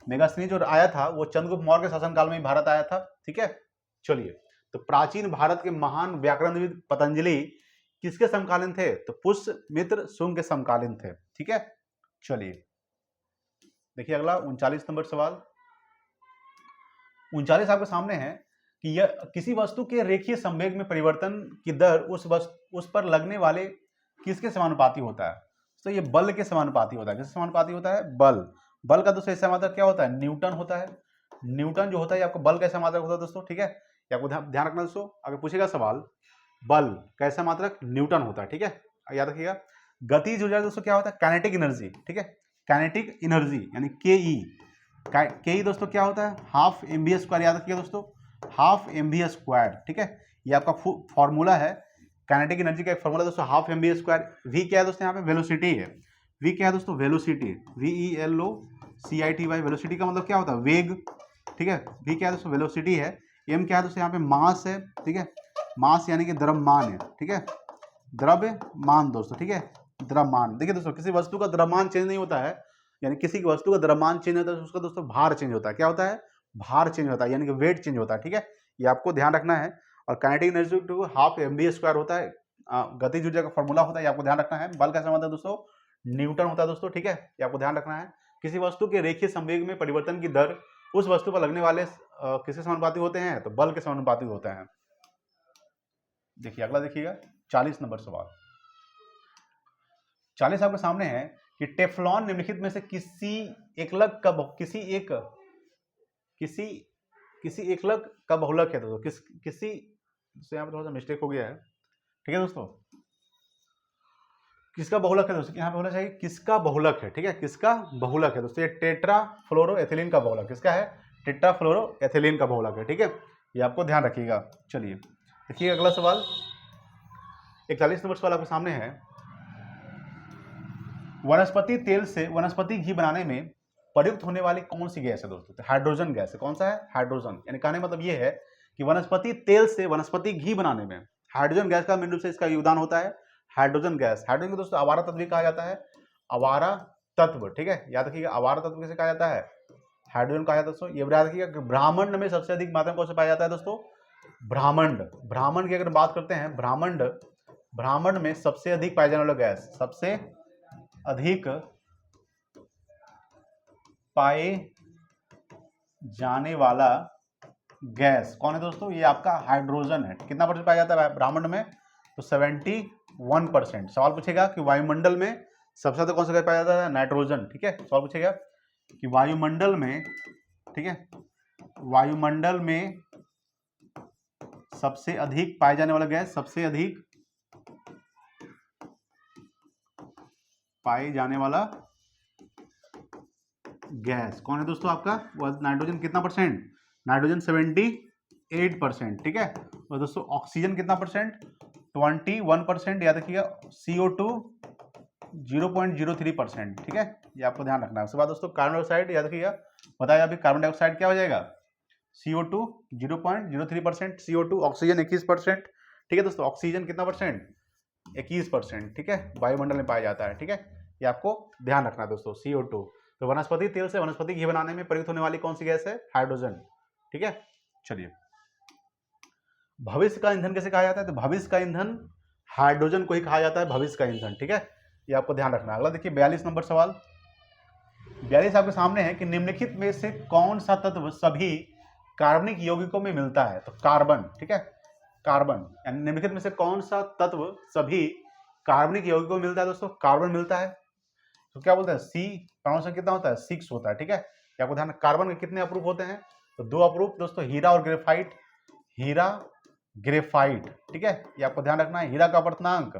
मेगास्थनीज जो आया था वो चंद्रगुप्त मौर्य के शासनकाल में ही भारत आया था, ठीक है। चलिए, तो प्राचीन भारत के महान व्याकरणविद पतंजलि किसके समकालीन थे? तो पुष्यमित्र शुंग के समकालीन थे, ठीक है। चलिए देखिए अगला 39 नंबर सवाल। 39 आपके सामने है कि यह किसी वस्तु के रेखीय संवेग में परिवर्तन की दर उस पर लगने वाले किसके समानुपाती होता है? तो ये बल के समानुपाती होता है। किसके समानुपाती होता है? बल। बल का दोस्तों ऐसा मात्रक क्या होता है? न्यूटन होता है। न्यूटन जो होता है आपको बल कैसा मात्रक होता है दोस्तों, ठीक है। ये आपको ध्यान रखना दोस्तों, अगर पूछेगा सवाल बल कैसा मात्रक? न्यूटन होता है, ठीक है, याद रखिएगा। गतिज ऊर्जा दोस्तों क्या होता है? काइनेटिक एनर्जी, ठीक है, काइनेटिक एनर्जी यानी के दोस्तों क्या होता है? हाफ mv स्क्वायर, याद रखिएगा दोस्तों, हाफ mv स्क्वायर, ठीक है। ये आपका फॉर्मूला है काइनेटिक एनर्जी का, एक फॉर्मूला दोस्तों हाफ mv स्क्वायर। v क्या है दोस्तों? यहाँ पे वेलोसिटी है। v क्या है दोस्तों? Velocity, VELOCITY। वेलोसिटी का मतलब क्या होता है? वेग, ठीक है। v क्या है दोस्तों? वेलोसिटी है। m क्या है दोस्तों? यहाँ पे मास है, ठीक है, मास यानी कि द्रव्यमान है, ठीक है, द्रव्यमान दोस्तों, ठीक है, द्रव्यमान। देखिए दोस्तों किसी वस्तु का द्रव्यमान चेंज नहीं होता है, यानी किसी वस्तु का द्रव्यमान चेंज होता है तो उसका दोस्तों भार चेंज होता है। क्या होता है? भार चेंज होता है, यानी कि वेट चेंज होता है, ठीक है। ये आपको ध्यान रखना है। और kinetic energy half mv square होता है, गतिज ऊर्जा का फॉर्मूला होता है, ये आपको ध्यान रखना है। बल कैसा होता है दोस्तों? न्यूटन होता है दोस्तों, ठीक है, ये आपको ध्यान रखना है। किसी वस्तु के रेखीय संवेग में परिवर्तन की दर उस वस्तु पर लगने वाले किसके समानुपाती होते हैं? तो बल के समानुपाती होते हैं। देखिए अगला देखिएगा 40 नंबर सवाल। 40 आपके सामने है कि टेफ्लॉन निम्नलिखित में से किसी एकलक का किसी एकलक का बहुलक है दोस्तों। किसी यहाँ पे थोड़ा सा मिस्टेक हो गया है, ठीक है दोस्तों। किसका बहुलक है दोस्तों, यहाँ पे होना चाहिए किसका बहुलक है, ठीक है, किसका बहुलक है दोस्तों। ये टेट्राफ्लोरोएथिलीन का बहुलक किसका है, टेट्राफ्लोरोएथिलीन का बहुलक है, ठीक है, ये आपको ध्यान रखिएगा। चलिए देखिए अगला सवाल 41 नंबर सवाल आपके सामने है। वनस्पति तेल से वनस्पति घी बनाने में प्रयुक्त होने वाली कौन सी गैस है दोस्तों, तो हाइड्रोजन गैस है। कौन सा है, हाइड्रोजन। यानी कहने मतलब ये है कि वनस्पति तेल से वनस्पति घी बनाने में हाइड्रोजन गैस का मेन रूप से इसका योगदान होता है। हाइड्रोजन गैस, हाइड्रोजन को दोस्तों आवारा तत्व भी कहा जाता है, आवारा तत्व, ठीक है, याद रखिएगा आवारा तत्व किसे कहा जाता है, हाइड्रोजन कहा जाता है दोस्तों। ये याद रखिएगा कि ब्रह्मांड में सबसे अधिक मात्रा में कौन सा पाया जाता है दोस्तों, ब्रह्मांड। ब्रह्मांड की अगर बात करते हैं, ब्रह्मांड में सबसे अधिक पाया जाने वाला गैस, सबसे अधिक पाए जाने वाला गैस कौन है दोस्तों, ये आपका हाइड्रोजन है। कितना परसेंट पाया जाता है ब्रह्मांड में, तो 71%। सवाल पूछेगा कि वायुमंडल में सबसे ज्यादा कौन सा गैस पाया जाता है, नाइट्रोजन, ठीक है। सवाल पूछेगा कि वायुमंडल में, ठीक है, वायुमंडल में सबसे अधिक पाए जाने वाला गैस, सबसे अधिक पाए जाने वाला गैस कौन है दोस्तों, आपका नाइट्रोजन। कितना परसेंट, नाइट्रोजन 78%, ठीक है। और दोस्तों ऑक्सीजन कितना परसेंट, 21%, याद रखिएगा। CO2 0.03%, ठीक है, ये आपको ध्यान रखना है। उसके बाद दोस्तों कार्बन डाइऑक्साइड, याद रखिएगा, बताया अभी कार्बन डाइऑक्साइड क्या हो जाएगा, CO2 0.03%, CO2, ऑक्सीजन 21%, ठीक है दोस्तों। ऑक्सीजन कितना परसेंट, 21%, ठीक है, वायुमंडल में पाया जाता है, ठीक है, ये आपको ध्यान रखना है दोस्तों। CO2, तो वनस्पति तेल से वनस्पति घी बनाने में प्रयुक्त होने वाली कौन सी गैस है, हाइड्रोजन, ठीक है। चलिए भविष्य का ईंधन कैसे कहा जाता है, तो भविष्य का ईंधन हाइड्रोजन को ही कहा जाता है, भविष्य का ईंधन, ठीक है, ये आपको ध्यान रखना है। अगला देखिए 42 नंबर सवाल। 42 आपके सामने है कि निम्नलिखित में से कौन सा तत्व सभी कार्बनिक यौगिकों में मिलता है, तो कार्बन, ठीक है, कार्बन। यानी निम्नलिखित में से कौन सा तत्व सभी कार्बनिक यौगिकों में मिलता है दोस्तों, कार्बन मिलता है। तो क्या बोलते हैं, सी परमाणु संख्या कितना होता है, 6 होता है, ठीक है। ये आपको ध्यान, कार्बन के कितने अप्रूप होते हैं, तो 2 अप्रूप दोस्तों, हीरा और ग्रेफाइट, हीरा ग्रेफाइट, ठीक है, ये आपको ध्यान रखना है। हीरा का अपर्तनांक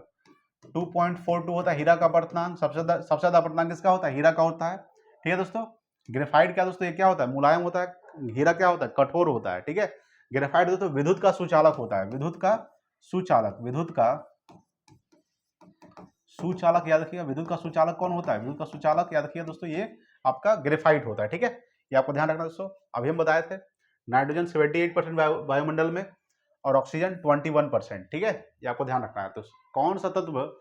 2.42 होता है, हीरा का अपर्तनांक सबसे ज्यादा अपर्तनांक किसका होता है, हीरा का होता है, ठीक है दोस्तों। ग्रेफाइट क्या दोस्तों, ये क्या होता है, मुलायम होता है। हीरा क्या होता है, कठोर होता है, ठीक है। ग्रेफाइट दोस्तों विद्युत का सुचालक होता है, विद्युत का सुचालक, याद रखिएगा। विद्युत का सुचालक कौन होता है, विद्युत का सुचालक याद रखिए दोस्तों, ये आपका ग्रेफाइट होता है, ठीक है, ये आपको ध्यान रखना दोस्तों। अभी हम बताए थे नाइट्रोजन 78% वायुमंडल में और ऑक्सीजन 21%, ठीक है, ये आपको ध्यान रखना है। तो कौन सा तत्व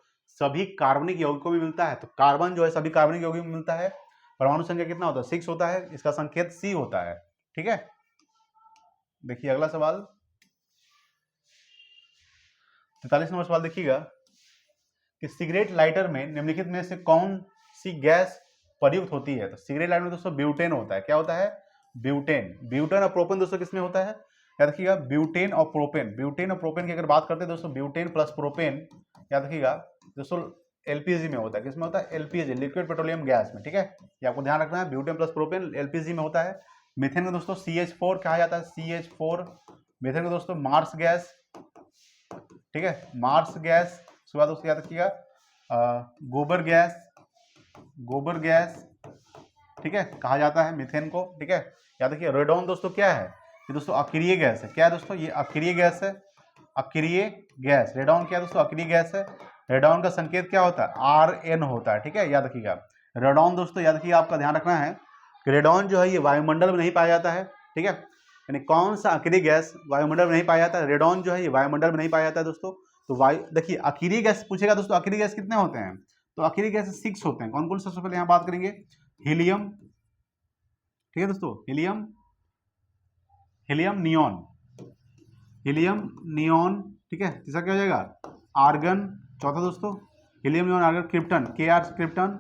सभी कार्बनिक यौगिकों में मिलता है, तो कार्बन जो है सभी कार्बनिक यौगिकों में मिलता है। परमाणु संख्या कितना होता है, 6 होता है, इसका संकेत C होता है, ठीक है। देखिए अगला सवाल 43 नंबर सवाल देखिएगा कि सिगरेट लाइटर में निम्नलिखित में से कौन सी गैस प्रयुक्त होती है, तो सिगरेट लाइटर में दोस्तों ब्यूटेन होता है। क्या होता है, ब्यूटेन और प्रोपेन दोस्तों किसमें होता है, याद रखिएगा, ब्यूटेन और प्रोपेन की अगर बात करते हैं दोस्तों, ब्यूटेन प्लस प्रोपेन याद रखिएगा दोस्तों एलपीजी में होता है। किसमें होता है, एलपीजी, लिक्विड पेट्रोलियम गैस में, ठीक है, ये आपको ध्यान रखना है। ब्यूटेन प्लस प्रोपेन एलपीजी में होता है। मीथेन को दोस्तों CH4 कहा जाता है, CH4। मीथेन को दोस्तों मार्स गैस, ठीक है, मार्स गैस। उसके बाद उसको याद रखिएगा गोबर गैस, ठीक है, कहा जाता है मीथेन को, ठीक है। याद रखिए रेडॉन दोस्तों क्या है, ये दोस्तों अक्रिय गैस है। क्या है दोस्तों, ये अक्रिय गैस है, अक्रिय गैस। रेडॉन क्या है दोस्तों, अक्रिय गैस है। रेडॉन का संकेत क्या होता है, Rn होता है, ठीक है, याद रखिएगा। रेडॉन दोस्तों याद रखिएगा, आपका ध्यान रखना है कि रेडॉन जो है ये वायुमंडल में नहीं पाया जाता है, ठीक है। यानी कौन सा अक्रिय गैस वायुमंडल में नहीं पाया जाता है, रेडॉन जो है ये वायुमंडल में नहीं पाया जाता है दोस्तों। तो देखिए अक्रिय गैस पूछेगा दोस्तों, अक्रिय गैस कितने होते हैं, तो अक्रिय गैस 6 होते हैं। कौन कौन सबसे पहले यहाँ बात करेंगे, हीलियम, ठीक है दोस्तों, हीलियम नियॉन, ठीक है। तीसरा क्या हो जाएगा, आर्गन। चौथा दोस्तों helium neon argon, krypton, Kr krypton,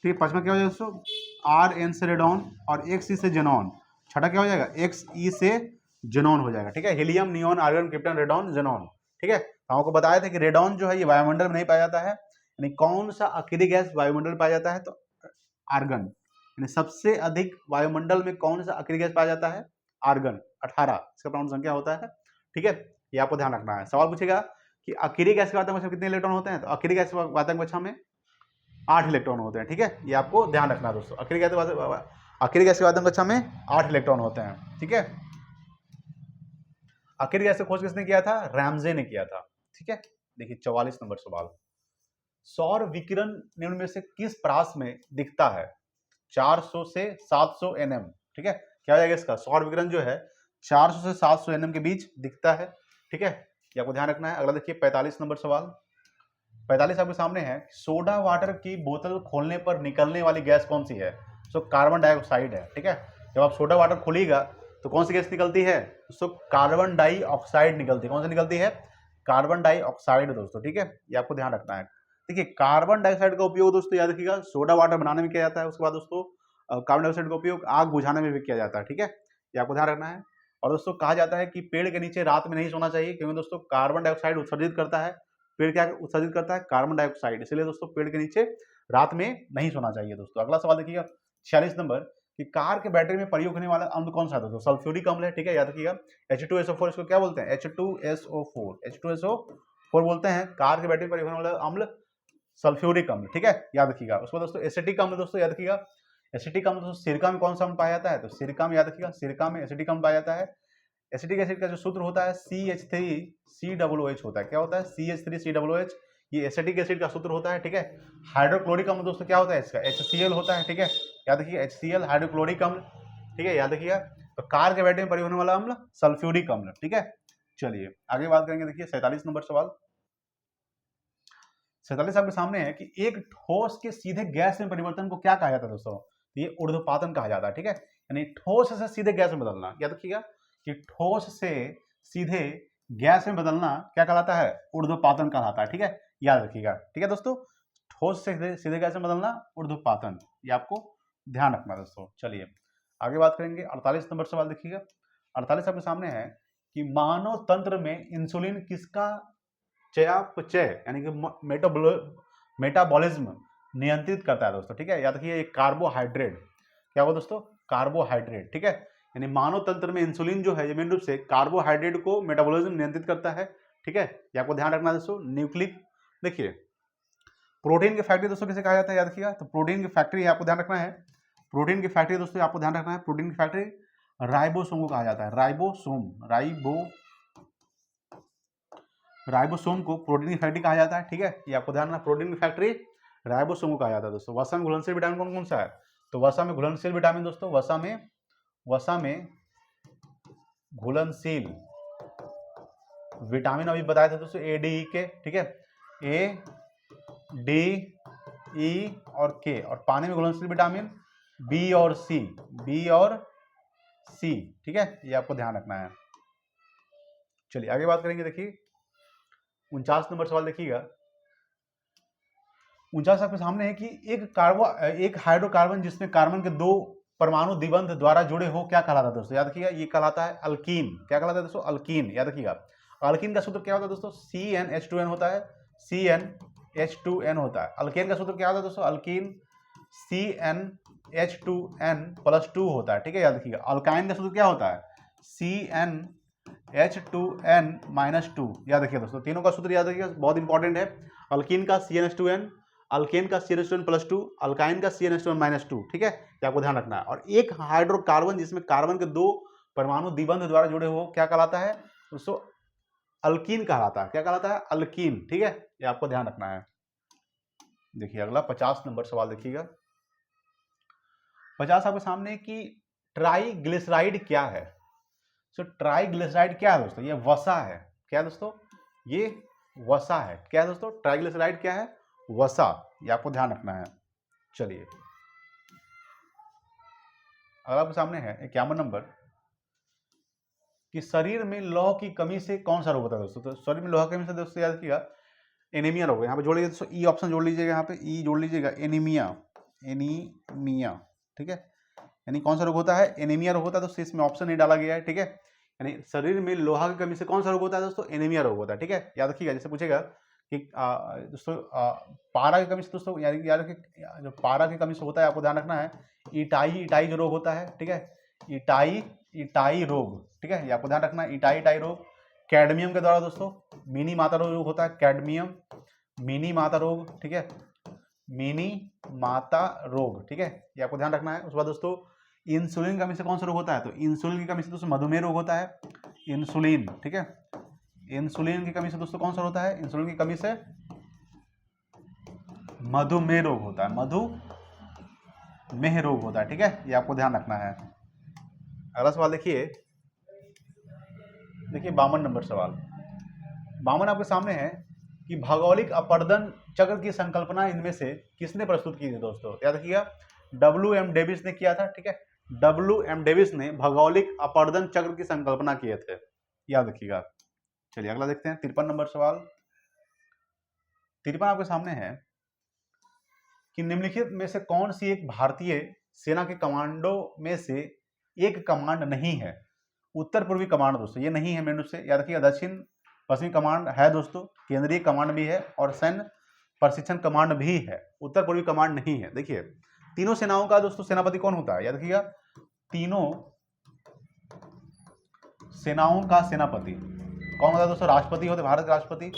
ठीक है। पांचवा क्या हो जाएगा दोस्तों, Rn से रेडॉन और Xe से जेनॉन। छठा क्या हो जाएगा, Xe से जेनॉन हो जाएगा, ठीक है। Helium neon argon krypton radon xenon, ठीक है। हम आपको बताया था कि रेडॉन जो है ये वायुमंडल में नहीं पाया जाता है, यानी कौन सा आखिरी गैस वायुमंडल में पाया जाता है? तो आर्गन। यानी सबसे अधिक वायुमंडल में कौन सा आखिरी गैस पाया जाता है? आर्गन, 18 इसका परमाणु संख्या होता है। ठीक है, ये आपको ध्यान रखना है। सवाल पूछेगा कि आखिरी गैस के वातंग कक्षा में कितने इलेक्ट्रॉन होते हैं? तो आखिरी गैस के वातंग कक्षा में 8 इलेक्ट्रॉन होते हैं। ठीक है, ये आपको ध्यान रखना है दोस्तों। आखिरी गैस के वातंग कक्षा में 8 इलेक्ट्रॉन होते हैं। ठीक है, आखिरी गैस की खोज किसने किया था? रैमजे ने किया था। ठीक है, देखिए 44 नंबर सवाल, सौर विकिरण निम्न में से किस प्रास में दिखता है? 400 से 700 nm। ठीक है, क्या हो जाएगा इसका? सौर विकिरण जो है 400 से 700 nm के बीच दिखता है। ठीक है, ये आपको ध्यान रखना है। अगला देखिए 45 नंबर सवाल, 45 आपके सामने है, सोडा वाटर की बोतल खोलने पर निकलने वाली गैस कौन सी है? सो कार्बन डाइऑक्साइड है। ठीक है, जब आप सोडा वाटर खोलिएगा तो कौन सी गैस निकलती है? सो कार्बन डाइऑक्साइड निकलती है। कौन सी निकलती है? कार्बन डाइऑक्साइड दोस्तों। ठीक है, ये आपको ध्यान रखना है। देखिए कार्बन डाइऑक्साइड का उपयोग दोस्तों याद रखिएगा सोडा वाटर बनाने में किया जाता है। उसके बाद दोस्तों कार्बन डाइऑक्साइड का उपयोग आग बुझाने में भी किया जाता है। ठीक है, ये आपको ध्यान रखना है। और दोस्तों कहा जाता है कि पेड़ के नीचे रात में नहीं सोना चाहिए, क्योंकि दोस्तों कार्बन डाइऑक्साइड उत्सर्जित करता है। पेड़ क्या उत्सर्जित करता है? Carbon dioxide. इसलिए दोस्तों पेड़ के नीचे रात में नहीं सोना चाहिए दोस्तों। अगला सवाल देखिएगा 46 नंबर, कि कार के बैटरी में प्रयोग होने वाला अम्ल कौन सा है दोस्तों? सल्फ्यूरिक अम्ल है। ठीक है, याद रखिएगा H2SO4 इसको क्या बोलते हैं? H2SO4 बोलते हैं कार के बैटरी में प्रयोग होने वाला अम्ल सल्फ्यूरिक अम्ल। ठीक है, याद रखिएगा। उसको दोस्तों एसिटिक अम्ल दोस्तों याद रखिएगा। एसिटिक अम्ल दोस्तों सिरका में कौन सा अम्ल पाया जाता है? तो सिरका में याद रखिएगा, सिरका में एसिटिक अम्ल पाया जाता है। एसिटिक एसिड का जो सूत्र होता है CH3COOH होता है। क्या होता है? CH3COOH, ये एसिटिक एसिड का सूत्र होता है। ठीक है, हाइड्रोक्लोरिक अम्ल दोस्तों क्या होता है इसका? HCl होता है। ठीक है, याद रखिए HCl हाइड्रोक्लोरिक अम्ल। ठीक है, याद रखिएगा। तो कार के बैटरी में प्रयोग होने वाला अम्ल सल्फ्यूरिक अम्ल। ठीक है, चलिए आगे बात करेंगे। देखिए 47 नंबर सवाल, 47 आपके सामने है कि एक ठोस के सीधे गैस में परिवर्तन को क्या कहा जाता है दोस्तों? ये ऊर्ध्वपातन कहा जाता है। ठीक है, यानी ठोस से सीधे गैस में बदलना। याद रखिएगा कि ठोस से सीधे गैस में बदलना क्या कहलाता है? ऊर्ध्वपातन कहलाता है। ठीक है, याद रखिएगा। ठीक है दोस्तों, ठोस से सीधे गैस में बदलना ऊर्ध्वपातन, ये आपको ध्यान रखना दोस्तों। चलिए आगे बात करेंगे। 48 नंबर सवाल देखिएगा। 48 आपके सामने है कि मानव तंत्र में इंसुलिन किसका चयापचय यानी कि मेटाबॉलिज्म नियंत्रित करता है दोस्तों? ठीक है, याद रखिए एक कार्बोहाइड्रेट। क्या हुआ दोस्तों? कार्बोहाइड्रेट। ठीक है, यानी मानव तंत्र में इंसुलिन जो है ये मेन रूप से कार्बोहाइड्रेट को मेटाबॉलिज्म नियंत्रित करता है। ठीक है, ये आपको ध्यान रखना है दोस्तों। न्यूक्लिक, देखिए प्रोटीन की फैक्ट्री दोस्तों किसे कहा जाता है? याद रखिएगा, तो प्रोटीन की फैक्ट्री आपको ध्यान रखना है। प्रोटीन की फैक्ट्री दोस्तों आपको ध्यान रखना है, प्रोटीन की फैक्ट्री राइबोसोम को कहा जाता है। राइबोसोम को प्रोटीन की फैक्ट्री कहा जाता है। ठीक है, ये आपको ध्यान रखना, प्रोटीन की फैक्ट्री राइबोसोम को कहा जाता है दोस्तों। वसा में घुलनशील विटामिन कौन कौन सा है? तो वसा में घुलनशील विटामिन दोस्तों, वसा में घुलनशील विटामिन अभी बताए थे दोस्तों A, D, E के। ठीक है, A, D, E और K, और पानी में घुलनशील विटामिन B और C। ठीक है, ये आपको ध्यान रखना है। चलिए आगे बात करेंगे। देखिए 49 नंबर सवाल देखिएगा। 49 आपके सामने है कि एक हाइड्रोकार्बन जिसमें कार्बन के 2 परमाणु द्विबंध द्वारा जुड़े हो क्या कहलाता है दोस्तों? याद रखिएगा, ये कहलाता है अल्कीन। क्या कहलाता है दोस्तों? अल्कीन। याद रखिएगा, अल्कीन का सूत्र क्या होता है दोस्तों? CnH2n होता है। CnH2n होता है। अल्केन का सूत्र क्या होता है दोस्तों? अल्कीन CnH2n+2 होता है। ठीक है, याद रखिएगा। अल्काइन का सूत्र क्या होता है? CnH2n-2। याद रखिए दोस्तों, तीनों का सूत्र याद रखिएगा, बहुत इंपॉर्टेंट है। अल्कीन का CnH2n, अल्केन का CnH2n+2, अल्काइन का CnH2n-2। ठीक है, ये आपको ध्यान रखना है। और एक हाइड्रोकार्बन जिसमें कार्बन के 2 परमाणु द्विबंध द्वारा जुड़े हो क्या कहलाता है दोस्तों? अल्कीन कहलाता है। क्या कहलाता है? अल्कीन। ठीक है, ये आपको ध्यान रखना है। देखिए अगला 50 नंबर सवाल देखिएगा। 50 आपके सामने कि ट्राइग्लिसराइड क्या है? सो ट्राइग्लिसराइड क्या है दोस्तों? ये वसा है। क्या दोस्तों? ये वसा है। क्या है दोस्तों? ट्राइग्लिसराइड क्या है? वसा। ये आपको ध्यान रखना है। चलिए अगला आपके सामने है 51 नंबर कि शरीर में लौह की कमी से कौन सा रोग होता है दोस्तों? तो शरीर में लौह की कमी से दोस्तों याद रखिएगा एनीमिया रोग। यहाँ पे जोड़ लीजिए दोस्तों, ई ऑप्शन जोड़ लीजिएगा, यहाँ पे ई जोड़ लीजिएगा, एनीमिया। ठीक है, यानी कौन सा रोग होता है? एनीमिया रोग होता है दोस्तों, इसमें ऑप्शन नहीं डाला गया है। ठीक है, यानी शरीर में लोहा की कमी से कौन सा रोग होता है दोस्तों? एनीमिया रोग होता है। ठीक है, याद रखिएगा। जैसे पूछेगा कि दोस्तों पारा की कमी से दोस्तों यानी कि जो पारा की कमी से होता है, आपको ध्यान रखना है, इटाई जो रोग होता है, ठीक है, इटाई रोग, ठीक है, ये आपको ध्यान रखना है, इटाई रोग। कैडमियम के द्वारा दोस्तों मिनी माता रोग होता है, कैडमियम मिनी माता रोग, ठीक है, मिनी माता रोग, ठीक है, ये आपको ध्यान रखना है। उसके बाद दोस्तों इंसुलिन की कमी से कौन सा रोग होता है, तो इंसुलिन की कमी से दोस्तों मधुमेह रोग होता है, इंसुलिन, ठीक है, इंसुलिन की कमी से दोस्तों कौन सा होता है, इंसुलिन की कमी से मधुमेह रोग होता है, मधुमेह रोग होता है, ठीक है, ये आपको ध्यान रखना है। अगला सवाल देखिए 52 नंबर सवाल। 52 आपके सामने है कि भौगोलिक अपर्दन चक्र की संकल्पना इनमें से किसने प्रस्तुत की थी दोस्तों, याद रखिएगा, WM डेविस ने किया था, ठीक है, WM डेविस ने भौगोलिक अपर्दन चक्र की संकल्पना किए थे, याद रखिएगा। चलिए अगला देखते हैं 53 नंबर सवाल। 53 आपके सामने है कि निम्नलिखित में से कौन सी एक भारतीय सेना के कमांडो में से एक कमांड नहीं है। उत्तर पूर्वी कमांड दोस्तों ये नहीं है मेनू से, याद रखिएगा। दक्षिण पश्चिमी कमांड है दोस्तों, केंद्रीय कमांड भी है और सैन्य प्रशिक्षण कमांड भी है, उत्तर पूर्वी कमांड नहीं है। देखिए तीनों सेनाओं का दोस्तों सेनापति कौन होता है, याद रखिएगा, तीनों सेनाओं का सेनापति कौन होता है दोस्तों, राष्ट्रपति होते, भारत के राष्ट्रपति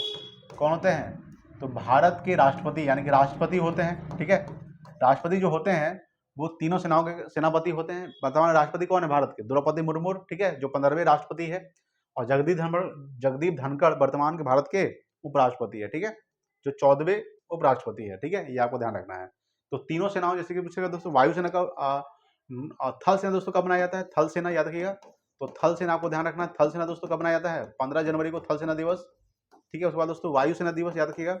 कौन होते हैं, तो भारत के राष्ट्रपति यानी कि राष्ट्रपति होते हैं, ठीक है। राष्ट्रपति जो होते हैं वो तीनों सेनाओं के सेनापति होते हैं। वर्तमान राष्ट्रपति कौन है भारत के, द्रौपदी मुर्मू, ठीक है, जो 15वें राष्ट्रपति है, और जगदीप धनखड़ वर्तमान के भारत के उपराष्ट्रपति है, ठीक है, जो 14वें उपराष्ट्रपति है, ठीक है, ये आपको ध्यान रखना है। तो तीनों सेनाओं जैसे कि पूछेगा दोस्तों, वायुसेना का थल सेना दोस्तों कब बनाया जाता है, थल सेना, याद रखिएगा। तो थल सेना आपको ध्यान रखना है, थल सेना दोस्तों कब बनाया जाता है, 15 जनवरी को थल सेना दिवस, ठीक है। उसके बाद दोस्तों वायुसेना दिवस, याद रखिएगा,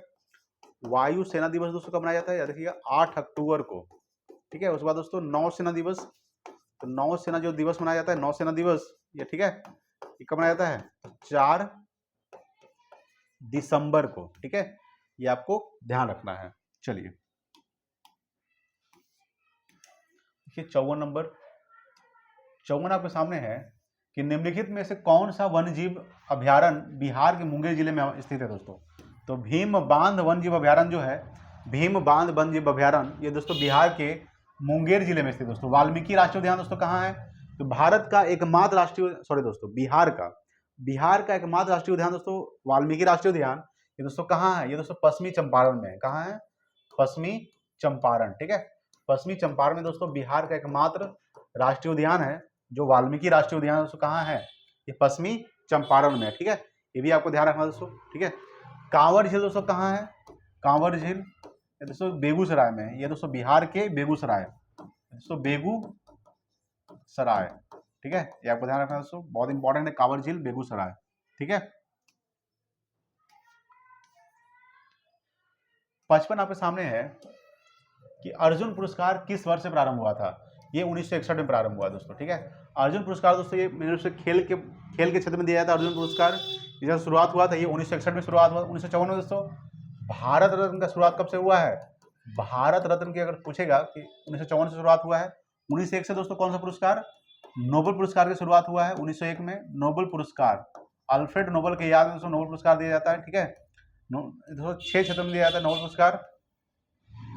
वायुसेना दिवस दोस्तों कब मनाया जाता है, याद रखिएगा 8 अक्टूबर को, ठीक है। उसके बाद दोस्तों नौसेना दिवस, तो नौसेना जो दिवस मनाया जाता है, नौसेना दिवस, ये ठीक है, ये कब मनाया जाता है, 4 दिसंबर को, ठीक है, ये आपको ध्यान रखना है। चलिए देखिए 54 नंबर, 54 आपके सामने है कि निम्नलिखित में से कौन सा वन्यजीव अभ्यारण्य बिहार के मुंगेर जिले में स्थित है दोस्तों। तो भीम बांध वन्यजीव अभ्यारण्य जो है, भीम बांध वन्यजीव अभ्यारण्य, ये दोस्तों बिहार के मुंगेर जिले में स्थित दोस्तों। वाल्मीकि राष्ट्रीय उद्यान दोस्तों कहाँ है, तो भारत का एकमात्र राष्ट्रीय, सॉरी दोस्तों, बिहार का एकमात्र राष्ट्रीय उद्यान दोस्तों वाल्मीकि राष्ट्रीय उद्यान, ये दोस्तों कहाँ है, ये दोस्तों पश्चिमी चंपारण में है। कहाँ है, पश्चिमी चंपारण, ठीक है, पश्चिमी चंपारण में दोस्तों बिहार का एकमात्र राष्ट्रीय उद्यान है जो वाल्मीकि राष्ट्रीय उद्यान दोस्तों कहाँ है, ये पश्चिमी चंपारण में है, ठीक है, ये भी आपको ध्यान रखना दोस्तों, ठीक है। कांवर झील दोस्तों कहाँ है, कांवर झील ये दोस्तों बेगूसराय में है, ये दोस्तों बिहार के बेगूसराय, दोस्तों बेगूसराय, ठीक है, ये आपको ध्यान रखना दोस्तों, बहुत इंपॉर्टेंट है, कांवर झील बेगूसराय, ठीक है। 55 आपके सामने है कि अर्जुन पुरस्कार किस वर्ष से प्रारंभ हुआ था, ये 1961 में प्रारंभ हुआ दोस्तों, ठीक है। अर्जुन पुरस्कार दोस्तों ये मेरे से खेल के क्षेत्र में दिया जाता है। अर्जुन पुरस्कार जब शुरुआत हुआ था ये 1961 में शुरुआत हुआ, 1954 में दोस्तों। भारत रत्न का शुरुआत कब से हुआ है, भारत रत्न की अगर पूछेगा कि 1954 से शुरुआत हुआ है। 1901 से दोस्तों कौन सा पुरस्कार, नोबेल पुरस्कार की शुरुआत हुआ है 1901 में, नोबेल पुरस्कार, अल्फ्रेड नोबेल के याद में दोस्तों नोबेल पुरस्कार दिया जाता है, ठीक है। दोस्तों 6 क्षेत्रों में दिया जाता है नोबेल पुरस्कार,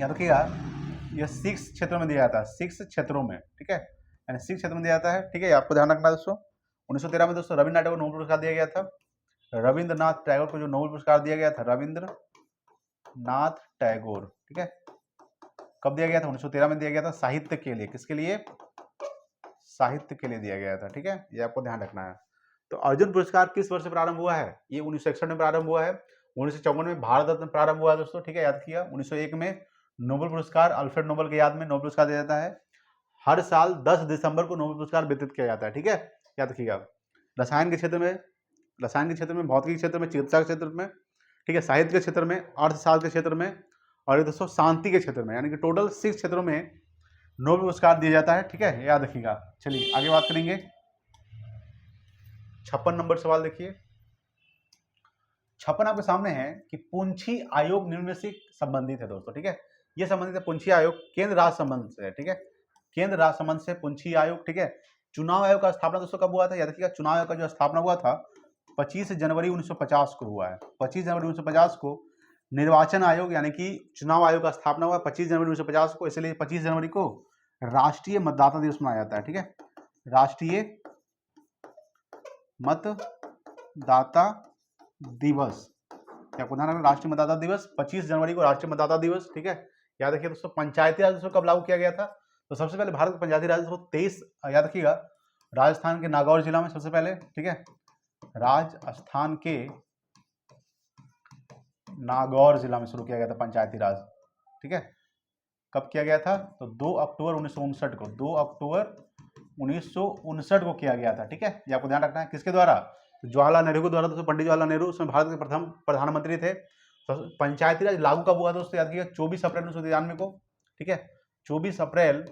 याद रखिएगा, ये 6 क्षेत्रों में दिया जाता है, 6 क्षेत्रों में, ठीक है, यानी 6 क्षेत्र में दिया जाता है, ठीक है, आपको ध्यान रखना है दोस्तों। 1913 में दोस्तों रविन्द्रनाथ टैगोर को नोबेल पुरस्कार दिया गया था, रविंद्रनाथ टैगोर को जो नोबेल पुरस्कार दिया गया था, रविंद्रनाथ टैगोर, ठीक है, कब दिया गया था, 1913 में दिया गया था, साहित्य के लिए, किसके लिए, साहित्य के लिए दिया गया था, ठीक है, ये आपको ध्यान रखना है। तो अर्जुन पुरस्कार किस वर्ष से प्रारंभ हुआ है, ये 1961 में प्रारंभ हुआ है। 1954 में भारत रत्न प्रारंभ हुआ है दोस्तों, ठीक है, याद किया। 1901 में नोबेल पुरस्कार, अल्फ्रेड नोबेल के याद में नोबेल पुरस्कार दिया जाता है। हर साल 10 दिसंबर को नोबेल पुरस्कार वितरित किया जाता है, ठीक है, याद रखिएगा। रसायन के क्षेत्र में, भौतिकी क्षेत्र में, चिकित्सा के क्षेत्र में, ठीक है, साहित्य के क्षेत्र में, अर्थशास्त्र के क्षेत्र में, और दोस्तों शांति के क्षेत्र में, यानी कि टोटल 6 क्षेत्रों में नोबेल पुरस्कार दिया जाता है, ठीक है, याद रखिएगा। चलिए आगे बात करेंगे। 56 नंबर सवाल देखिए। 56 आपके सामने है कि पुंछी आयोग निम्न से संबंधित है दोस्तों, ठीक है, ये संबंधित है पुंछी आयोग केंद्र राज्य संबंध से, ठीक है, केंद्र राज्य संबंध से पुंछी आयोग, ठीक है। चुनाव आयोग का स्थापना दोस्तों कब हुआ था, याद रखिएगा, चुनाव आयोग का जो स्थापना हुआ था 25 जनवरी 1950 को हुआ है, 25 जनवरी 1950 को निर्वाचन आयोग यानी कि चुनाव आयोग का स्थापना हुआ 25 जनवरी 1950 को, इसलिए 25 जनवरी को राष्ट्रीय मतदाता दिवस मनाया जाता है। ठीक है, राष्ट्रीय मतदाता दिवस, क्या ध्यान रखना, राष्ट्रीय मतदाता दिवस 25 जनवरी को राष्ट्रीय मतदाता दिवस। ठीक है, याद रखिए दोस्तों। पंचायती राज कब लागू किया गया था? तो सबसे पहले भारत पंचायती राज 23, याद रखिएगा, राजस्थान के नागौर जिला में सबसे पहले। ठीक है, राजस्थान के नागौर जिला में शुरू किया गया था पंचायती राज। ठीक है, कब किया गया था? तो 2 अक्टूबर 1959 को, 2 अक्टूबर 1959 को किया गया था। ठीक है, ये आपको ध्यान रखना है। किसके द्वारा? जवाहरलाल नेहरू के द्वारा। दोस्तों पंडित जवाहरलाल नेहरू उसमें भारत के प्रथम प्रधानमंत्री थे। तो पंचायती राज लागू कब हुआ दोस्तों? याद रखिएगा 24 अप्रैल 1993 को। ठीक है, 24 अप्रैल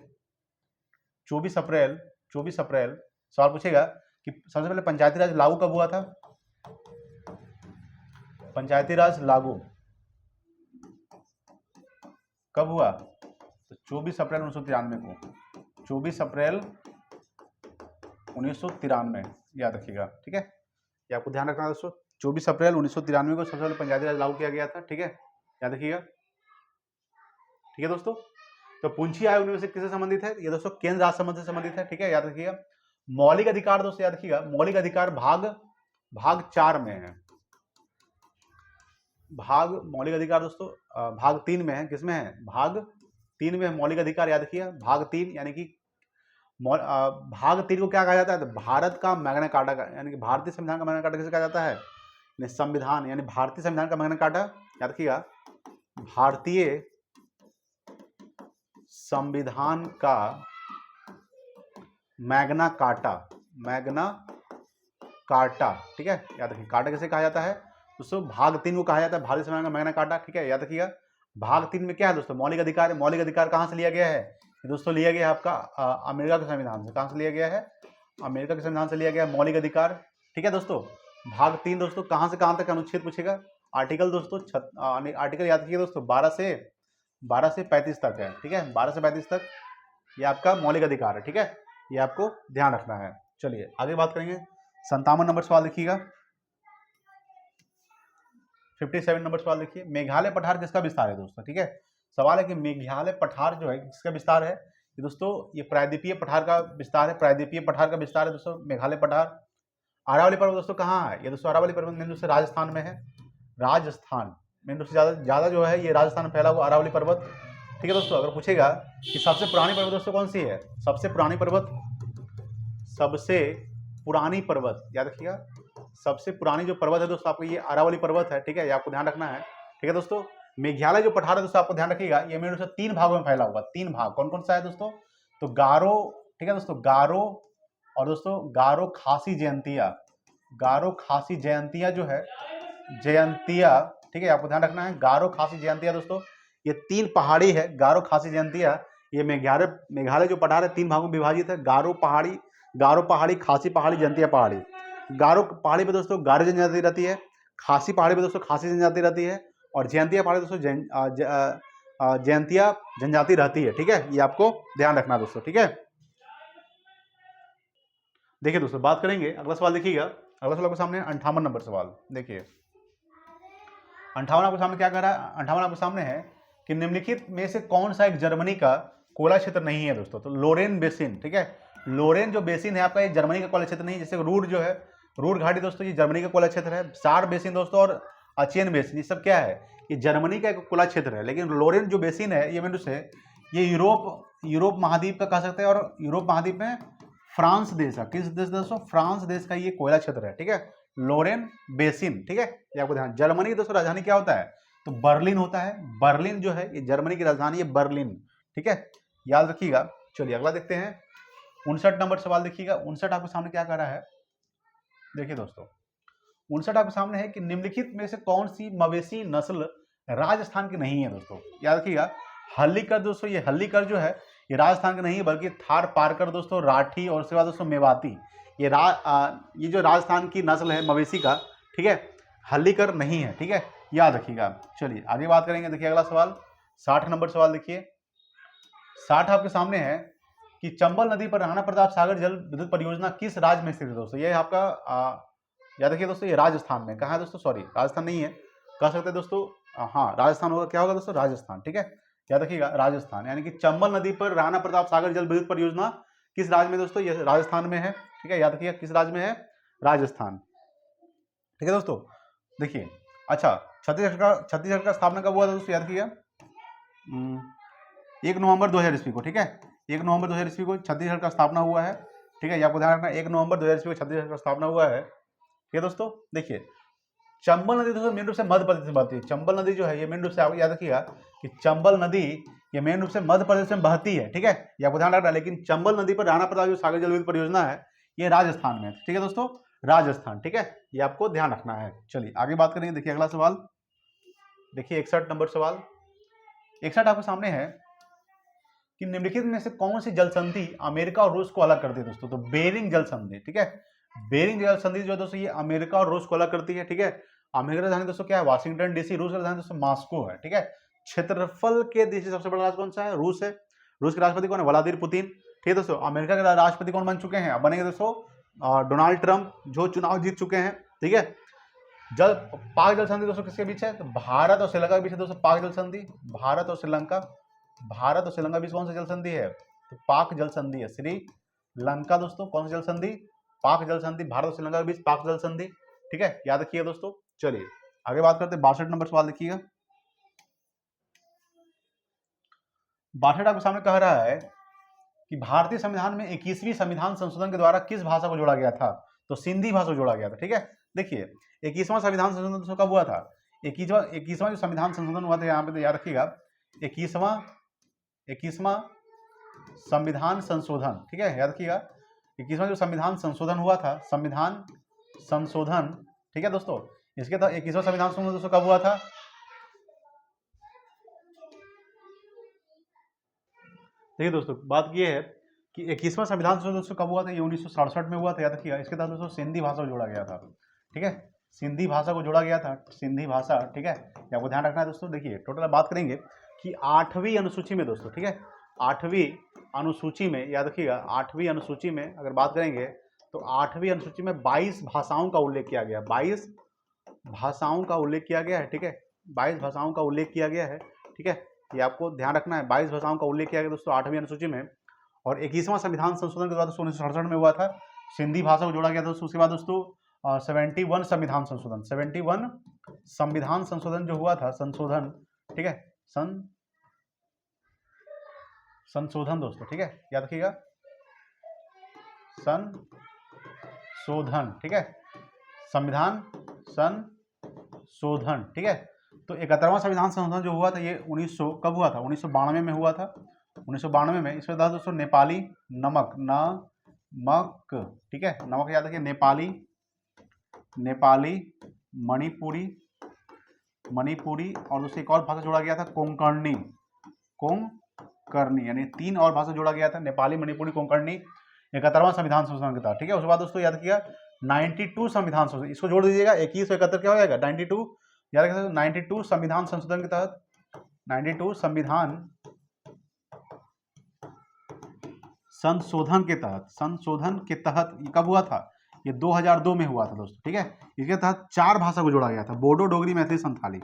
सवाल पूछेगा कि सबसे पहले पंचायती राज लागू कब हुआ था? पंचायती राज लागू कब हुआ? तो 24 अप्रैल 1993 को, 24 अप्रैल 1993, याद रखिएगा। ठीक है, ये आपको ध्यान रखना है दोस्तों। 24 अप्रैल 1993 को सबसे पहले पंचायती राज लागू किया गया था। ठीक है, याद रखिएगा। ठीक है दोस्तों, तो पूंछी आयोग में से किससे संबंधित है? ये दोस्तों केंद्र राज संबंध से संबंधित है। ठीक है, याद रखिएगा। मौलिक अधिकार दोस्तों याद रखिएगा, मौलिक अधिकार भाग 4 में है। मौलिक अधिकार दोस्तों भाग 3 में है। किसमें है? भाग 3 में मौलिक अधिकार, याद रखिएगा। भाग 3 यानी कि भाग 3 को क्या कहा जाता है? तो भारत का मैग्ना कार्टा का, यानी कि भारतीय संविधान का मैग्ना कार्टा किसे कहा जाता है? संविधान, यानी भारतीय संविधान का मैग्ना कार्टा, याद रखिएगा, भारतीय संविधान का मैग्ना कार्टा। ठीक है, याद रखिए, कार्टा किसे कहा जाता है दोस्तों? भाग 3 को कहा जाता है भारतीय संविधान का मैग्ना कार्टा। ठीक है, याद रखिएगा। भाग 3 में क्या है दोस्तों? मौलिक अधिकार। मौलिक अधिकार कहां से लिया गया है दोस्तों? लिया गया है आपका अमेरिका के संविधान से। कहां से लिया गया है? अमेरिका के संविधान से लिया गया है मौलिक अधिकार। ठीक है दोस्तों, भाग 3 दोस्तों कहां से कहां तक अनुच्छेद पूछेगा? आर्टिकल दोस्तों आर्टिकल याद रखिए दोस्तों 12 से 35 तक है। ठीक है, 12 से 35 तक ये आपका मौलिक अधिकार है। ठीक है, ये आपको ध्यान रखना है। चलिए आगे बात करेंगे। 57 नंबर सवाल देखिएगा। 57 नंबर सवाल देखिए, मेघालय पठार किसका विस्तार है दोस्तों? ठीक है, सवाल है कि मेघालय पठार जो है किसका विस्तार है? ये दोस्तों ये प्रायद्वीपीय पठार का विस्तार है। प्रायद्वीपीय पठार का विस्तार है दोस्तों मेघालय पठार। अरावली पर्वत दोस्तों कहाँ है? ये दोस्तों अरावली पर्वत मेन रूप से राजस्थान में है। राजस्थान मेन रूप से ज्यादा जो है ये राजस्थान में फैला हुआ अरावली पर्वत। ठीक है दोस्तों, अगर पूछेगा कि सबसे पुरानी पर्वत दोस्तों कौन सी है? सबसे पुरानी पर्वत याद रखिएगा, सबसे पुरानी जो पर्वत है दोस्तों आपको ये अरावली पर्वत है। ठीक है, ये आपको ध्यान रखना है। ठीक है दोस्तों, मेघालय जो पठार है दोस्तों आपको ध्यान रखिएगा, ये मेरे से 3 भागों में फैला हुआ। 3 भाग कौन कौन सा है दोस्तों? तो गारो, ठीक है दोस्तों, गारो और दोस्तों गारो खासी जयंतिया जो है जयंतिया। ठीक है, आपको ध्यान रखना है, गारो खासी जयंतिया दोस्तों ये 3 पहाड़ी है। गारो खासी जयंतिया ये मेघालय जो पठार है 3 भागों में विभाजित है। गारो पहाड़ी, खासी पहाड़ी, जयंतिया पहाड़ी। गारो पहाड़ी पे दोस्तों गारो जनजाति रहती है, खासी पहाड़ी पे दोस्तों खासी जनजाति रहती है, और जयंतिया पहाड़ी दोस्तों जयंतिया जनजाति रहती है। ठीक है, ये आपको ध्यान रखना दोस्तों। ठीक है, देखिए दोस्तों बात करेंगे अगला सवाल देखिएगा। अगला सवाल आपके सामने 58 नंबर सवाल देखिए। 58 आपके सामने क्या कह रहा है? 58 आपके सामने है कि निम्नलिखित में से कौन सा एक जर्मनी का कोयला क्षेत्र नहीं है दोस्तों? तो लोरेन बेसिन। ठीक है, लोरेन जो बेसिन है आपका ये जर्मनी का कोयला क्षेत्र नहीं है। जैसे रूर जो है, रूर घाटी दोस्तों ये जर्मनी का कोयला क्षेत्र है। सार बेसिन दोस्तों और अचेन बेसिन ये सब क्या है? ये जर्मनी का एक कोयला क्षेत्र है। लेकिन लोरेन जो बेसिन है ये मेरे से ये यूरोप महाद्वीप का कह सकते हैं, और यूरोप महाद्वीप में फ्रांस देश का, किस देश दोस्तों? फ्रांस देश का ये कोयला क्षेत्र है। ठीक है, लोरेन बेसिन। ठीक है, ये आपको ध्यान। जर्मनी दोस्तों राजधानी क्या होता है? तो बर्लिन होता है। बर्लिन जो है ये जर्मनी की राजधानी है, बर्लिन। ठीक है, याद रखिएगा। चलिए अगला देखते हैं 59 नंबर सवाल देखिएगा। 59 आपके सामने क्या कर रहा है? देखिए दोस्तों 59 आपके सामने है कि निम्नलिखित में से कौन सी मवेशी नस्ल राजस्थान की नहीं है दोस्तों? याद रखिएगा, हल्लीकर दोस्तों, ये हल्लीकर जो है ये राजस्थान के नहीं है, बल्कि थार पारकर दोस्तों, राठी और उसके बाद दोस्तों मेवाती, ये जो राजस्थान की नस्ल है मवेशी का। ठीक है, हल्लीकर नहीं है। ठीक है, याद रखिएगा। चलिए आगे बात करेंगे। देखिए अगला सवाल 60 नंबर सवाल देखिए। 60 आपके सामने है कि चंबल नदी पर राणा प्रताप सागर जल विद्युत परियोजना किस राज्य में स्थित है दोस्तों? ये आपका याद रखिए दोस्तों ये राजस्थान में। कहाँ है दोस्तों? सॉरी राजस्थान नहीं है, कह सकते हैं दोस्तों, हाँ राजस्थान होगा, क्या होगा दोस्तों, राजस्थान। ठीक है, याद रखिएगा राजस्थान, यानी कि चंबल नदी पर राणा प्रताप सागर जल विद्युत परियोजना किस राज्य में दोस्तों, ये राजस्थान में है। ठीक है, याद रखिएगा किस राज्य में है, राजस्थान। ठीक है दोस्तों, देखिए अच्छा, छत्तीसगढ़ का स्थापना कब हुआ था दोस्तों, याद रखिएगा 1 नवंबर 2000 ईस्वी को। ठीक है, 1 नवंबर 2000 ईस्वी को छत्तीसगढ़ का स्थापना हुआ है। ठीक है, ये आपको ध्यान रखना, 1 नवंबर 2000 ईस्वी को छत्तीसगढ़ का स्थापना हुआ है। ठीक है दोस्तों, देखिए चंबल नदी दोस्तों मेन रूप से मध्य प्रदेश से बहती है। चंबल नदी जो है ये मेन रूप से, आप याद रखिएगा कि चंबल नदी ये मेन रूप से मध्य प्रदेश में बहती है। ठीक है, ये आपको ध्यान रखना है, लेकिन चंबल नदी पर राणा प्रताप जो सागर जल विद्युत परियोजना है ये राजस्थान में है। ठीक है दोस्तों, राजस्थान। ठीक है, ये आपको ध्यान रखना है। चलिए आगे बात करेंगे। देखिए अगला सवाल, देखिए 61 नंबर सवाल। 61 आपके सामने है कि निम्नलिखित में से कौन सी जल संधि अमेरिका और रूस को अलग करती है दोस्तों, तो बेरिंग जल संधि। ठीक है, बेरिंग जल संधि जो दोस्तों ये अमेरिका और रूस को अलग करती है। ठीक है, अमेरिका राजधानी दोस्तों क्या है, वाशिंगटन डीसी, रूस राजधानी दोस्तों मॉस्को है। ठीक है, क्षेत्रफल के देश सबसे बड़ा राष्ट्र कौन सा है, रूस है। रूस के राष्ट्रपति कौन है, व्लादिमीर पुतिन। ठीक है दोस्तों, अमेरिका के राष्ट्रपति कौन बन चुके हैं, अब बनेंगे दोस्तों डोनाल्ड ट्रंप, जो चुनाव जीत चुके हैं। ठीक है, पाक जल संधि दोस्तों किसके बीच है, तो भारत और श्रीलंका के बीच है दोस्तों पाक जल संधि। भारत और श्रीलंका बीच कौन सा जल संधि है, तो पाक जल संधि है। श्रीलंका दोस्तों कौन सा जल संधि, पाक जल संधि। भारत और श्रीलंका के बीच पाक जल संधि। ठीक है, याद रखिए दोस्तों। चलिए आगे बात करते हैं, 62 नंबर सवाल देखिएगा। 62 आपके सामने कह रहा है कि भारतीय संविधान में 21वीं संविधान संशोधन के द्वारा किस भाषा को जोड़ा गया था, तो सिंधी भाषा को जोड़ा गया था। ठीक है, देखिए 21वां संविधान संशोधन कब हुआ था, 21वां जो संविधान संशोधन हुआ था, यहाँ पे तो याद रखिएगा 21वां संविधान संशोधन। ठीक है, याद रखिएगा 21वां जो संविधान संशोधन हुआ था, संविधान संशोधन। ठीक है दोस्तों, इसके तहत 21वां संविधान संशोधन दोस्तों कब हुआ था, देखिए दोस्तों बात ये है कि 21वां संविधान संशोधन दोस्तों कब हुआ था, ये 1967 में हुआ था। याद रखिएगा, इसके तहत दोस्तों सिंधी भाषा को जोड़ा गया था। ठीक है, सिंधी भाषा को जोड़ा गया था, सिंधी भाषा। ठीक है, ये आपको ध्यान रखना है दोस्तों। देखिए टोटल बात करेंगे कि 8वीं अनुसूची में दोस्तों, ठीक है 8वीं अनुसूची में, याद रखिएगा 8वीं अनुसूची में अगर बात करेंगे तो 8वीं अनुसूची में 22 भाषाओं का उल्लेख किया गया, 22 भाषाओं का उल्लेख किया गया है। ठीक है, 22 भाषाओं का उल्लेख किया गया है। ठीक है, ये आपको ध्यान रखना है, 22 भाषाओं का उल्लेख किया गया दोस्तों 8वीं अनुसूची में। और 21वां संविधान संशोधन के बाद दोस्तों 1967 में हुआ था, सिंधी भाषा को जोड़ा गया दोस्तों। उसके बाद दोस्तों 71 संविधान संशोधन, 71 संविधान संशोधन जो हुआ था, संशोधन। ठीक है, संशोधन दोस्तों। ठीक है, याद रखिएगा संशोधन। ठीक है, संविधान संशोधन। ठीक है, तो 71वां संविधान संशोधन जो हुआ था ये 1900 कब हुआ था, 1992 में हुआ था। 1992 में इसमें था दोस्तों नेपाली नमक, नमक। ठीक है, नमक याद रखिए, नेपाली मणिपुरी और दोस्तों एक और भाषा जोड़ा गया था, कोंकणी, यानी 3 और भाषा जोड़ा गया था, नेपाली, मणिपुरी, कोंकणी 71वां संविधान संशोधन के तहत। ठीक है, उसके बाद दोस्तों याद किया 92 संविधान संशोधन, इसको जोड़ दीजिएगा, 21 और 71 क्या हो जाएगा 92, याद रखिएगा 92 संविधान संशोधन के तहत, 92 संविधान संशोधन के तहत ये कब हुआ था, ये 2002 में हुआ था दोस्तों। ठीक है, इसके तहत 4 भाषा को जोड़ा गया था, बोडो, डोगरी, मैथिली, संथाली।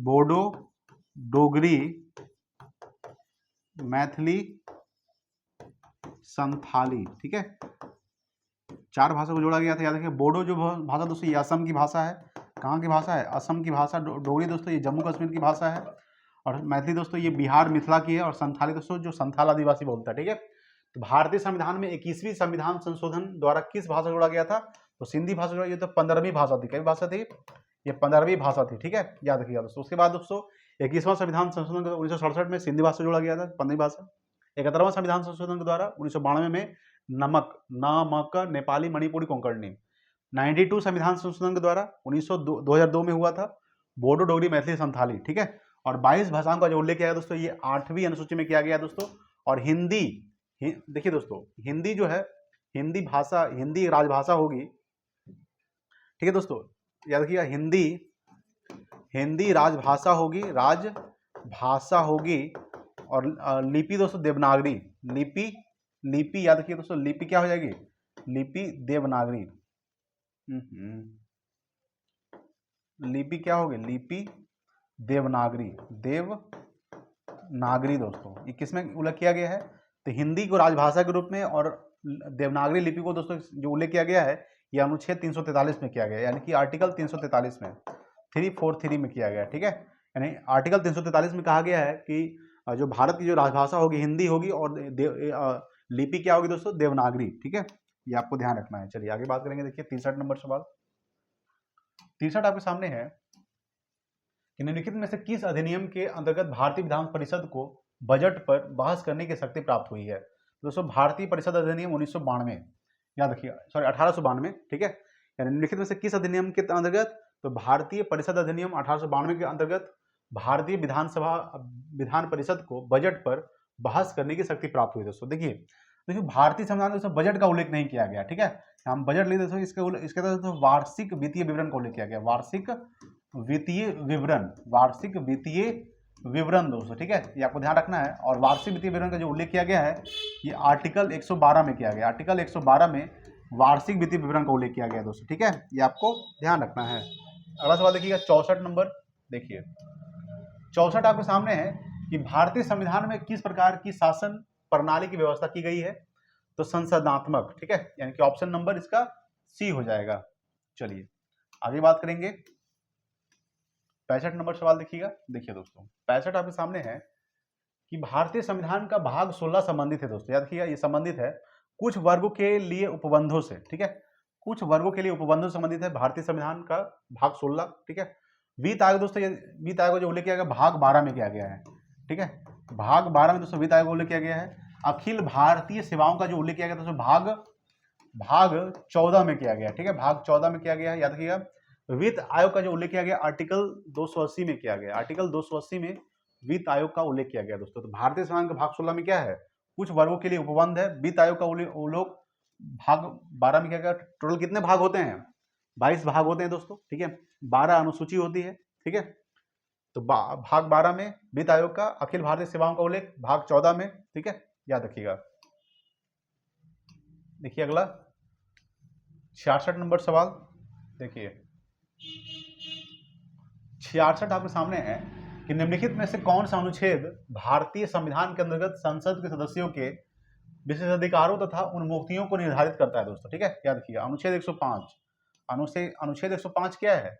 बोडो, डोगरी, मैथिली, संथाली। ठीक है, 4 भाषा को जोड़ा गया था। याद रखिए बोडो जो भाषा दोस्तों ये असम की भाषा है, कहाँ की भाषा है, असम की भाषा। डोगरी दोस्तों ये जम्मू कश्मीर की भाषा है, और मैथिली दोस्तों ये बिहार मिथिला की है, और संथाली दोस्तों जो संथाल आदिवासी बोलता है। ठीक है, तो भारतीय संविधान में 21वीं संविधान संशोधन द्वारा किस भाषा जोड़ा गया था, तो सिंधी भाषा जोड़ा। ये तो 15वीं भाषा थी, कई भाषा थी, ये 15वीं भाषा थी। ठीक है, याद रखिएगा दोस्तों। उसके बाद दोस्तों 21वां संविधान संशोधन 1967 में सिंधी भाषा जोड़ा गया था, 15वीं भाषा। 71वां संविधान संशोधन के द्वारा 1992 में नमक, नेपाली, मणिपुरी, कोंकणी। 92 संविधान संशोधन के द्वारा 2002 में हुआ था, बोडो, डोगरी, मैथिली, संथाली। ठीक है, और 22 भाषाओं का जो उल्लेख किया गया दोस्तों ये 8वीं अनुसूची में किया गया दोस्तों। और हिंदी, देखिए दोस्तों हिंदी जो है, हिंदी राजभाषा होगी। ठीक है दोस्तों, याद रखिएगा हिंदी राजभाषा होगी, और लिपि दोस्तों देवनागरी, लिपि याद रखिए दोस्तों, लिपि क्या हो जाएगी, लिपि देवनागरी। लिपि क्या होगी, लिपि देवनागरी, देवनागरी दोस्तों ये किसमें उल्लेख किया गया है, तो हिंदी को राजभाषा के रूप में और देवनागरी लिपि को दोस्तों जो उल्लेख किया गया है ये अनुच्छेद 343 में किया गया है, यानी कि आर्टिकल 343 में 343 में किया गया है। ठीक है, यानी आर्टिकल 343 में कहा गया है कि जो भारत की जो राजभाषा होगी हिंदी होगी और लिपि क्या होगी दोस्तों, देवनागरी। ठीक है, ये आपको ध्यान रखना है। चलिए आगे बात करेंगे। देखिए 63 नंबर सवाल, 63 आपके सामने है कि निम्नलिखित में से किस अधिनियम के अंतर्गत भारतीय विधान परिषद को बजट पर बहस करने की शक्ति प्राप्त हुई है। दोस्तों भारतीय परिषद अधिनियम 1992, याद रखिएगा, सॉरी 1892। ठीक है, यानी निम्नलिखित में से किस अधिनियम के अंतर्गत, तो भारतीय परिषद अधिनियम 1892 के अंतर्गत भारतीय विधान परिषद को बजट पर बहस करने की शक्ति प्राप्त हुई। दोस्तों देखिए भारतीय संविधान में बजट का उल्लेख नहीं किया गया। ठीक है, हम बजट ले दोस्तों इसके तहत वार्षिक वित्तीय विवरण का उल्लेख किया गया, वार्षिक वित्तीय विवरण दोस्तों। ठीक है, ये आपको ध्यान रखना है। और वार्षिक वित्तीय विवरण का जो उल्लेख किया गया है ये आर्टिकल 112 में किया गया, आर्टिकल 112 में वार्षिक वित्तीय विवरण का उल्लेख किया गया दोस्तों। ठीक है, ये आपको ध्यान रखना है। अगला सवाल देखिएगा 64 नंबर। देखिए 64 आपके सामने है कि भारतीय संविधान में किस प्रकार की शासन प्रणाली की व्यवस्था की गई है, तो संसदनात्मक। ठीक है, यानी कि ऑप्शन नंबर इसका सी हो जाएगा। चलिए आगे बात करेंगे। 65 नंबर सवाल देखिएगा। देखिए दोस्तों 65 आपके सामने है कि भारतीय संविधान का भाग 16 संबंधित है दोस्तों, याद रखिएगा ये संबंधित है कुछ वर्गों के लिए उपबंधों से। ठीक है, कुछ वर्गों के लिए उपबंधों संबंधित है भारतीय संविधान का भाग 16। ठीक है, वित्त आयोग दोस्तों, वित्त आयोग जो उल्लेख किया गया भाग 12 में किया गया है। ठीक है, भाग 12 में दोस्तों वित्त आयोग उल्लेख किया गया है। अखिल भारतीय सेवाओं का जो उल्लेख किया गया दोस्तों भाग 14 में किया गया। ठीक है, भाग 14 में किया गया है, याद रखिएगा। वित्त आयोग का जो उल्लेख किया गया आर्टिकल 280 में किया गया, आर्टिकल 280 में वित्त आयोग का उल्लेख किया गया दोस्तों। तो भारतीय संविधान का भाग 16 में क्या है, कुछ वर्गों के लिए उपबंध है। वित्त आयोग का उल्लेख भाग 12 में किया गया। टोटल कितने भाग होते हैं, 22 भाग होते हैं दोस्तों। ठीक है, 12 अनुसूची होती है। ठीक है, तो भाग 12 में वित्त आयोग का अखिल भारतीय सेवाओं का उल्लेख भाग 14 में। ठीक है, याद रखिएगा। देखिए अगला 66 नंबर सवाल। देखिए 66 आपके सामने है कि निम्नलिखित में से कौन सा अनुच्छेद भारतीय संविधान के अंतर्गत संसद के सदस्यों के विशेषाधिकारों तथा उन्मुक्तियों को निर्धारित करता है दोस्तों। ठीक है, याद रखिएगा अनुच्छेद 105। अनुच्छेद 105 क्या है,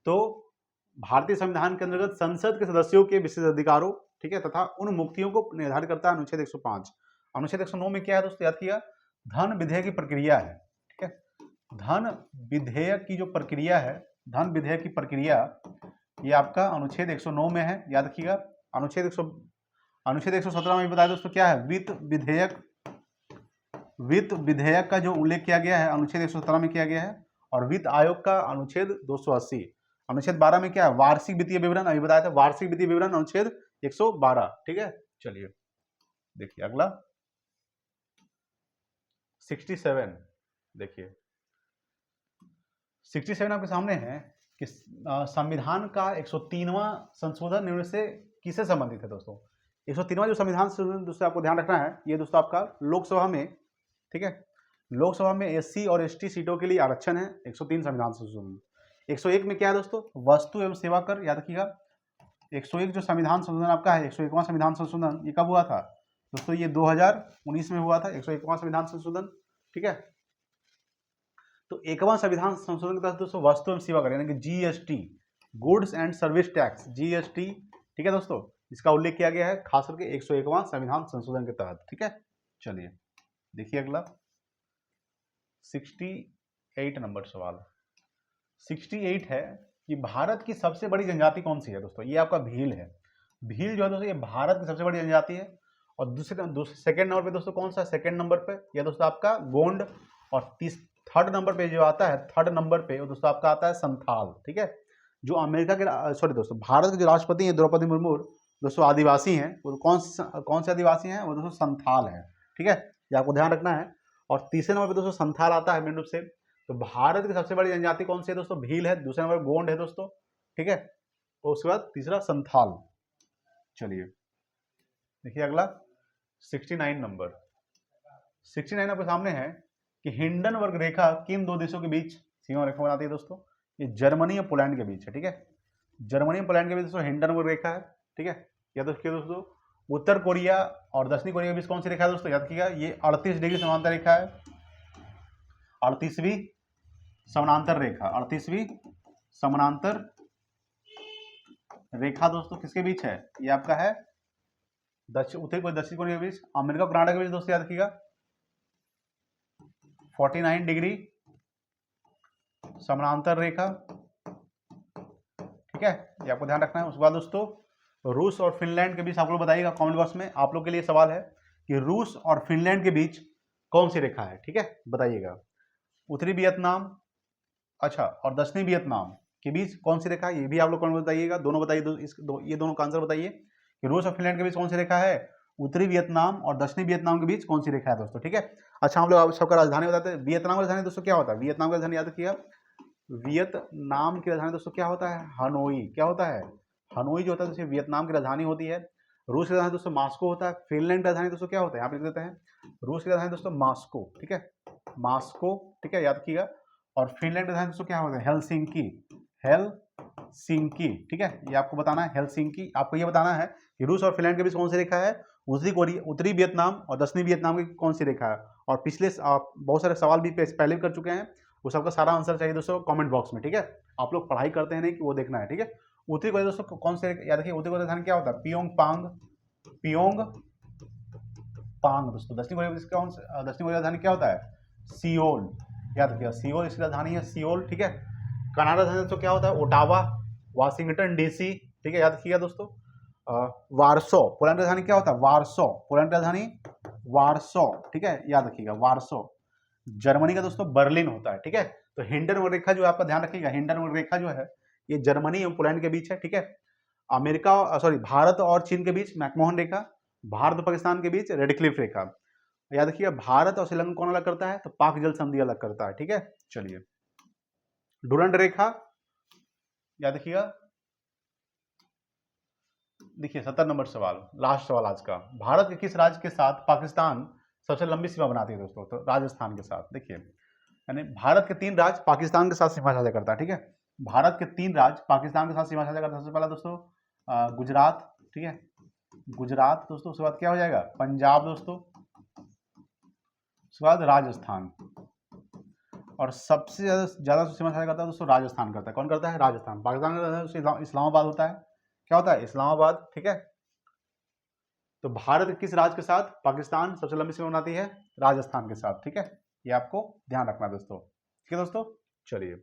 तो भारतीय संविधान के अंतर्गत संसद के सदस्यों के विशेषाधिकारों, ठीक है, तथा उन मुक्तियों को निर्धारित करता है अनुच्छेद 105। अनुच्छेद 109 में क्या है दोस्तों, याद किया, धन विधेयक की प्रक्रिया है। ठीक है, धन विधेयक की जो प्रक्रिया है, धन विधेयक की प्रक्रिया ये आपका अनुच्छेद 109 में है, याद रखिएगा। अनुच्छेद 117 में बताया दोस्तों क्या है, वित्त विधेयक का जो उल्लेख किया गया है अनुच्छेद 117 में किया गया है। और वित्त आयोग का अनुच्छेद 280। अनुच्छेद 12 में क्या है, वार्षिक वित्तीय विवरण, अभी बताया था वार्षिक वित्तीय विवरण अनुच्छेद 112। ठीक है, चलिए देखिए अगला 67। देखिए 67 आपके सामने है कि संविधान का 103वां संशोधन निम्न से किससे संबंधित है दोस्तों। 103वां जो संविधान संशोधन दोस्तों आपको ध्यान रखना है, ये दोस्तों आपका लोकसभा में, ठीक है, लोकसभा में एससी और एसटी सीटों के लिए आरक्षण है। 103 संविधान संशोधन। 101 में क्या है दोस्तों, वस्तु एवं सेवा कर, याद रखिएगा। 101 जो संविधान संशोधन आपका है, 101वां संविधान संशोधन, ये कब हुआ था दोस्तों, ये 2019 में हुआ था 101वां संविधान संशोधन। ठीक है, तो 1वां संविधान संशोधन के तहत दोस्तों वस्तु एवं सेवा कर, यानी कि GST, goods and service tax, GST, ठीक है दोस्तों, इसका उल्लेख किया गया है खास करके 101वां संविधान संशोधन के तहत। ठीक है, चलिए देखिए अगला 68 नंबर सवाल। 68 है कि भारत की सबसे बड़ी जनजाति कौन सी है दोस्तों, ये आपका भील है। भील जो है दोस्तों ये भारत की सबसे बड़ी जनजाति है। और दूसरे सेकंड नंबर पे दोस्तों कौन सा, सेकंड नंबर पे ये दोस्तों आपका गोंड। और थर्ड नंबर पे जो आता है, थर्ड नंबर पे वो दोस्तों आपका आता है संथाल। ठीक है, जो अमेरिका के, सॉरी दोस्तों, भारत के जो राष्ट्रपति हैं द्रौपदी मुर्मू दोस्तों आदिवासी हैं, वो कौन से आदिवासी हैं, वो दोस्तों संथाल है। ठीक है, ये आपको ध्यान रखना है। और तीसरे नंबर पे दोस्तों संथाल आता है मेन रूप से। तो भारत की सबसे बड़ी जनजाति कौन सी है दोस्तों, भील है। दूसरे नंबर गोंड है दोस्तों। ठीक है, और उसके बाद तीसरा संथाल। चलिए देखिए अगला 69 नंबर। 69 आपके सामने है कि हिंडनबर्ग रेखा किन दो देशों के बीच सीमा रेखा बनाती है दोस्तों। ये जर्मनी और पोलैंड के बीच है, ठीक है। जर्मनी और पोलैंड के बीच दोस्तों हिंडनबर्ग रेखा है, ठीक है। या दोस्तों उत्तर कोरिया और दक्षिणी कोरिया के बीच कौन सी रेखा है दोस्तों, याद रखिएगा, ये 38 डिग्री समांतर रेखा है, 38वीं समानांतर रेखा, 38वीं समानांतर रेखा दोस्तों किसके बीच है, ये आपका है उत्तरी कोरिया के बीच, अमेरिका और कनाडा के बीच दोस्तों, याद रखिएगा 49 डिग्री समानांतर रेखा, ठीक है, ये आपको ध्यान रखना है। उसके बाद दोस्तों रूस और फिनलैंड के बीच आप लोग बताइएगा कमेंट बॉक्स में, आप लोग के लिए सवाल है कि रूस और फिनलैंड के बीच कौन सी रेखा है, ठीक है, बताइएगा। उत्तरी वियतनाम अच्छा और दक्षिणी वियतनाम के बीच कौन सी रेखा है, ये भी आप लोग कमेंट बताइएगा, दोनों बताइए, ये दोनों का आंसर बताइए कि रूस और फिनलैंड के बीच कौन सी रेखा है, उत्तरी वियतनाम और दक्षिणी वियतनाम के बीच कौन सी रेखा है दोस्तों, ठीक है। अच्छा हम लोग आप सबका राजधानी बताते हैं, वियतनाम की राजधानी दोस्तों क्या होता है, वियतनाम की राजधानी याद रखिएगा, वियतनाम की राजधानी दोस्तों क्या होता है, हनोई, क्या होता है, हनोई जो होता है दोस्तों वियतनाम की राजधानी होती है। रूस की राजधानी दोस्तों मास्को होता है। फिनलैंड की राजधानी दोस्तों क्या होता है, यहाँ पे लिख देते हैं, रूस की राजधानी दोस्तों मास्को, ठीक है, मास्को, ठीक है, याद रखिएगा। और फिनलैंड की राजधानी दोस्तों क्या होता है, हेलसिंकी, हेलसिंकी, ठीक है, ये आपको बताना है, हेलसिंकी। आपको ये बताना है कि रूस और फिनलैंड के बीच कौन सी रेखा है, उत्तरी वियतनाम और दक्षिणी वियतनाम की कौन सी रेखा है। और पिछले बहुत सारे सवाल भी पहले भी कर चुके हैं, वो सबका सारा आंसर चाहिए दोस्तों कमेंट बॉक्स में, ठीक है। आप लोग पढ़ाई करते हैं नहीं कि वो देखना है, ठीक है। उत्तरी कोरिया दोस्तों कौन से, याद रखिए उत्तरी कोरिया राजधानी क्या होता है, पियोंगपांग, पियोंगपांग दोस्तों। दक्षिणी कोरिया दक्षिणी कोरिया राजधानी क्या होता है, सियोल, याद रखिएगा, सियोल इसकी राजधानी है, सियोल, ठीक है। कनाडा राजधानी दोस्तों क्या होता है, ओटावा, वाशिंगटन डीसी, ठीक है, याद रखिएगा दोस्तों। वार्सो, पोलैंड राजधानी क्या होता है, वार्सो, पोलैंड राजधानी वार्सो, ठीक है, याद रखिएगा वार्सो। जर्मनी का दोस्तों बर्लिन होता है, ठीक है। तो हिंडनबर्ग रेखा जो आपका ध्यान रखिएगा, हिंडनबर्ग रेखा जो है ये जर्मनी एवं पोलैंड के बीच है, ठीक है। भारत और चीन के बीच मैकमोहन रेखा, भारत और पाकिस्तान के बीच रेडक्लिफ रेखा। याद रखिएगा भारत और श्रीलंका कौन अलग करता है, तो पाक जल संधि अलग करता है, ठीक है। चलिए डुरंड रेखा, याद रखिएगा, देखिए 70 नंबर सवाल, लास्ट सवाल आज का, भारत के किस राज्य के साथ पाकिस्तान सबसे लंबी सीमा बनाती है दोस्तों, तो राजस्थान के साथ। देखिए यानी भारत के 3 राज्य पाकिस्तान के साथ सीमा साझा करता है, ठीक है। भारत के 3 राज्य पाकिस्तान के साथ सीमा साझा करता है। सबसे पहला दोस्तों गुजरात, ठीक है, गुजरात दोस्तों। उसके बाद क्या हो जाएगा, पंजाब दोस्तों, उसके बाद राजस्थान। और सबसे ज्यादा सीमा साझा करता है दोस्तों राजस्थान करता है। कौन करता है, राजस्थान। पाकिस्तान का इस्लामाबाद होता है, क्या होता है, इस्लामाबाद, ठीक है। तो भारत किस राज्य के साथ पाकिस्तान सबसे लंबी सीमा बनाती है, राजस्थान के साथ, ठीक है। ये आपको ध्यान रखना दोस्तों, ठीक है दोस्तों। चलिए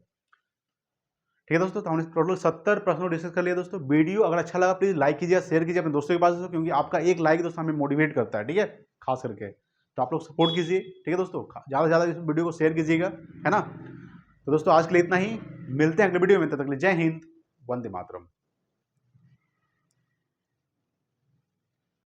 ठीक है दोस्तों, तो हमने टोटल 70 प्रश्नों डिस्कस कर लिया दोस्तों। वीडियो अगर अच्छा लगा प्लीज लाइक कीजिए, शेयर कीजिए अपने दोस्तों के पास दोस्तों, क्योंकि आपका एक लाइक दोस्तों हमें मोटिवेट करता है, ठीक है, खास करके। तो आप लोग सपोर्ट कीजिए, ठीक है दोस्तों, ज़्यादा से ज़्यादा इस वीडियो को शेयर कीजिएगा, है ना। तो दोस्तों आज के लिए इतना ही, मिलते हैं अगले वीडियो में, तब तक के लिए जय हिंद, वंदे मातरम।